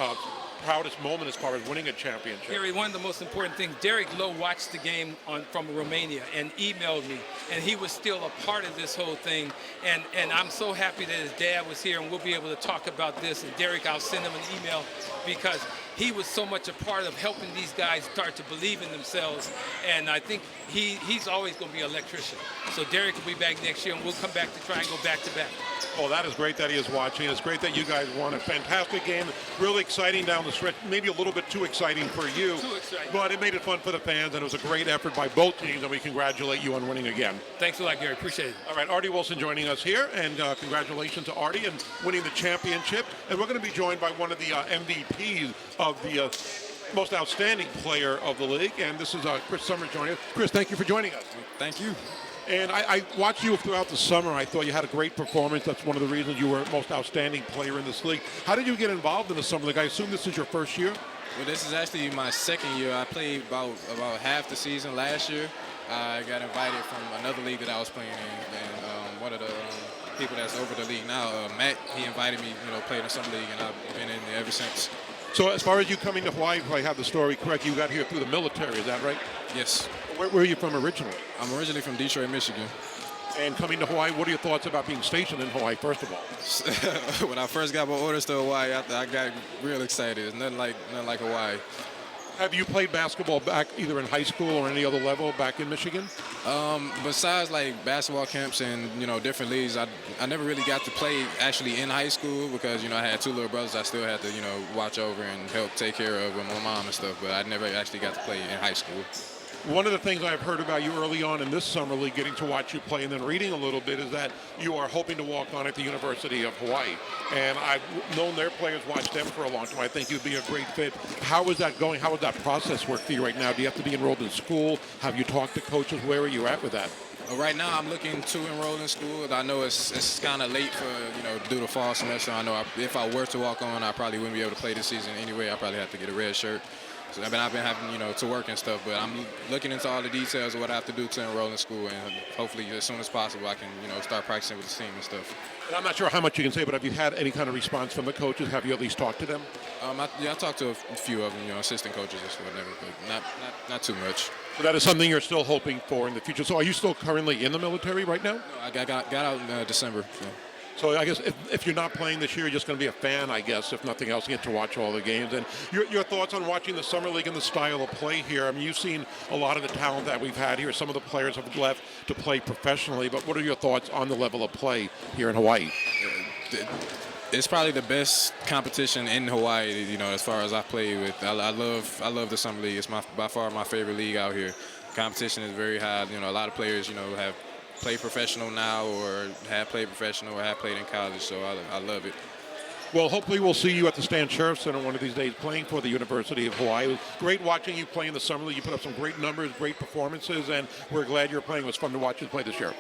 proudest moment as far as winning a championship. Gary, one of the most important things, Derek Lowe watched the game from Romania and emailed me, and he was still a part of this whole thing. And I'm so happy that his dad was here, and we'll be able to talk about this. And Derek, I'll send him an email because he was so much a part of helping these guys start to believe in themselves. And I think he's always going to be an electrician. So Derek will be back next year, and we'll come back to try and go back to back. Oh, that is great that he is watching. It's great that you guys won a fantastic game. Really exciting down the stretch. Maybe a little bit too exciting for you. Too exciting. But it made it fun for the fans, and it was a great effort by both teams, and we congratulate you on winning again. Thanks a lot, Gary. Appreciate it. All right, Artie Wilson joining us here, and congratulations to Artie and winning the championship. And we're going to be joined by one of the MVPs of the most outstanding player of the league, and this is Chris Summers joining us. Chris, thank you for joining us. Thank you. And I watched you throughout the summer. I thought you had a great performance. That's one of the reasons you were most outstanding player in this league. How did you get involved in the summer league? I assume this is your first year? Well, this is actually my second year. I played about half the season last year. I got invited from another league that I was playing in, and one of the people that's over the league now, Matt, he invited me, play in the summer league, and I've been in there ever since. So as far as you coming to Hawaii, if I have the story correct, you got here through the military, is that right? Yes. Where are you from originally? I'm originally from Detroit, Michigan. And coming to Hawaii, what are your thoughts about being stationed in Hawaii, first of all? When I first got my orders to Hawaii, I got real excited. It's nothing like Hawaii. Have you played basketball back either in high school or any other level back in Michigan? Besides like basketball camps and different leagues, I never really got to play actually in high school because I had two little brothers I still had to watch over and help take care of with my mom and stuff. But I never actually got to play in high school. One of the things I've heard about you early on in this summer league, getting to watch you play and then reading a little bit, is that you are hoping to walk on at the University of Hawaii. And I've known their players, watched them for a long time. I think you'd be a great fit. How is that going? How does that process work for you right now? Do you have to be enrolled in school? Have you talked to coaches? Where are you at with that? Right now, I'm looking to enroll in school. I know it's kind of late for, due to fall semester. I know if I were to walk on, I probably wouldn't be able to play this season anyway. I probably have to get a red shirt. So I've been having, to work and stuff, but I'm looking into all the details of what I have to do to enroll in school, and hopefully as soon as possible I can, start practicing with the team and stuff. And I'm not sure how much you can say, but have you had any kind of response from the coaches? Have you at least talked to them? I talked to a few of them, assistant coaches or whatever, but not too much. So that is something you're still hoping for in the future. So are you still currently in the military right now? No, I got out in December. So I guess if you're not playing this year, you're just going to be a fan, I guess, if nothing else, you get to watch all the games. And your thoughts on watching the Summer League and the style of play here? I mean, you've seen a lot of the talent that we've had here. Some of the players have left to play professionally, but what are your thoughts on the level of play here in Hawaii? It's probably the best competition in Hawaii, as far as I've played with. I love the Summer League. It's by far my favorite league out here. Competition is very high. A lot of players, have played professional now or have played professional or have played in college, so I love it. Well, hopefully we'll see you at the Stan Sheriff Center one of these days playing for the University of Hawaii. It was great watching you play in the Summer League. You put up some great numbers, great performances, and we're glad you're playing. It was fun to watch you play this year.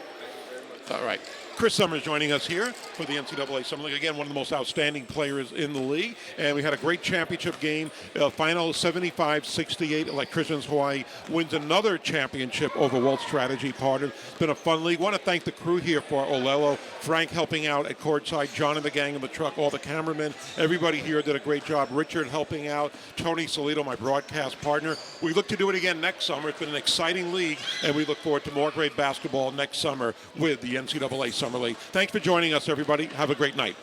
All right. Chris Summers joining us here for the NCAA Summer League. Again, one of the most outstanding players in the league. And we had a great championship game. Final 75-68. Electricians Hawaii wins another championship over Wealth Strategy Partners. It's been a fun league. Want to thank the crew here for Olelo, Frank helping out at courtside, John and the gang in the truck, all the cameramen. Everybody here did a great job. Richard helping out, Tony Solito, my broadcast partner. We look to do it again next summer. It's been an exciting league, and we look forward to more great basketball next summer with the NCAA Summer League. Thanks for joining us, everybody. Have a great night.